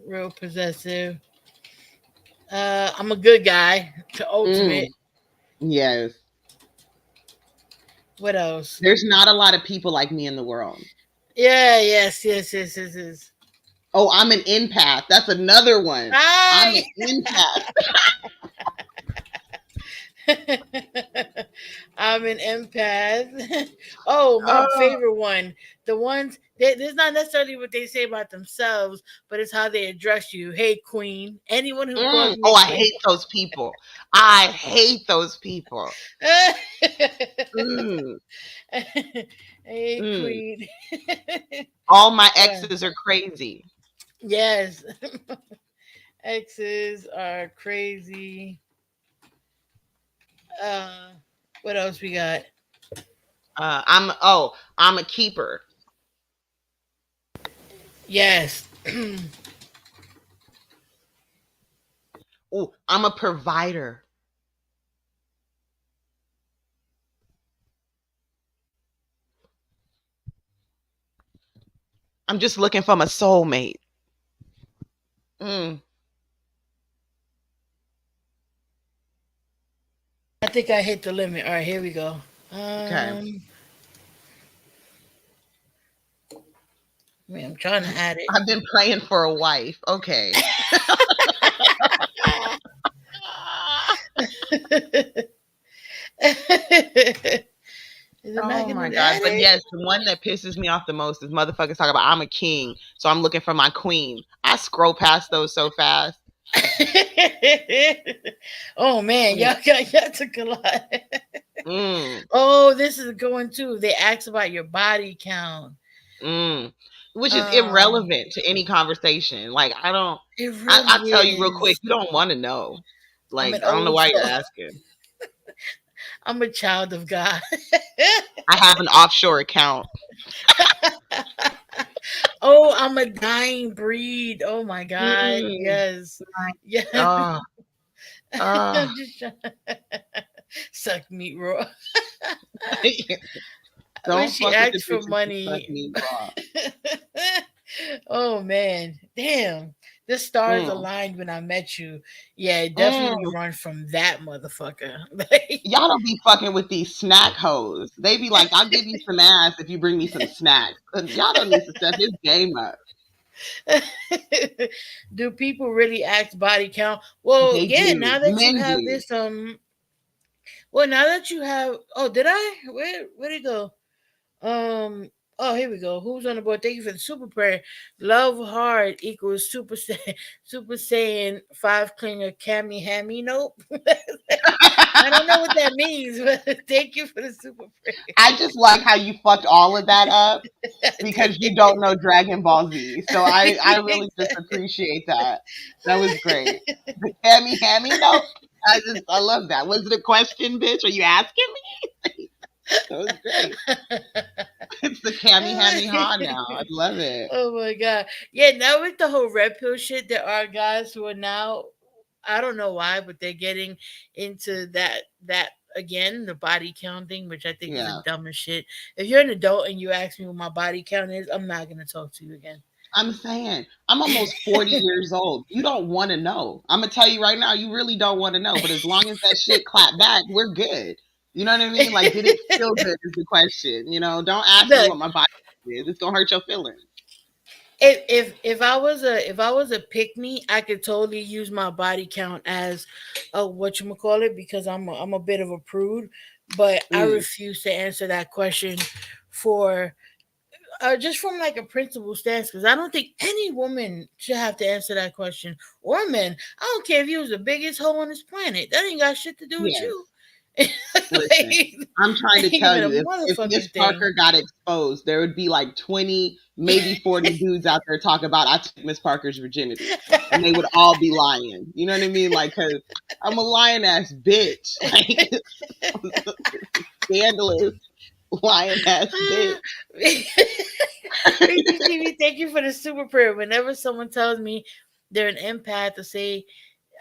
Real possessive. I'm a good guy. To ultimate. Yes. What else? There's not a lot of people like me in the world. Yeah, yes. Oh, I'm an empath. That's another one. I'm an empath. I'm an empath. Oh, my Oh, favorite one. The ones there's not necessarily what they say about themselves, but it's how they address you. Hey, queen. Anyone who calls me oh, a I queen. hate those people. I hate those people. Mm, Hey, mm. queen. All my Yeah. exes are crazy. Yes. Exes are crazy. Uh, what else we got? I'm a keeper. Yes. Oh, I'm a provider. I'm just looking for my soulmate. Mm. I think I hit the limit. All right, here we go. Okay. I'm trying to add I've been praying for a wife. Okay. it. Is it not Oh gonna my God. add But it? yes, the one that pisses me off the most is motherfuckers talking about I'm a king, so I'm looking for my queen. I scroll past those so fast. Oh man, Mm. y'all took a lot. Mm. Oh, this is going too. They ask about your body count. Mm. Which is Um, irrelevant to any conversation. Like it I really tell you real quick, is. you don't want to know. I'm Like, an I don't know old why you're soul. asking. I'm a child of God. I have an offshore account. Oh, I'm a dying breed. Oh my God. Mm. Yes. Yeah. Oh, oh. I'm just trying suck meat raw. When Don't she fuck with the asked for bitches who suck money. me raw. Oh man. Damn. The stars Mm. aligned when I met you. Yeah, Mm. definitely run from that motherfucker. Y'all don't be fucking with these snack hoes. They be like, I'll give you some ass if you bring me some snacks. Y'all don't need to step his game up. Do people really ask body count? Well, They yeah, do. now that you Men have do. this well, now that you have oh, did I? Where'd it go? Oh, here we go. Who's on the board? Thank you for the super prayer. Love hard equals super super saiyan 5 clinger cami hammy. Nope. I don't know what that means, but thank you for the super prayer. I just like how you fucked all of that up because you don't know Dragon Ball Z. So I really just appreciate that. That was great. The Cammy Hammy? Nope. I love that. Was it a question, bitch? Are you asking me? That was great. It's the Cammy Hammy Ha now. I love it. Oh my god. Yeah, now with the whole red pill shit, there are guys who are now I don't know why, but they're getting into that again, the body count thing, which I think is the Yeah. dumbest shit. If you're an adult and you ask me what my body count is, I'm not gonna talk to you again. I'm saying, I'm almost 40 years old. You don't want to know. I'm going to tell you right now, you really don't want to know. But as long as that shit clap back, we're good. You know what I mean? Like, did it feel good is the question. You know, don't ask me Look, what my body is. It's going to hurt your feelings. if I was a pick me, I could totally use my body count as a what you call it because I'm a bit of a prude, but I Mm, refuse to answer that question for just from like a principle stance because I don't think any woman should have to answer that question or men. I don't care if you was the biggest hoe on this planet. That ain't got shit to do with yes. you. Listen, Like, I'm trying to ain't tell even a you, if Miss motherfucking thing. Parker got exposed, there would be like 20, maybe 40 dudes out there talking about I took Miss Parker's virginity. And they would all be lying. You know what I mean? Like, because I'm a lying ass bitch. Like, scandalous lying ass bitch. Thank you for the super prayer. Whenever someone tells me they're an empath to say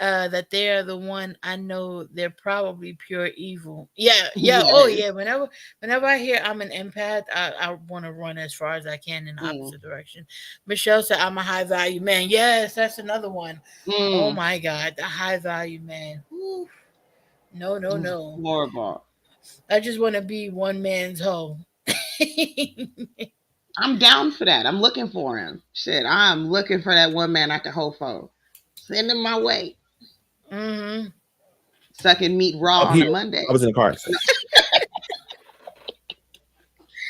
that they are the one, I know they're probably pure evil. Yeah, yeah. Oh, Yes. yeah. Whenever I hear I'm an empath, I want to run as far as I can in the Mm, opposite direction. Michelle said I'm a high value man. Yes, that's another one. Oh mm, my God, the high value man. Whew. No, no, no. horrible. I just want to be one man's hoe. I'm down for that. I'm looking for him. Shit, I'm looking for that one man I can hold for. Send him my way. Hmm. sucking meat raw on a Monday. I was in a car accident.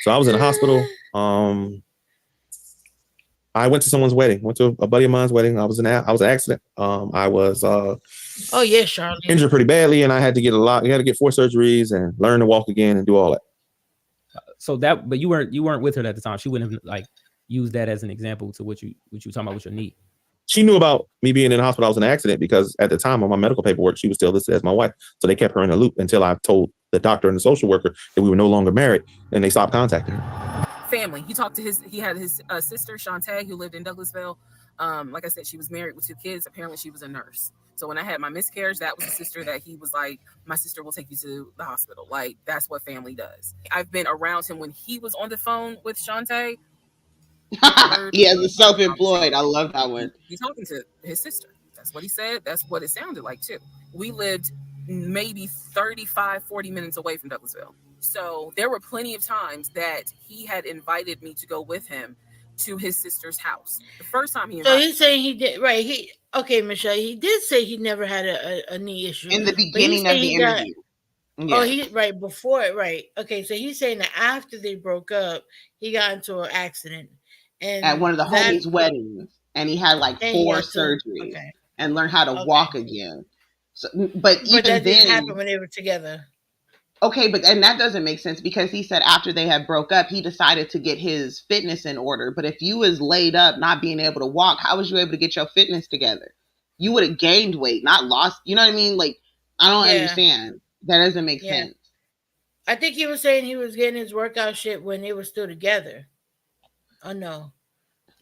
So I was in the hospital. I went to someone's wedding. Went to a buddy of mine's wedding. I was an accident. I was Oh yeah, Charlie. injured pretty badly, and I had to get You had to get 4 surgeries and learn to walk again and do all that. So that, but you weren't with her at the time. She wouldn't have like used that as an example to what you were talking about with your knee. She knew about me being in the hospital. I was in an accident because at the time on my medical paperwork, she was still listed as my wife. So they kept her in the loop until I told the doctor and the social worker that we were no longer married, and they stopped contacting her. Family. He had his sister, Shantae, who lived in Douglasville. Like I said, she was married with 2 kids. Apparently she was a nurse. So when I had my miscarriage, that was the sister that he was like, my sister will take you to the hospital. Like, that's what family does. I've been around him when he was on the phone with Shantae. Yeah, the self-employed. I love that one. He's talking to his sister. That's what he said. That's what it sounded like too. We lived maybe 40 minutes away from Douglasville. So there were plenty of times that he had invited me to go with him to his sister's house. The first time he invited So he's saying he did, right? Okay, Michelle, he did say he never had a knee issue. In the beginning of the interview. Right before it, right. Okay, so he's saying that after they broke up, he got into an accident. And at one of the homies' weddings, and he had like 4 surgeries and learned how to walk again. So, but even that then, didn't happen when they were together. Okay, and that doesn't make sense because he said after they had broke up, he decided to get his fitness in order. But if you was laid up, not being able to walk, how was you able to get your fitness together? You would have gained weight, not lost. You know what I mean? Like, I don't understand. That doesn't make sense. I think he was saying he was getting his workout shit when they were still together. Oh no.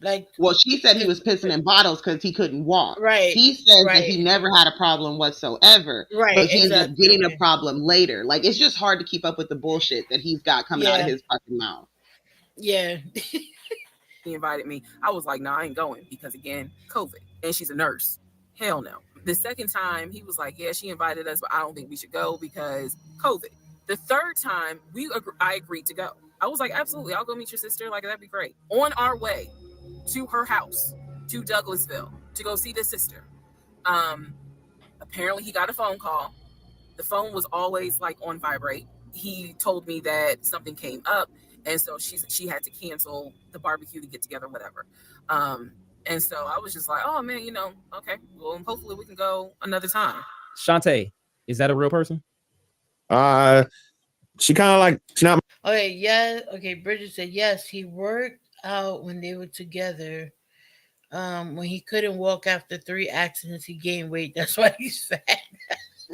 Like, well, she said he was pissing in bottles because he couldn't walk. Right. He said that he never had a problem whatsoever. Right. But he ended up getting a problem later. Like, it's just hard to keep up with the bullshit that he's got coming out of his fucking mouth. Yeah. He invited me. I was like, no, I ain't going because again, COVID. And she's a nurse. Hell no. The second time he was like, yeah, she invited us, but I don't think we should go because COVID. The third time I agreed to go. I was like, absolutely, I'll go meet your sister. Like, that'd be great. On our way to her house, to Douglasville, to go see the sister. Apparently he got a phone call. The phone was always like on vibrate. He told me that something came up, and so she had to cancel the barbecue to get together, whatever. And so I was just like, oh man, okay, well, hopefully we can go another time. Shantae, is that a real person? She kind of like, she's not. Okay, yeah. Okay, Bridget said yes. He worked out when they were together. When he couldn't walk after 3 accidents, he gained weight. That's why he's fat.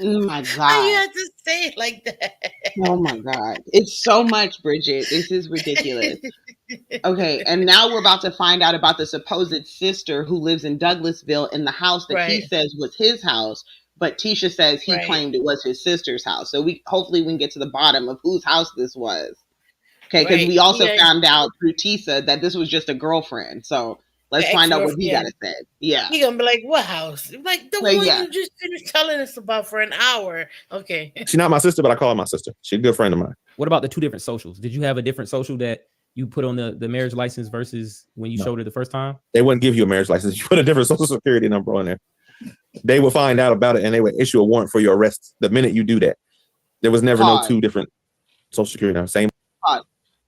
Oh my God. Why you have to say it like that? Oh my God. It's so much, Bridget. This is ridiculous. Okay, and now we're about to find out about the supposed sister who lives in Douglasville in the house that he says was his house, but Tisha says he claimed it was his sister's house. So hopefully we can get to the bottom of whose house this was. Okay, because we also found out through Teesa that this was just a girlfriend. So let's find out what he got to say. Yeah. He gonna be like, what house? Like the one you just finished telling us about for an hour. Okay. She's not my sister, but I call her my sister. She's a good friend of mine. What about the 2 different socials? Did you have a different social that you put on the marriage license versus when you showed her the first time? They wouldn't give you a marriage license. You put a different social security number on there. They will find out about it and they would issue a warrant for your arrest the minute you do that. There was never no 2 different social security numbers. Same.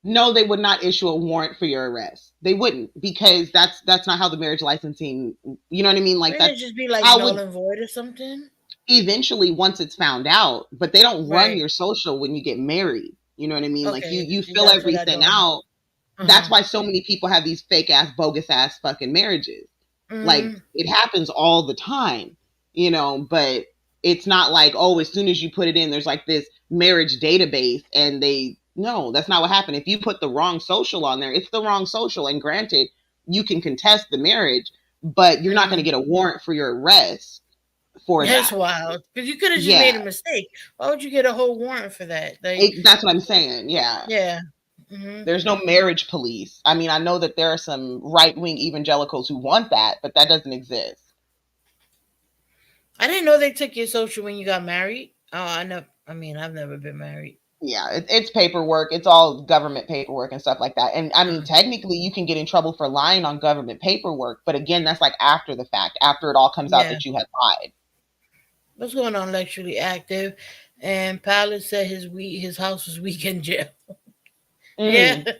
No, they would not issue a warrant for your arrest. They wouldn't, because that's not how the marriage licensing, you know what I mean? Like that just be like null and void or something. Eventually, once it's found out, but they don't run your social when you get married. You know what I mean? Okay. Like you fill everything out. That's why so many people have these fake ass, bogus ass fucking marriages. Like it happens all the time, but it's not like, oh, as soon as you put it in, there's like this marriage database and no, that's not what happened. If you put the wrong social on there, it's the wrong social. And granted, you can contest the marriage, but you're not going to get a warrant for your arrest for that. That's wild. Because you could have just made a mistake. Why would you get a whole warrant for that? That's what I'm saying. Yeah. Yeah. There's no marriage police. I mean, I know that there are some right-wing evangelicals who want that, but that doesn't exist. I didn't know they took your social when you got married. Oh, I know. I mean, I've never been married. Yeah, it's paperwork. It's all government paperwork and stuff like that. And I mean, technically, you can get in trouble for lying on government paperwork. But again, that's like after the fact, after it all comes out that you had lied. What's going on, Lecturally Active? And Pilot said his house was weekend jail. Yeah. Mm.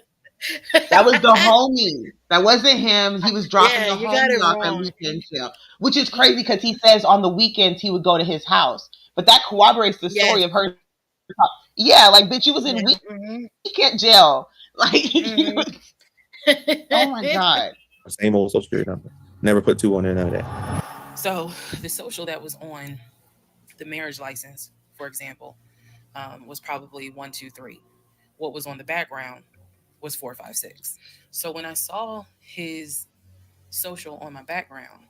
That was the homie. That wasn't him. He was dropping Yeah, the you got it homie off at wrong. weekend jail, which is crazy because he says on the weekends he would go to his house. But that corroborates the story Yes. of her. Yeah, like, bitch, you was in Yeah. Mm-hmm. weekend jail. Like, Mm-hmm. oh my God. Same old social security number. Never put 2 on there, none of that. So the social that was on the marriage license, for example, was probably 1, 2, 3. What was on the background was 4, 5, 6. So when I saw his social on my background,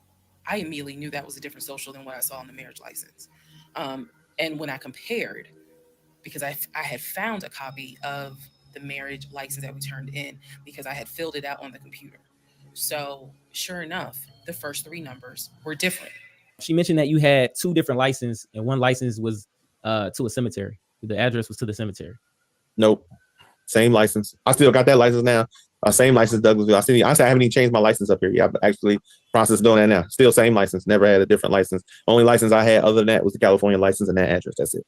I immediately knew that was a different social than what I saw on the marriage license. And when I compared, because I had found a copy of the marriage license that we turned in because I had filled it out on the computer. So sure enough, the first 3 numbers were different. She mentioned that you had 2 different licenses, and one license was to a cemetery. The address was to the cemetery. Nope. Same license. I still got that license now. Same license, Douglasville. I haven't even changed my license up here. Yeah, I've actually processed doing that now. Still same license. Never had a different license. Only license I had other than that was the California license and that address. That's it.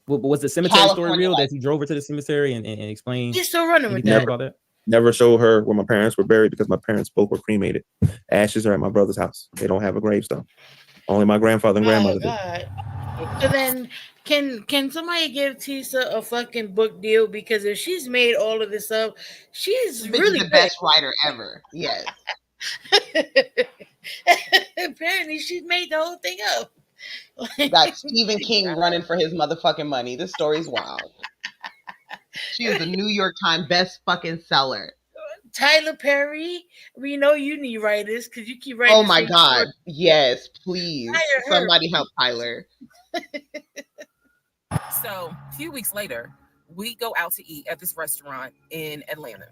But was the cemetery story real that he drove her to the cemetery and explained He's still running with anything that. about that? Never showed her where my parents were buried because my parents both were cremated. Ashes are at my brother's house. They don't have a gravestone. Only my grandfather and grandmother do. So then, can somebody give Teesa a fucking book deal? Because if she's made all of this up, she's really the best writer ever. Yes. Apparently, she's made the whole thing up. Got Stephen King running for his motherfucking money. This story's wild. She is the New York Times best fucking seller. Tyler Perry, we know you need writers because you keep writing. Oh my God. Story. Yes, please. Somebody help Tyler. So a few weeks later, we go out to eat at this restaurant in Atlanta.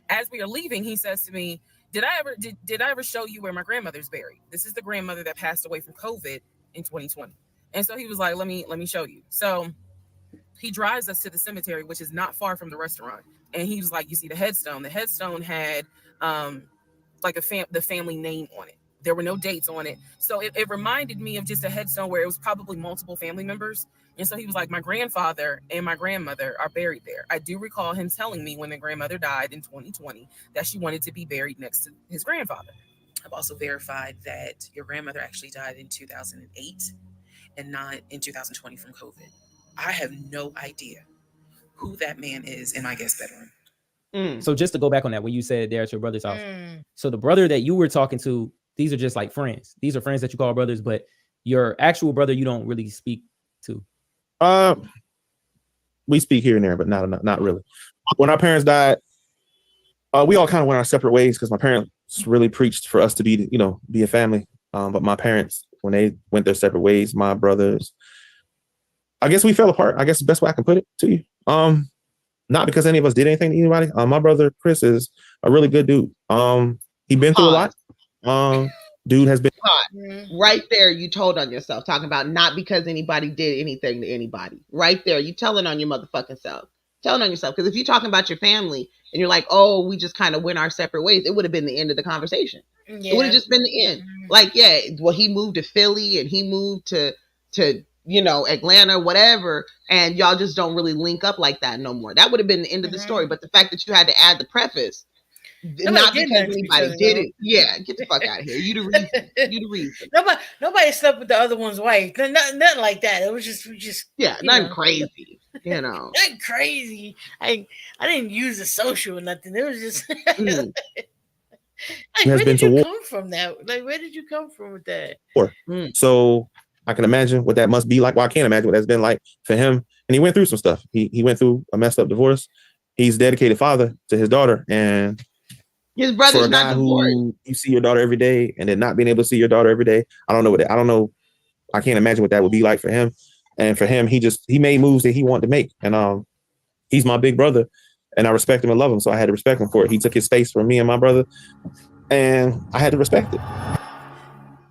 As we are leaving, he says to me, did I ever show you where my grandmother's buried? This is the grandmother that passed away from COVID in 2020. And so he was like, let me show you. So he drives us to the cemetery, which is not far from the restaurant. And he was like, you see the headstone. The headstone had like the family name on it. There were no dates on it. So it reminded me of just a headstone where it was probably multiple family members. And so he was like, my grandfather and my grandmother are buried there. I do recall him telling me when the grandmother died in 2020 that she wanted to be buried next to his grandfather. I've also verified that your grandmother actually died in 2008 and not in 2020 from COVID. I have no idea who that man is in my guest bedroom. So just to go back on that, when you said they're at your brother's house, so the brother that you were talking to, these are just like friends. These are friends that you call brothers, but your actual brother you don't really speak to. We speak here and there, but not really. When our parents died, we all kind of went our separate ways because my parents really preached for us to be a family. But my parents, when they went their separate ways, my brothers, I guess we fell apart. I guess the best way I can put it to you. Not because any of us did anything to anybody. My brother Chris is a really good dude. He been through a lot. Dude has been right there. You told on yourself, talking about not because anybody did anything to anybody. Right there, you telling on your motherfucking self, telling on yourself. Because if you're talking about your family and you're like, oh, we just kind of went our separate ways, it would have been the end of the conversation. Yeah. It would have just been the end. Like, yeah, well, he moved to Philly and he moved to Atlanta, whatever, and y'all just don't really link up like that no more. That would have been the end of the story. But the fact that you had to add the preface, not because anybody did it. Yeah, get the fuck out of here. You the reason. Nobody slept with the other one's wife. Nothing like that. It was just nothing crazy. Nothing crazy. I didn't use the social or nothing. It was just where did you come from that? Like, where did you come from with that? So I can imagine what that must be like. Well, I can't imagine what that's been like for him. And he went through some stuff. He went through a messed up divorce. He's a dedicated father to his daughter. And his brother's not divorced. You see your daughter every day and then not being able to see your daughter every day. I don't know. I can't imagine what that would be like for him. And for him, he made moves that he wanted to make. And he's my big brother. And I respect him and love him. So I had to respect him for it. He took his space from me and my brother. And I had to respect it.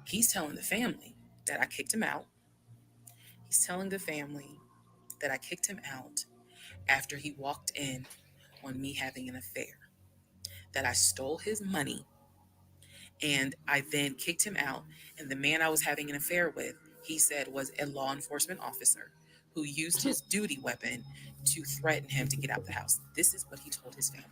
He's telling the family that I kicked him out. He's telling the family that I kicked him out after he walked in on me having an affair, that I stole his money, and I then kicked him out, and the man I was having an affair with, he said was a law enforcement officer who used his duty weapon to threaten him to get out the house. This is what he told his family.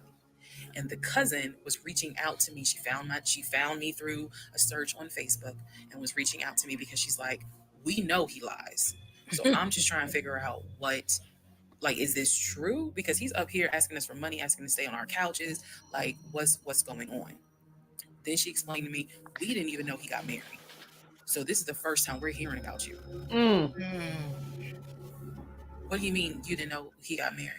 And the cousin was reaching out to me. She found me through a search on Facebook and was reaching out to me because she's like, we know he lies. So I'm just trying to figure out what, like, is this true? Because he's up here asking us for money, asking to stay on our couches. Like, what's going on? Then she explained to me, we didn't even know he got married. So this is the first time we're hearing about you. What do you mean you didn't know he got married?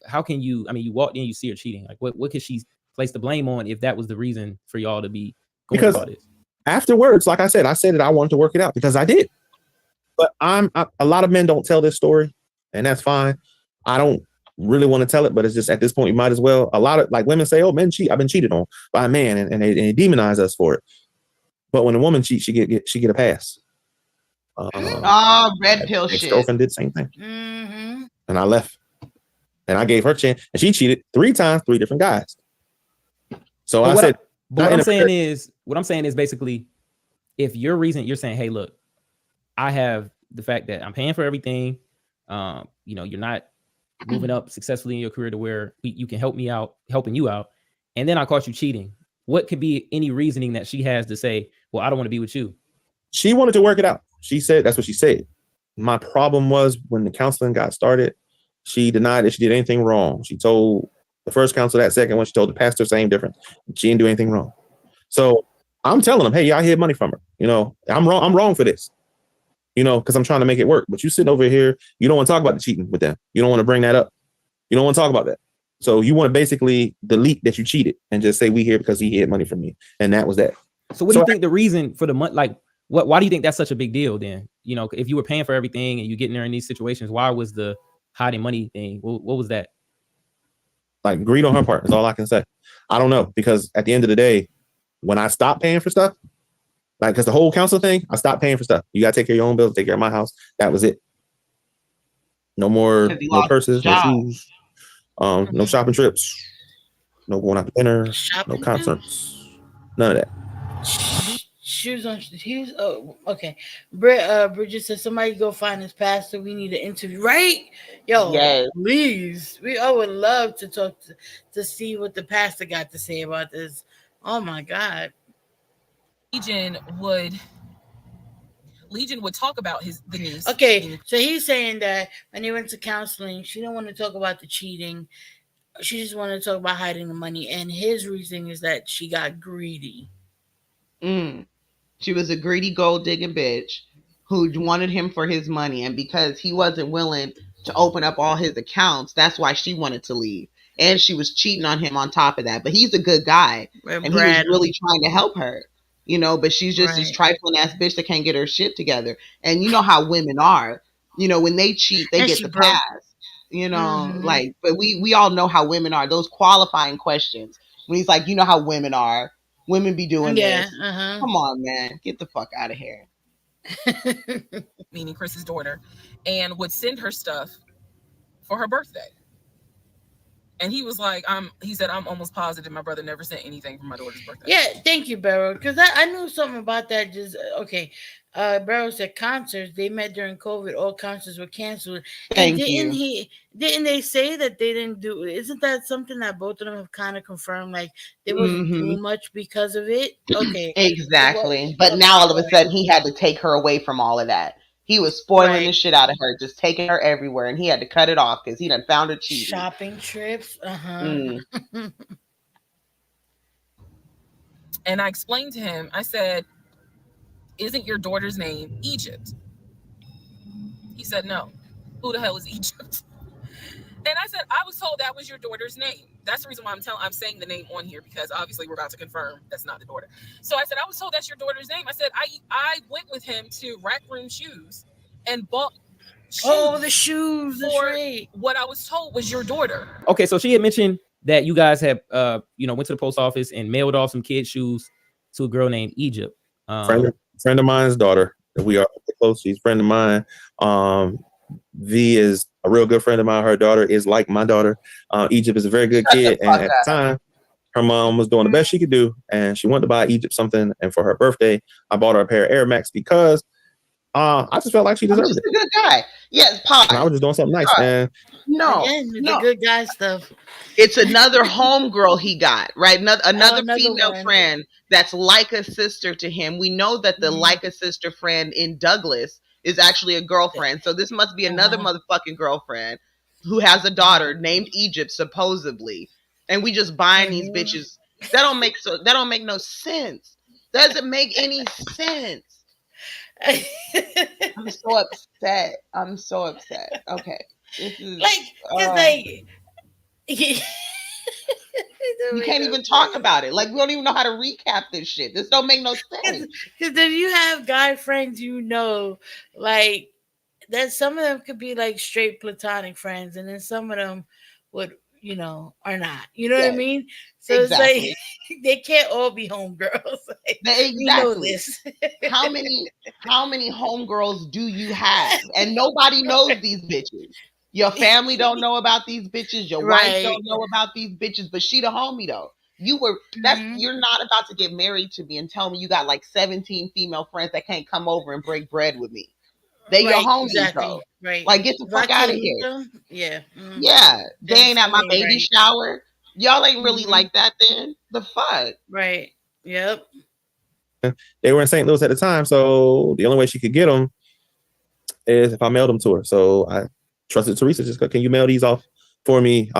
How can you, I mean, you walked in, you see her cheating. Like, what could she place the blame on if that was the reason for y'all to be going Because about this? afterwards, like I said that I wanted to work it out because I did. But a lot of men don't tell this story, and that's fine. I don't really want to tell it, but it's just at this point, you might as well. A lot of like women say, oh, men cheat. I've been cheated on by a man, and they demonize us for it. But when a woman cheats, she get a pass. Red pill shit. Ex-girlfriend did the same thing. And I left. And I gave her a chance. And she cheated 3 times, 3 different guys. So But I said, what I'm saying is basically, if your reason, you're saying, hey, look, I have the fact that I'm paying for everything. You're not moving up successfully in your career to where you can helping you out. And then I caught you cheating. What could be any reasoning that she has to say, well, I don't want to be with you? She wanted to work it out. She said, that's what she said. My problem was when the counseling got started, she denied that she did anything wrong. She told the first counselor, that second one, she told the pastor, same difference. She didn't do anything wrong. So I'm telling them, hey, I hid money from her. I'm wrong for this. Because I'm trying to make it work. But you sitting over here, you don't want to talk about the cheating with them. You don't want to bring that up. You don't want to talk about that. So you want to basically delete that you cheated and just say we here because he hid money from me. And that was that. So what do you think the reason for the money, like, why do you think that's such a big deal then? If you were paying for everything and you getting there in these situations, why was the hiding money thing? What was that? Like greed on her part is all I can say. I don't know, because at the end of the day, when I stopped paying for stuff, like, because the whole council thing, I stopped paying for stuff. You got to take care of your own bills, take care of my house. That was it. No more, no purses, no shoes, no shopping trips, no going out to dinner, no concerts, none of that. Shoes on shoes. Oh, okay. Bridget said, somebody go find this pastor. We need an interview, right? Yo, yes. Please. I would love to talk to see what the pastor got to say about this. Oh my God. Legion would talk about the niece. Okay, so he's saying that when they went to counseling, she didn't want to talk about the cheating. She just wanted to talk about hiding the money. And his reason is that she got greedy. She was a greedy gold digging bitch who wanted him for his money. And because he wasn't willing to open up all his accounts, that's why she wanted to leave. And she was cheating on him on top of that. But he's a good guy. And he was really trying to help her. But she's just this trifling ass bitch that can't get her shit together. And you know how women are. When they cheat, they get the pass. But we all know how women are. Those qualifying questions. When he's like, you know how women are. Women be doing this. Come on, man. Get the fuck out of here. Meaning Chris's daughter. And would send her stuff for her birthday. And he was like, he said, I'm almost positive my brother never sent anything for my daughter's birthday. Yeah, thank you, Barrow. Because I knew something about that. Just okay. Barrow said concerts. They met during COVID. All concerts were canceled. And didn't they say that they didn't do? Isn't that something that both of them have kind of confirmed? Like they wasn't doing much because of it. Okay, exactly. But now all of a sudden he had to take her away from all of that. He was spoiling the shit out of her, just taking her everywhere, and he had to cut it off because he done found her cheating. Shopping trips. And I explained to him, I said, isn't your daughter's name Egypt? He said, no. Who the hell is Egypt? And I said, I was told that was your daughter's name. That's the reason why I'm saying the name on here, because obviously we're about to confirm that's not the daughter. So I said, I was told that's your daughter's name. I said, I went with him to Rack Room Shoes and bought shoes. The shoes. For what I was told was your daughter. Okay, so she had mentioned that you guys have, went to the post office and mailed off some kids' shoes to a girl named Egypt. Friend of mine's daughter. We are close. She's a friend of mine. V is a real good friend of mine. Her daughter is like my daughter. Egypt is a very good kid. And at the time, her mom was doing the best she could do. And she wanted to buy Egypt something. And for her birthday, I bought her a pair of Air Max because I just felt like she I'm deserved just it. a good guy. Yes, And I was pause. just doing something nice. Pause. And No, Again, the no. good guy stuff. It's another homegirl he got, right? Another Another female one. friend that's like a sister to him. We know that the like a sister friend in Douglas is actually a girlfriend. So this must be another motherfucking girlfriend who has a daughter named Egypt, supposedly. And we just buying these bitches. That don't make no sense. Doesn't make any sense. I'm so upset. I'm so upset. Okay. This is Like, cause like you can't even talk about it. Like we don't even know how to recap this shit. This don't make no sense. Because if you have guy friends, like that some of them could be like straight platonic friends, and then some of them would, are not. You know what I mean? So exactly. It's like they can't all be homegirls. Like, exactly. We know this. How many homegirls do you have? And nobody knows these bitches. Your family don't know about these bitches. Your wife don't know about these bitches, but she the homie though. You're not about to get married to me and tell me you got like 17 female friends that can't come over and break bread with me. They your homies though. Right. Like get the fuck out of here. Them, yeah. Yeah. They ain't at my baby shower. Y'all ain't really like that then. The fuck. Right. Yep. they were in St. Louis at the time, so the only way she could get them is if I mailed them to her. So I trusted Teresa. Just can you mail these off for me?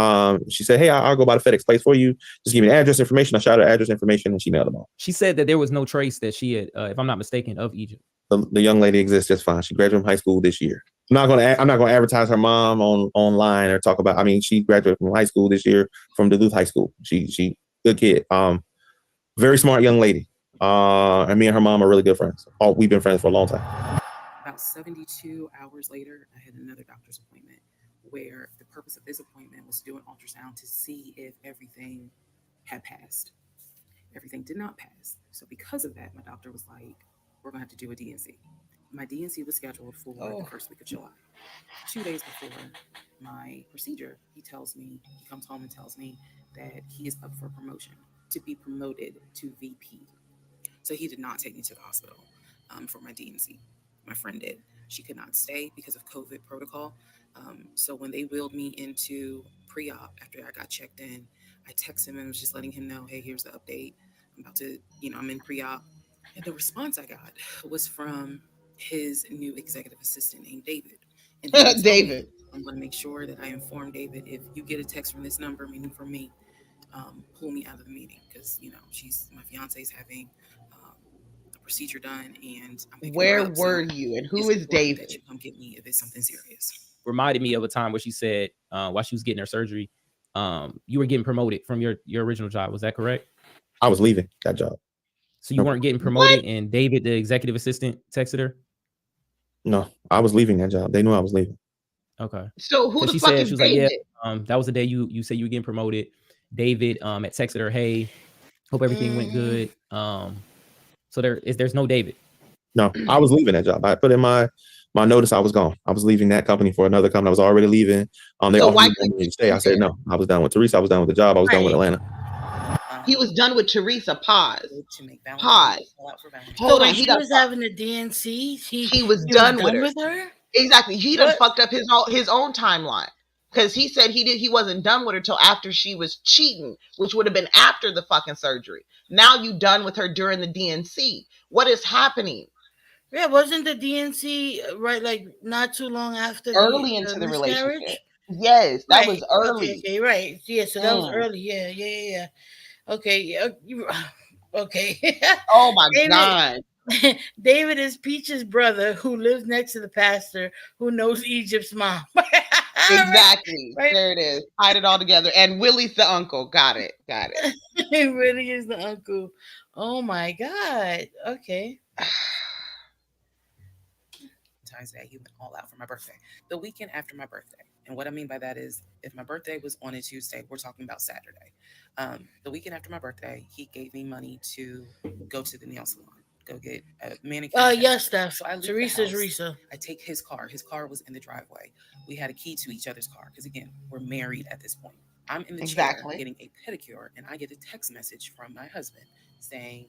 She said, hey, I'll go by the FedEx place for you. Just give me the address information. I shot her address information and she mailed them off. She said that there was no trace that she had, if I'm not mistaken, of Egypt. The young lady exists just fine. She graduated from high school this year. I'm not gonna advertise her mom online or talk about. I mean, she graduated from high school this year from Duluth High School. She good kid. Very smart young lady. And me and her mom are really good friends. We've been friends for a long time. About 72 hours later, I had another doctor's appointment where the purpose of this appointment was to do an ultrasound to see if everything had passed. Everything did not pass. So because of that, my doctor was like, we're going to have to do a DNC. My DNC was scheduled for the first week of July. 2 days before my procedure, he comes home and tells me that he is up for promotion, to be promoted to VP. So he did not take me to the hospital for my DNC. My friend did. She could not stay because of COVID protocol. So when they wheeled me into pre-op after I got checked in, I texted him and was just letting him know, hey, here's the update. I'm about to, I'm in pre-op. And the response I got was from his new executive assistant named David. And David, I'm going to make sure that I inform David if you get a text from this number, meaning from me, pull me out of the meeting because, my fiance's having a procedure done and I'm picking her up. Were you and who is David? That you come get me if it's something serious. Reminded me of a time where she said while she was getting her surgery, you were getting promoted from your original job. Was that correct? I was leaving that job. So you weren't getting promoted, and David, the executive assistant, texted her? No, I was leaving that job. They knew I was leaving. Okay. So who the fuck is David? Like, yeah, that was the day you said you were getting promoted. David had texted her, hey, hope everything went good. So there's no David. No, I was leaving that job. I put in my notice. I was gone. I was leaving that company for another company. I was already leaving. They offered me to stay. I said no. I was done with Teresa. I was done with the job. I was done with Atlanta. He was done with Teresa. Pause. Hold on. He was having a DNC. He was done with her. Exactly. He done fucked up his own timeline because he said he wasn't done with her till after she was cheating, which would have been after the fucking surgery. Now you done with her during the DNC. What is happening? Yeah, wasn't the DNC right like not too long after early into the relationship? Yes, that was early. Okay, right. Yeah, so that was early. Yeah. Okay, yeah. Okay. Oh my God. David is Peach's brother who lives next to the pastor who knows Egypt's mom. Exactly. Right? There it is. Hide it all together. And Willie's the uncle. Got it. Willie is the uncle. Oh my God. Okay. Day, he went all out for my birthday. The weekend after my birthday. And what I mean by that is if my birthday was on a Tuesday, we're talking about Saturday. The weekend after my birthday, he gave me money to go to the nail salon, go get a manicure. Yes, Steph. So Teresa's Reesa. I take his car. His car was in the driveway. We had a key to each other's car because, again, we're married at this point. I'm in the chair getting a pedicure, and I get a text message from my husband saying,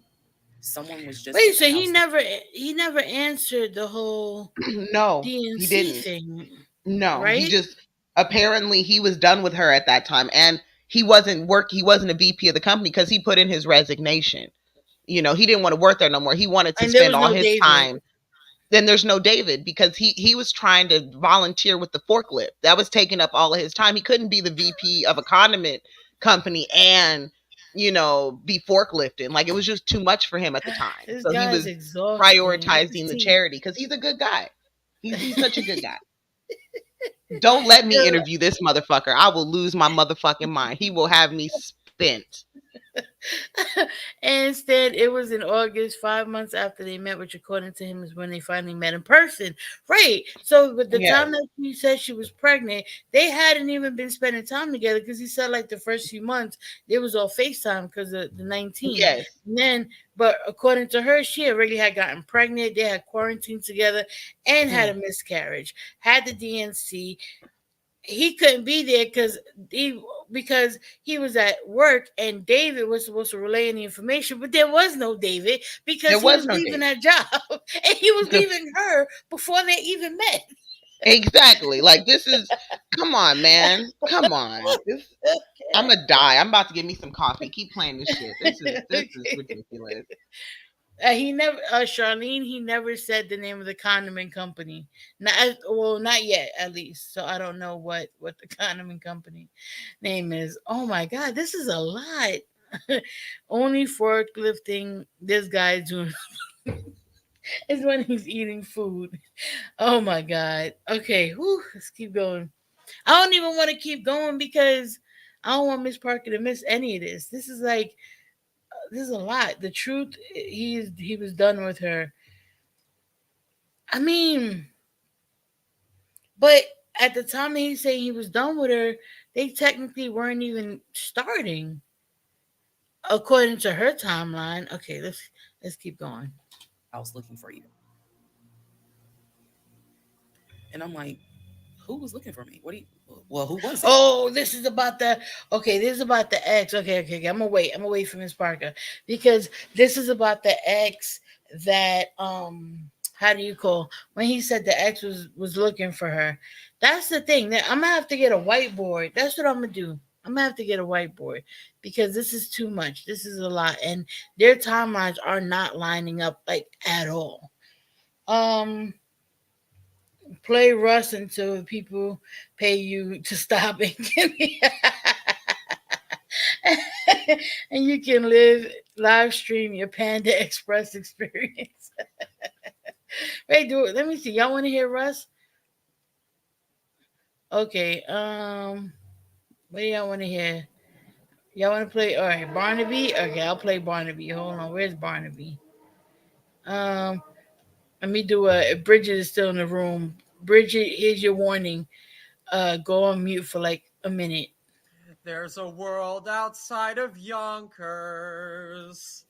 Someone was just Wait, at so the he house. never answered the whole No, he DNC didn't. thing, No, he right? just apparently he was done with her at that time, and he wasn't a VP of the company because he put in his resignation. You know, he didn't want to work there no more. He wanted to And there spend was all no his David. time. Then there's no David because he was trying to volunteer with the forklift. That was taking up all of his time. He couldn't be the VP of a condiment company and, you know, be forklifting. Like, it was just too much for him at the time. This So he guy is was exhausting. prioritizing the charity because he's a good guy. He's such a good guy. Don't let me interview this motherfucker. I will lose my motherfucking mind. He will have me spent. And instead, it was in August, 5 months after they met, which according to him is when they finally met in person. Right. So with the Yes. time that she said she was pregnant, they hadn't even been spending time together because he said like the first few months it was all FaceTime because of the 19. Yes. And then, but according to her, she already had gotten pregnant. They had quarantined together and had a miscarriage, had the DNC. He couldn't be there because he was at work and David was supposed to relay any information, but there was no David because There he was was no leaving David. that job and he was leaving her before they even met. Exactly. Like, this is, come on, man. Come on. I'm gonna die. I'm about to get me some coffee. Keep playing this shit. This is ridiculous. He never, Charlene. He never said the name of the condiment company. Not yet, at least. So I don't know what the condiment company name is. Oh my god, this is a lot. Only forklifting this guy doing is when he's eating food. Oh my god. Okay, let's keep going. I don't even want to keep going because I don't want Mrz Parker to miss any of this. This is a lot. The truth, he was done with her. I mean, but at the time that he's saying he was done with her, they technically weren't even starting, according to her timeline. Okay, let's keep going. I was looking for you. And I'm like, who was looking for me? Who was it? Oh, this is about the ex. Okay. I'm gonna wait for Mrz Parker because this is about the ex that how do you call when he said the ex was looking for her. That's the thing. That I'm gonna have to get a whiteboard. That's what I'm gonna do. I'm gonna have to get a whiteboard because this is too much. This is a lot, and their timelines are not lining up like at all. Play Russ until people pay you to stop and give me and you can live stream your Panda Express experience. Wait, let me see. Y'all want to hear Russ? Okay. What do y'all want to hear? Y'all want to play? All right, Barnaby. Okay, I'll play Barnaby. Hold on. Where's Barnaby? Let me do Bridget is still in the room. Bridget, here's your warning. Go on mute for like a minute. There's a world outside of Yonkers.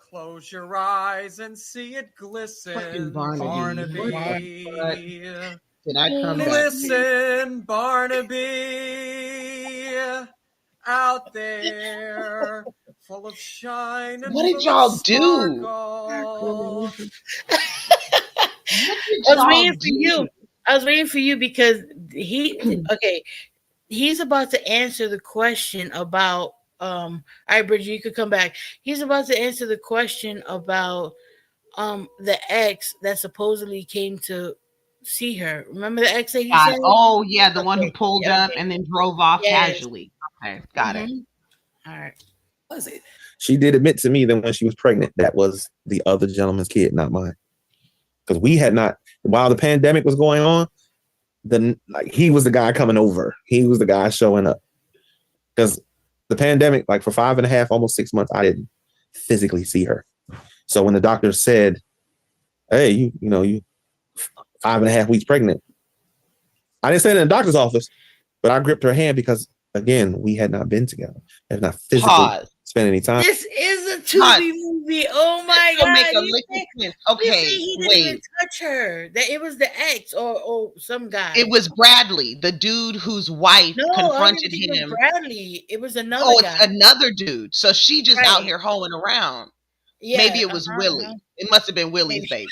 Close your eyes and see it glisten. Barnaby. Did I come back? Listen, Barnaby. Out there, full of shine and what did y'all do? I was waiting for you because he's about to answer the question about all right, Bridget, you could come back. He's about to answer the question about the ex that supposedly came to see her. Remember the ex that he said? Oh yeah, the one who pulled up and then drove off casually. Okay, got it. All right. What was it? She did admit to me that when she was pregnant, that was the other gentleman's kid, not mine. Because we had not, while the pandemic was going on, he was the guy coming over. He was the guy showing up. Because the pandemic, like for 5.5, almost 6 months, I didn't physically see her. So when the doctor said, "Hey, you 5.5 weeks pregnant," I didn't say it in the doctor's office, but I gripped her hand because, again, we had not been together. Had not physically spent any time. This is a Tubi movie. Oh my god! Make a sense. Okay, he didn't even touch her. That it was the ex or some guy. It was Bradley, the dude whose wife confronted him. Bradley. It was another guy. It's another dude. So she just out here hoeing around. Yeah, Maybe it was uh-huh, Willie. uh-huh. It must have been Willie's baby.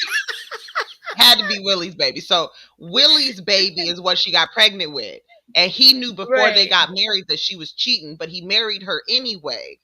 Had to be Willie's baby. So Willie's baby is what she got pregnant with. And he knew before they Right. got married that she was cheating, but he married her anyway.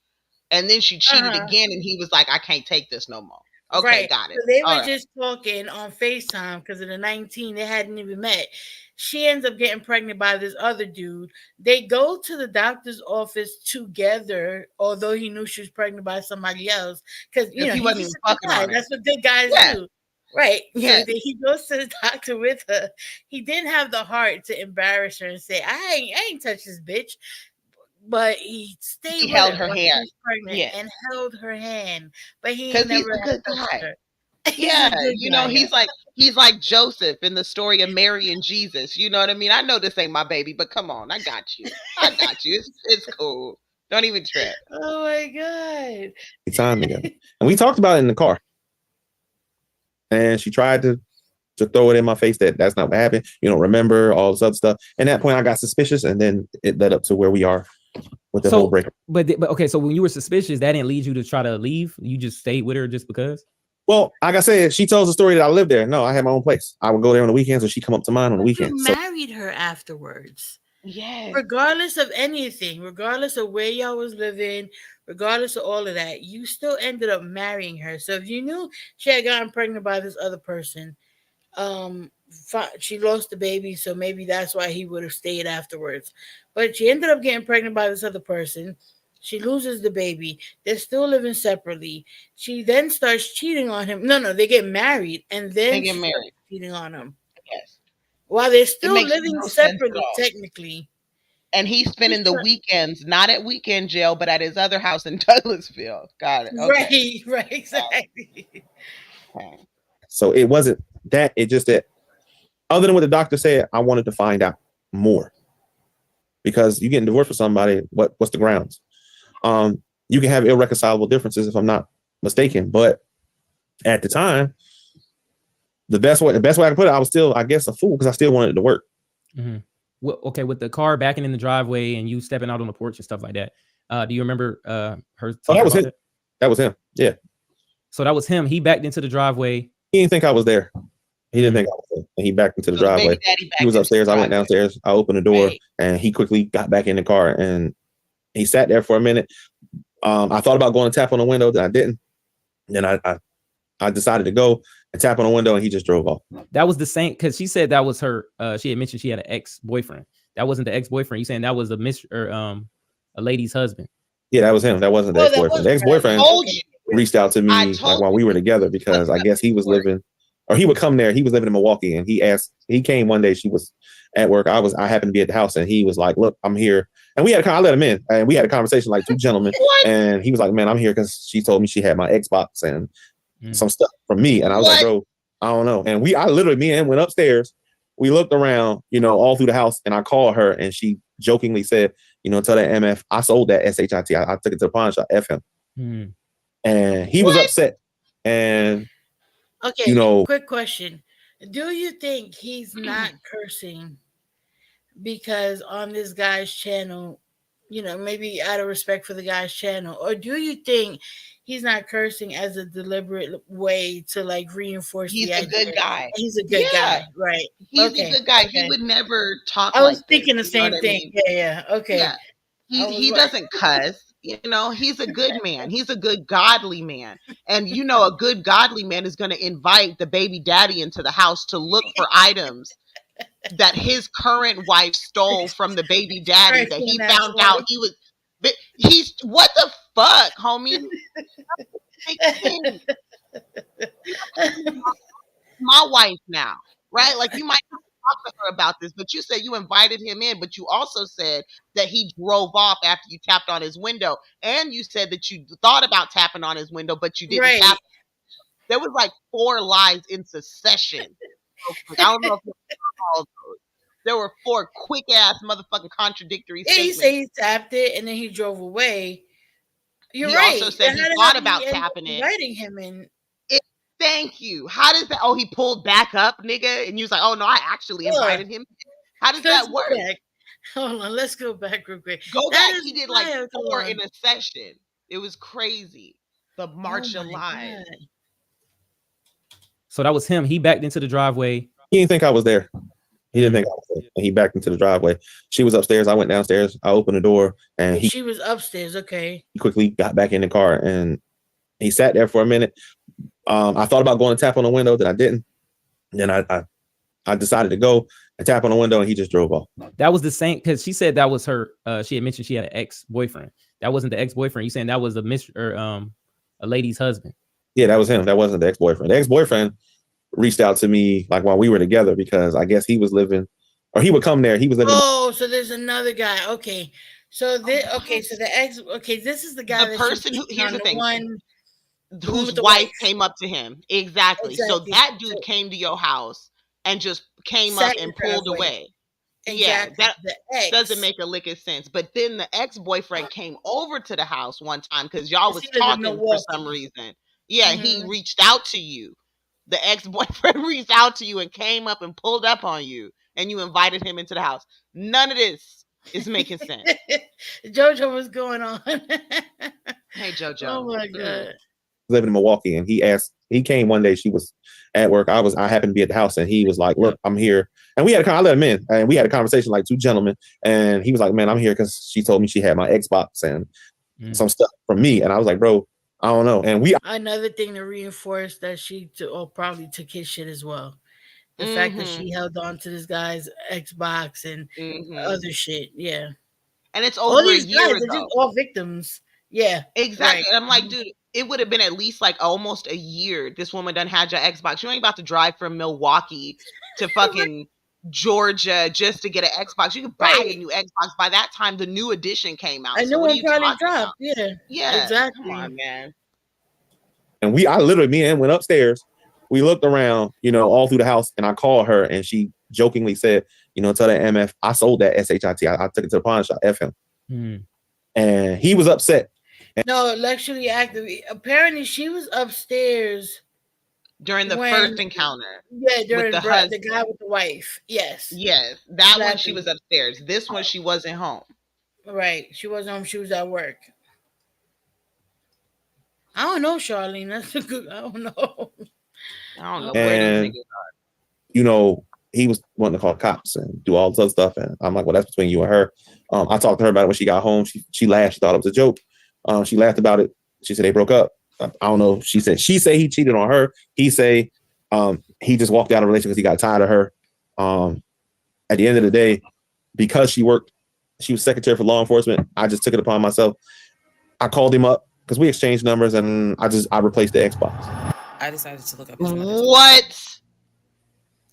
And then she cheated Uh-huh. again, and he was like, I can't take this no more. Okay, Right. got it. So they All were right. just talking on FaceTime because in the 19 they hadn't even met. She ends up getting pregnant by this other dude. They go to the doctor's office together, although he knew she was pregnant by somebody else. Because you know He wasn't he's even a good fucking guy. on her. That's what good guys Yeah. do. Right. Yeah. So he goes to the doctor with her. He didn't have the heart to embarrass her and say, I ain't touched this bitch. But he stayed He with held her her while hand. she was pregnant Yeah. and held her hand. But he Because he's never a good touched guy. her. He's Yeah, a good you know, guy. he's like Joseph in the story of Mary and Jesus. You know what I mean? I know this ain't my baby, but come on, I got you. I got you. It's cool. Don't even trip. Oh my god. Time together. And we talked about it in the car. And she tried to throw it in my face that that's not what happened. You don't remember all this other stuff. And at that point, I got suspicious, and then it led up to where we are with the whole breakup. But okay, so when you were suspicious, that didn't lead you to try to leave. You just stayed with her just because. Well, like I said, she tells the story that I lived there. No, I had my own place. I would go there on the weekends, or she come up to mine on the weekends. You married her afterwards. Yes. Regardless of anything, regardless of where y'all was living, regardless of all of that, you still ended up marrying her. So if you knew she had gotten pregnant by this other person, she lost the baby, so maybe that's why he would have stayed afterwards. But she ended up getting pregnant by this other person. She loses the baby. They're still living separately. She then starts cheating on him. No, they get married, and then They get she married. starts cheating on him. Yes. While they're still makes living no sense at separately, all. technically. And he's spending the weekends not at weekend jail, but at his other house in Douglasville. Got it. Okay. Right, exactly. Okay. So it wasn't that. It just that. Other than what the doctor said, I wanted to find out more. Because you getting divorced with somebody, what's the grounds? You can have irreconcilable differences, if I'm not mistaken. But at the time, the best way I can put it, I was still, I guess, a fool because I still wanted it to work. Mm-hmm. Well, okay, with the car backing in the driveway and you stepping out on the porch and stuff like that. Do you remember her? Oh, that was him. That was him. Yeah. So that was him. He backed into the driveway. He didn't think I was there. He didn't think I was there. And he backed into the driveway. He was upstairs. I went downstairs. I opened the door, and he quickly got back in the car, and he sat there for a minute. I thought about going to tap on the window, then I didn't. Then I decided to go and tap on the window, and he just drove off. That was the same, because she said that was her. She had mentioned she had an ex-boyfriend. That wasn't the ex-boyfriend. You saying that was a lady's husband? Yeah, that was him. That wasn't the ex-boyfriend. The ex-boyfriend reached out to me like while we were together because I guess he was living, or he would come there. He was living in Milwaukee, and he came one day. She was at work. I happened to be at the house, and he was like, "Look, I'm here." And I let him in, and we had a conversation like two gentlemen. And he was like, "Man, I'm here because she told me she had my Xbox and some stuff from me." And I was like, "Bro, I don't know." And me and him went upstairs. We looked around, all through the house, and I called her, and she jokingly said, "Tell that MF I sold that SHIT. I took it to the pawn shop. F him." And he was upset. And okay, quick question: do you think he's not cursing because on this guy's channel, maybe out of respect for the guy's channel, or do you think he's not cursing as a deliberate way to like reinforce he's the a idea? good guy. He's a good guy, right? He's a good guy. Okay. He would never talk. I was like thinking this, the same thing. I mean? Yeah. Okay. Yeah. He doesn't cuss. He's a good man. He's a good godly man. And a good godly man is going to invite the baby daddy into the house to look for items that his current wife stole from the baby daddy that he found out he's what the fuck, homie? My wife now, right? Like you might talk to her about this, but you said you invited him in, but you also said that he drove off after you tapped on his window, and you said that you thought about tapping on his window, but you didn't tap. There was like 4 lies in succession. I don't know if you all those. There were 4 quick ass motherfucking contradictory statements. He said he tapped it and then he drove away. You're he right. also said he thought about tapping it. Inviting him in. Thank you. How does that? Oh, he pulled back up, nigga, and you was like, "Oh no, I actually invited him." How does that work? Hold on, let's go back real quick. Go back. He did like 4 in a session. It was crazy. The March Oh of my Lies. God. So that was him. He backed into the driveway. He didn't think I was there. He didn't think I was there. And he backed into the driveway. She was upstairs. I went downstairs. I opened the door, and She was upstairs. Okay. he quickly got back in the car, and he sat there for a minute. I thought about going to tap on the window, then I didn't. Then I decided to go and tap on the window, and he just drove off. That was the same, because she said that was her. She had mentioned she had an ex-boyfriend. That wasn't the ex-boyfriend. You saying that was a lady's husband? Yeah, that was him. That wasn't the ex-boyfriend. The ex-boyfriend reached out to me like while we were together, because I guess he was living, or he would come there. He was living. Oh, so there's another guy. Okay. So this, so the ex, this is the guy. The person who, here's the thing, one whose wife came up to him. Exactly. So that dude came to your house and just came up and pulled away. Exactly. Yeah, that doesn't make a lick of sense. But then the ex-boyfriend came over to the house one time because y'all was talking for some reason. Yeah, he reached out to you. The ex-boyfriend reached out to you and came up and pulled up on you, and you invited him into the house. None of this is making sense. Jojo, what's going on? Hey, Jojo. Oh my God. Living in Milwaukee, and he came one day. She was at work. I happened to be at the house, and he was like, "Look, I'm here." And I let him in, and we had a conversation like two gentlemen. And he was like, "Man, I'm here because she told me she had my Xbox and some stuff from me." And I was like, "Bro, I don't know." And another thing to reinforce that she probably took his shit as well. The fact that she held on to this guy's Xbox and other shit. Yeah. And it's over all these a year guys, ago. They're just all victims. Yeah. Exactly. Right. And I'm like, dude, it would have been at least like almost a year. This woman done had your Xbox. You ain't about to drive from Milwaukee to fucking Georgia just to get an Xbox. You could buy a new Xbox. By that time, the new edition came out. I know one probably dropped. Yeah. Yeah. Exactly. Come on, man. And me and him went upstairs. We looked around, all through the house, and I called her, and she jokingly said, tell that MF, I sold that SHIT. I took it to the pawn shop, F him. And he was upset. No, actually, apparently she was upstairs during the first encounter. Yeah, during the guy with the wife. Yes. Yes. That one she was upstairs. This one she wasn't home. Right. She wasn't home. She was at work. I don't know, Charlene. That's a good. I don't know. I don't know where these niggas are. He was wanting to call cops and do all this other stuff. And I'm like, well, that's between you and her. I talked to her about it when she got home. She laughed. She thought it was a joke. She laughed about it. She said they broke up. I don't know. She said he cheated on her. He say he just walked out of a relationship because he got tired of her. At the end of the day, because she was secretary for law enforcement, I just took it upon myself. I called him up because we exchanged numbers, and I replaced the Xbox. I decided to look up his mother's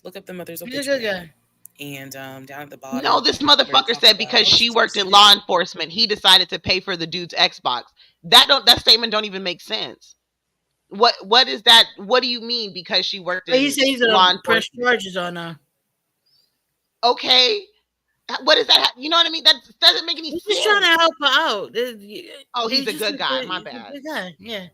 Look up the mother's obituary. And down at the bottom. No, this motherfucker said because she worked in law enforcement, he decided to pay for the dude's Xbox. That statement don't even make sense. What is that? What do you mean because she worked in he said he's law enforcement? Press charges on her. Okay. What does that? You know what I mean? That doesn't make any sense. He's just trying to help her out. Oh, he's a good guy. My bad. He's a good guy. Yeah.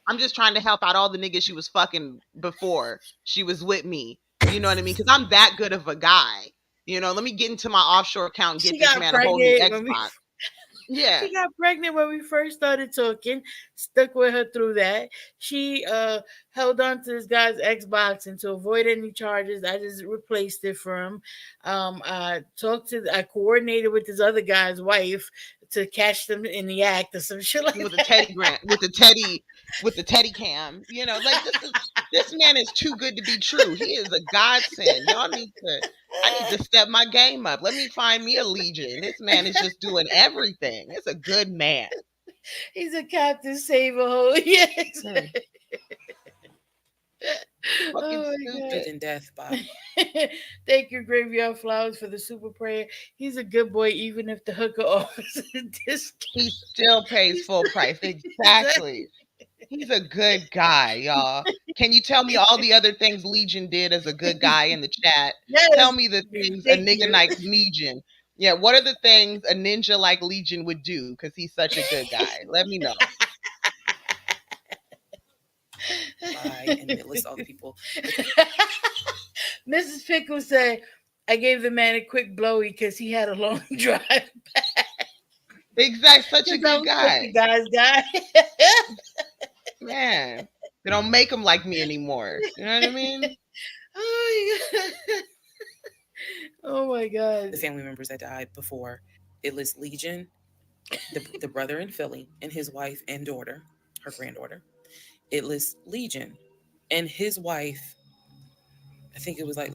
I'm just trying to help out all the niggas she was fucking before she was with me. You know what I mean? Because I'm that good of a guy. Let me get into my offshore account and get this man a whole new Xbox. Yeah. She got pregnant when we first started talking, stuck with her through that. She held on to this guy's Xbox, and to avoid any charges, I just replaced it for him. I coordinated with this other guy's wife to catch them in the act or some shit like with that. with the teddy cam. This man is too good to be true. He is a godsend. I need to step my game up. Let me find me a legion. This man is just doing everything. It's a good man. He's a Captain Save-A-Hole. Yes. Fucking stupid in death, Bob. Thank you, Graveyard Flowers, for the super prayer. He's a good boy, even if the hooker offers a discount. He still pays full price. Exactly. He's a good guy, y'all. Can you tell me all the other things Legion did as a good guy in the chat? Yes. Tell me the things a nigga like Legion. Yeah, what are the things a ninja like Legion would do? Because he's such a good guy. Let me know. And it lists all the people. Mrs. Pickle said, I gave the man a quick blowy because he had a long drive back. Exactly, such a good guy. Guy's guy. Man, Man, they don't make them like me anymore. You know what I mean? Oh my god. Oh my god. The family members that died before. It lists Legion, the brother in Philly, and his wife and daughter, her granddaughter. It lists Legion and his wife. I think it was like,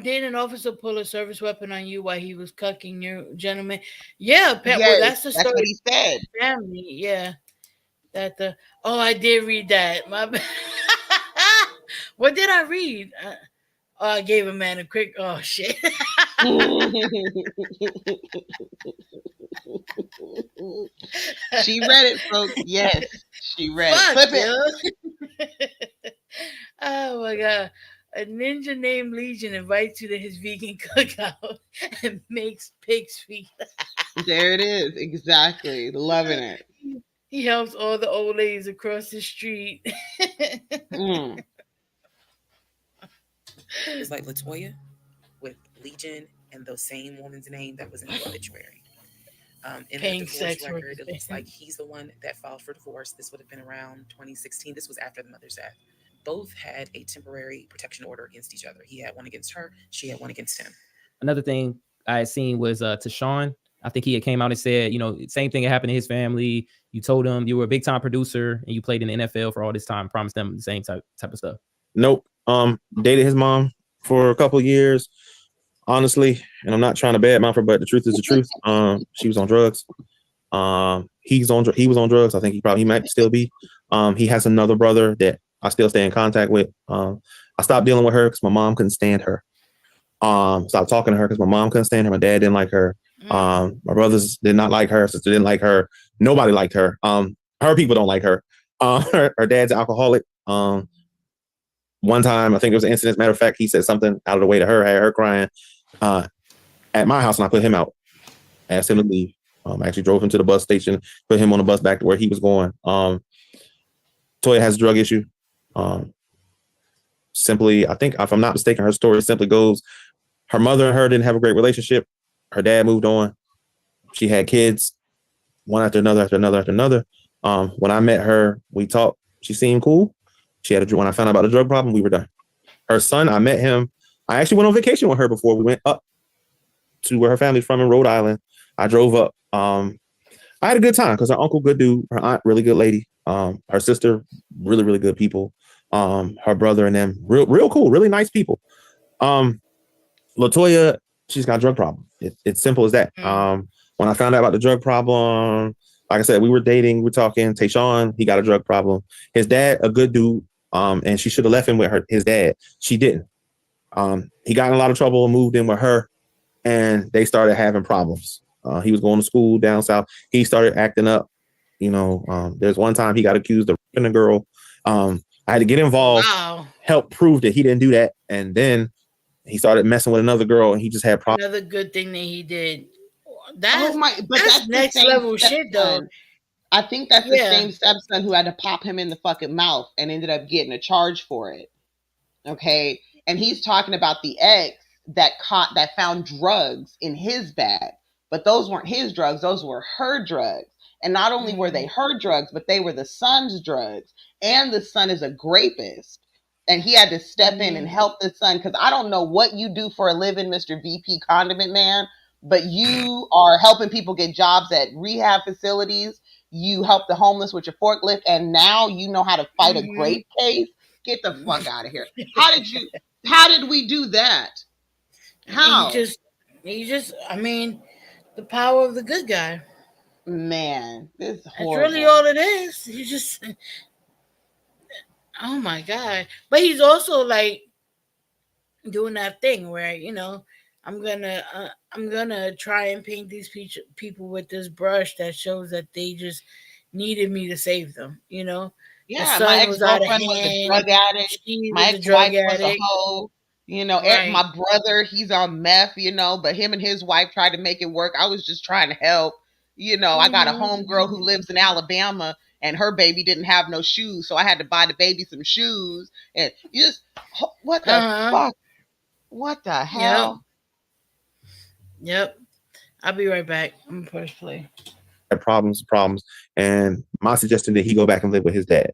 did an officer pull a service weapon on you while he was cucking your gentleman? Yeah, well, Yes, that's the that's story. what he said. Family, yeah. That the I did read that. My bad. What did I read? I gave a man a quick. Oh shit. She read it, folks. Yes, she read Fuck, it. Flip it. yo. Oh my god. A ninja named Legion invites you to his vegan cookout and makes pig's feet. There it is. Exactly. Loving it. He helps all the old ladies across the street. Mm. it's like Latoya with Legion and the same woman's name that was in the obituary. In Paying the divorce sex record, workers. it looks like he's the one that filed for divorce. This would have been around 2016. This was after the mother's death. Both had a temporary protection order against each other. He had one against her. She had one against him. Another thing I had seen was Tashawn. I think he had came out and said, same thing that happened to his family. You told him you were a big time producer and you played in the NFL for all this time. Promised them the same type of stuff. Nope. Dated his mom for a couple of years, honestly, and I'm not trying to badmouth her, but the truth is the truth. She was on drugs. He was on drugs. I think he might still be. He has another brother that I still stay in contact with. I stopped dealing with her because my mom couldn't stand her. Stopped talking to her because my mom couldn't stand her. My dad didn't like her. My brothers did not like her. Sister didn't like her. Nobody liked her. Her people don't like her. Her dad's an alcoholic. One time, I think it was an incident. Matter of fact, he said something out of the way to her, had her crying at my house, and I put him out. Asked him to leave. Actually drove him to the bus station, put him on the bus back to where he was going. Toya has a drug issue. Simply, I think, if I'm not mistaken, her story simply goes, her mother and her didn't have a great relationship. Her dad moved on. She had kids, one after another, after another, after another. When I met her, we talked. She seemed cool. When I found out about the drug problem, we were done. Her son, I met him. I actually went on vacation with her before we went up to where her family's from in Rhode Island. I drove up. I had a good time because her uncle, good dude. Her aunt, really good lady. Her sister, really, really good people. Her brother and them, real cool, really nice people. Latoya, she's got a drug problem. It's simple as that. When I found out about the drug problem, like I said, we were dating, we're talking. Tayshawn, he got a drug problem. His dad, a good dude, and she should have left him with his dad. She didn't. He got in a lot of trouble and moved in with her, and they started having problems. He was going to school down south. He started acting up. There's one time he got accused of raping a girl. I had to get involved, help prove that he didn't do that, and then he started messing with another girl, and he just had problems. Another good thing that he did. That's next level shit, though. I think that's the same stepson who had to pop him in the fucking mouth and ended up getting a charge for it. Okay, and he's talking about the ex that found drugs in his bag, but those weren't his drugs; those were her drugs. And not only were they her drugs, but they were the son's drugs. And the son is a rapist. And he had to step in and help the son. Because I don't know what you do for a living, Mr. VP Condiment Man, but you are helping people get jobs at rehab facilities. You help the homeless with your forklift. And now you know how to fight a grape case. Get the fuck out of here. How did we do that? How? You just, I mean, the power of the good guy. Man, this is horrible. That's really all it is. You just, oh my God. But he's also like doing that thing where, I'm gonna try and paint these people with this brush that shows that they just needed me to save them, Yeah, my ex-girlfriend was a drug addict. My ex-wife was a hoe. Right. My brother, he's on meth, but him and his wife tried to make it work. I was just trying to help. I got a homegirl who lives in Alabama and her baby didn't have no shoes. So I had to buy the baby some shoes. And what the fuck? What the hell? Yep. I'll be right back. I'm gonna press play. Problems. And my suggestion that he go back and live with his dad.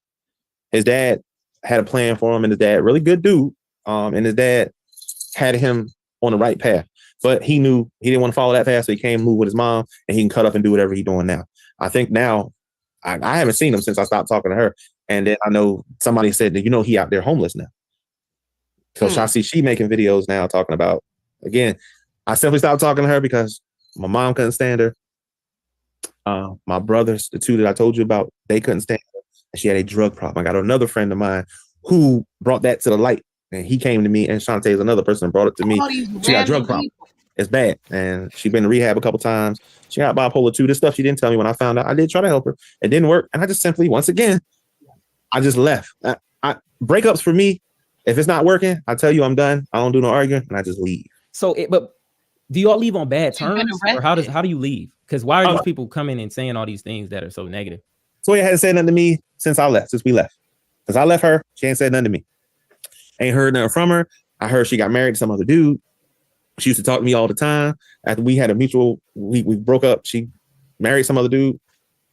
His dad had a plan for him, and his dad, really good dude. And his dad had him on the right path, but he knew he didn't want to follow that path, so he came move with his mom, and he can cut up and do whatever he's doing now. I think now, I haven't seen him since I stopped talking to her, and then I know somebody said that he out there homeless now. So I see she making videos now talking about, again, I simply stopped talking to her because my mom couldn't stand her. My brothers, the two that I told you about, they couldn't stand her. And she had a drug problem. I got another friend of mine who brought that to the light. And he came to me, and Shantae is another person that brought it to me. She got a drug problem. It's bad. And she's been to rehab a couple times. She got bipolar 2. This stuff she didn't tell me when I found out. I did try to help her. It didn't work. And I just simply, once again, I just left. Breakups for me, if it's not working, I tell you I'm done. I don't do no arguing, and I just leave. So, but do you all leave on bad terms, or how do you leave? Because why are these people coming and saying all these things that are so negative? Toya hadn't said nothing to me since we left. Since I left her, she ain't said nothing to me. Ain't heard nothing from her. I heard she got married to some other dude. She used to talk to me all the time. After we had a mutual, we broke up. She married some other dude.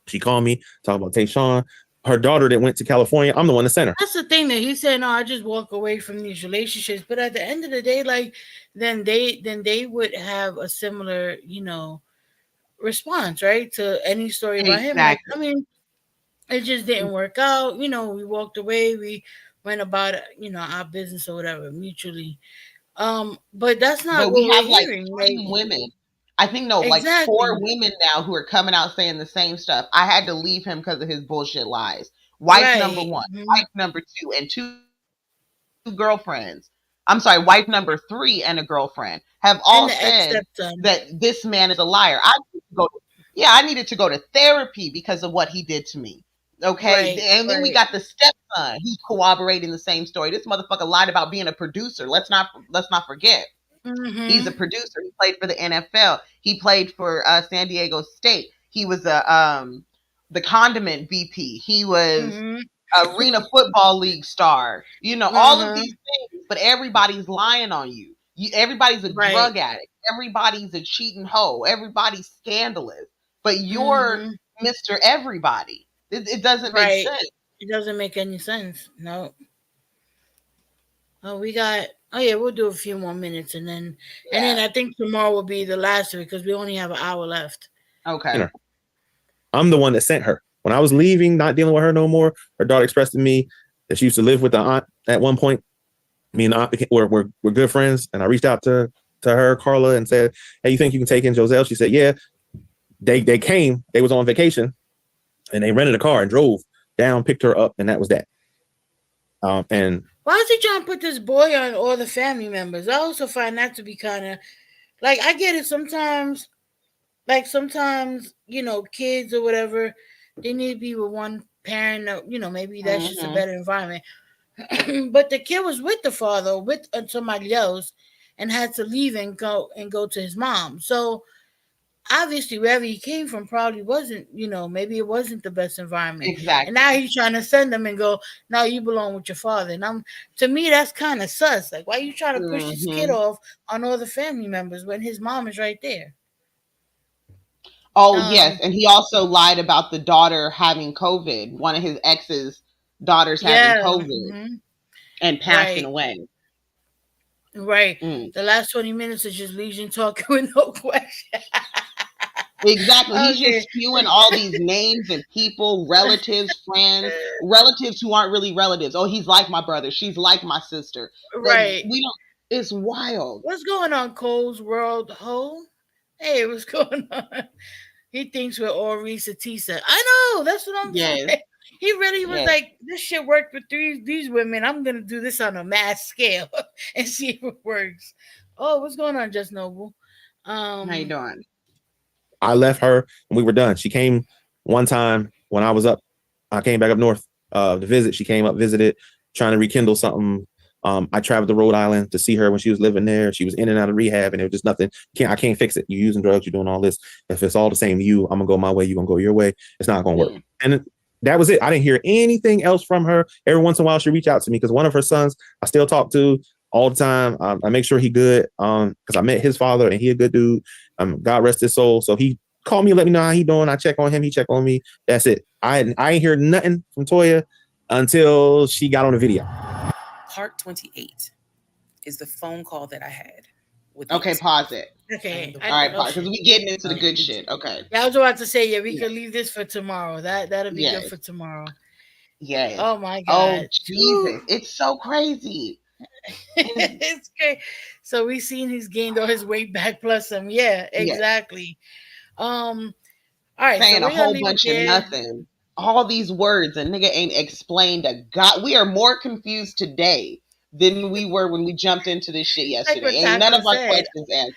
She called me, talking about Tayshawn. Her daughter that went to California, I'm the one that sent her. That's the thing that he said, no, I just walk away from these relationships. But at the end of the day, like, then they would have a similar, response, right? To any story about him. Like, I mean, it just didn't work out. We walked away. We went about, our business or whatever mutually. But that's not what we have we're hearing. Like 3 women. I think like 4 women now who are coming out saying the same stuff. I had to leave him because of his bullshit lies. Wife number 1, wife number 2, and 2 girlfriends. I'm sorry, wife number 3 and a girlfriend have all said that this man is a liar. I needed to go to therapy because of what he did to me. Okay. And then we got the stepson. He's corroborating the same story. This motherfucker lied about being a producer. Let's not forget. Mm-hmm. He's a producer. He played for the NFL. He played for San Diego State. He was the condiment VP. He was Arena Football League star. All of these things. But everybody's lying on you. Everybody's a drug addict. Everybody's a cheating hoe. Everybody's scandalous. But you're Mr. Everybody. It doesn't make sense. It doesn't make any sense. No. Oh, we'll do a few more minutes, and then I think tomorrow will be the last of it because we only have an hour left. Okay. I'm the one that sent her. When I was leaving, not dealing with her no more, her daughter expressed to me that she used to live with the aunt at one point. Me and the aunt we're good friends, and I reached out to her, Carla, and said, "Hey, you think you can take in Joselle?" She said, "Yeah." They came. They was on vacation, and they rented a car and drove down, picked her up, and that was that. And why is he trying to put this boy on all the family members? I also find that to be kind of like, I get it sometimes. Like sometimes, kids or whatever, they need to be with one parent. Maybe that's just a better environment. But the kid was with the father, with somebody else, and had to leave and go to his mom. So obviously, wherever he came from probably wasn't, maybe it wasn't the best environment. Exactly. And now he's trying to send them and go, now you belong with your father. And to me, that's kind of sus. Like, why are you trying to push this kid off on all the family members when his mom is right there? Oh, yes. And he also lied about the daughter having COVID. One of his ex's daughters having COVID and passing away. Right. The last 20 minutes is just Legion talking with no question. Exactly. He's just spewing all these names and people, relatives, friends, relatives who aren't really relatives. Oh, he's like my brother. She's like my sister. Right. It's wild. What's going on, Cole's World Ho? Hey, what's going on? He thinks we're all Reesa Teesa. I know. That's what I'm saying. He really was like, this shit worked with these women. I'm going to do this on a mass scale and see if it works. Oh, what's going on, Just Noble? How you doing? I left her and we were done. She came one time when I was up. I came back up north to visit. She came up, visited, trying to rekindle something. I traveled to Rhode Island to see her when she was living there. She was in and out of rehab, and there was just nothing. I can't fix it. You're using drugs. You're doing all this. If it's all the same to you, I'm going to go my way. You're going to go your way. It's not going to work. And that was it. I didn't hear anything else from her. Every once in a while, she reach out to me because one of her sons I still talk to all the time. I make sure he good because I met his father, and he a good dude. God rest his soul. So he called me and let me know how he doing. I check on him. He check on me. That's it. I ain't hear nothing from Toya until she got on the video. Part 28 is the phone call that I had with the Okay, pause it. Okay. All right, pause, because we getting into the good shit. Okay. Yeah, I was about to say, yeah, we could leave this for tomorrow. That'll be good for tomorrow. Yeah. Oh my Oh God. Jesus, it's so crazy. It's great. So we seen he's gained all his weight back plus some. Yeah, exactly. All right. Saying so a whole bunch of nothing. All these words, and nigga ain't explained a god. We are more confused today than we were when we jumped into this shit yesterday. Ain't none of our questions answered.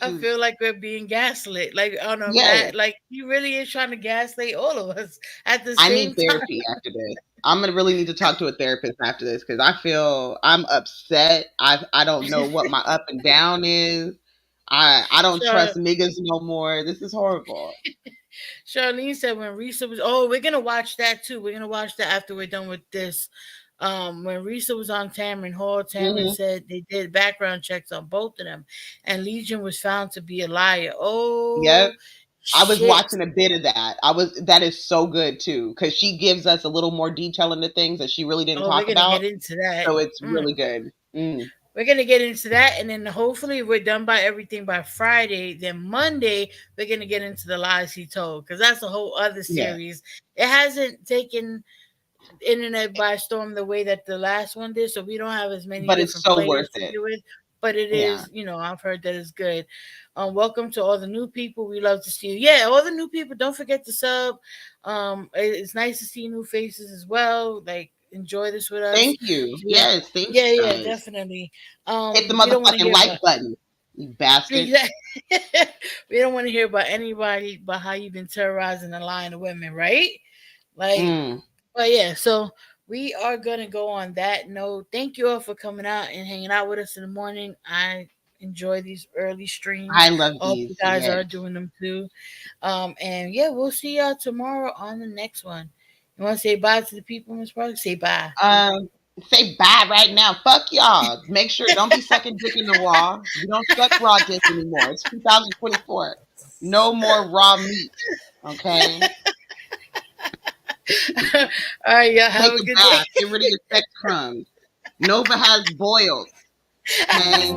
I feel like we're being gaslit. Like, oh no, like he really is trying to gaslight all of us at the same time. I need therapy after this. I'm gonna really need to talk to a therapist after this because I feel I'm upset. I don't know what my up and down is. I don't trust niggas no more. This is horrible. Charlene said when Reesa was we're gonna watch that too. We're gonna watch that after we're done with this. When Reesa was on Tamron Hall, Tamron said they did background checks on both of them, and Legion was found to be a liar. Oh, yep. I was watching a bit of that. That is so good too, because she gives us a little more detail into things that she really didn't talk about. We're gonna get into that. So it's really good. We're gonna get into that, and then hopefully we're done by everything by Friday. Then Monday we're gonna get into the lies he told, because that's a whole other series. It hasn't taken internet by storm the way that the last one did, so we don't have as many. But it's so worth it. But it is, I've heard that it's good. Welcome to all the new people. We love to see you. Yeah, all the new people. Don't forget to sub. It's nice to see new faces as well. Like, enjoy this with us. Thank you. Yes, thank you. Yeah, definitely. Hit the motherfucking like button, you bastard. We don't want to hear about anybody but how you've been terrorizing the line of women, right? Like, but yeah, so we are gonna go on that note. Thank you all for coming out and hanging out with us in the morning. I enjoy these early streams. I love these. Hope you guys are doing them too. And yeah, we'll see y'all tomorrow on the next one. You want to say bye to the people, Mrz Parker? Say bye. Say bye right now. Fuck y'all. Make sure don't be sucking dick in the wall. You don't suck raw dick anymore. It's 2024. No more raw meat. Okay. All right, y'all have a good day. Get rid of your sex crumbs. Nova has boils. Okay.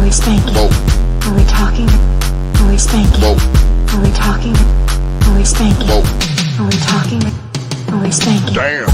Spanking? Are we talking? Are we spanking? Are we talking? Are we spanking? Are we talking? Are we spanking? Damn.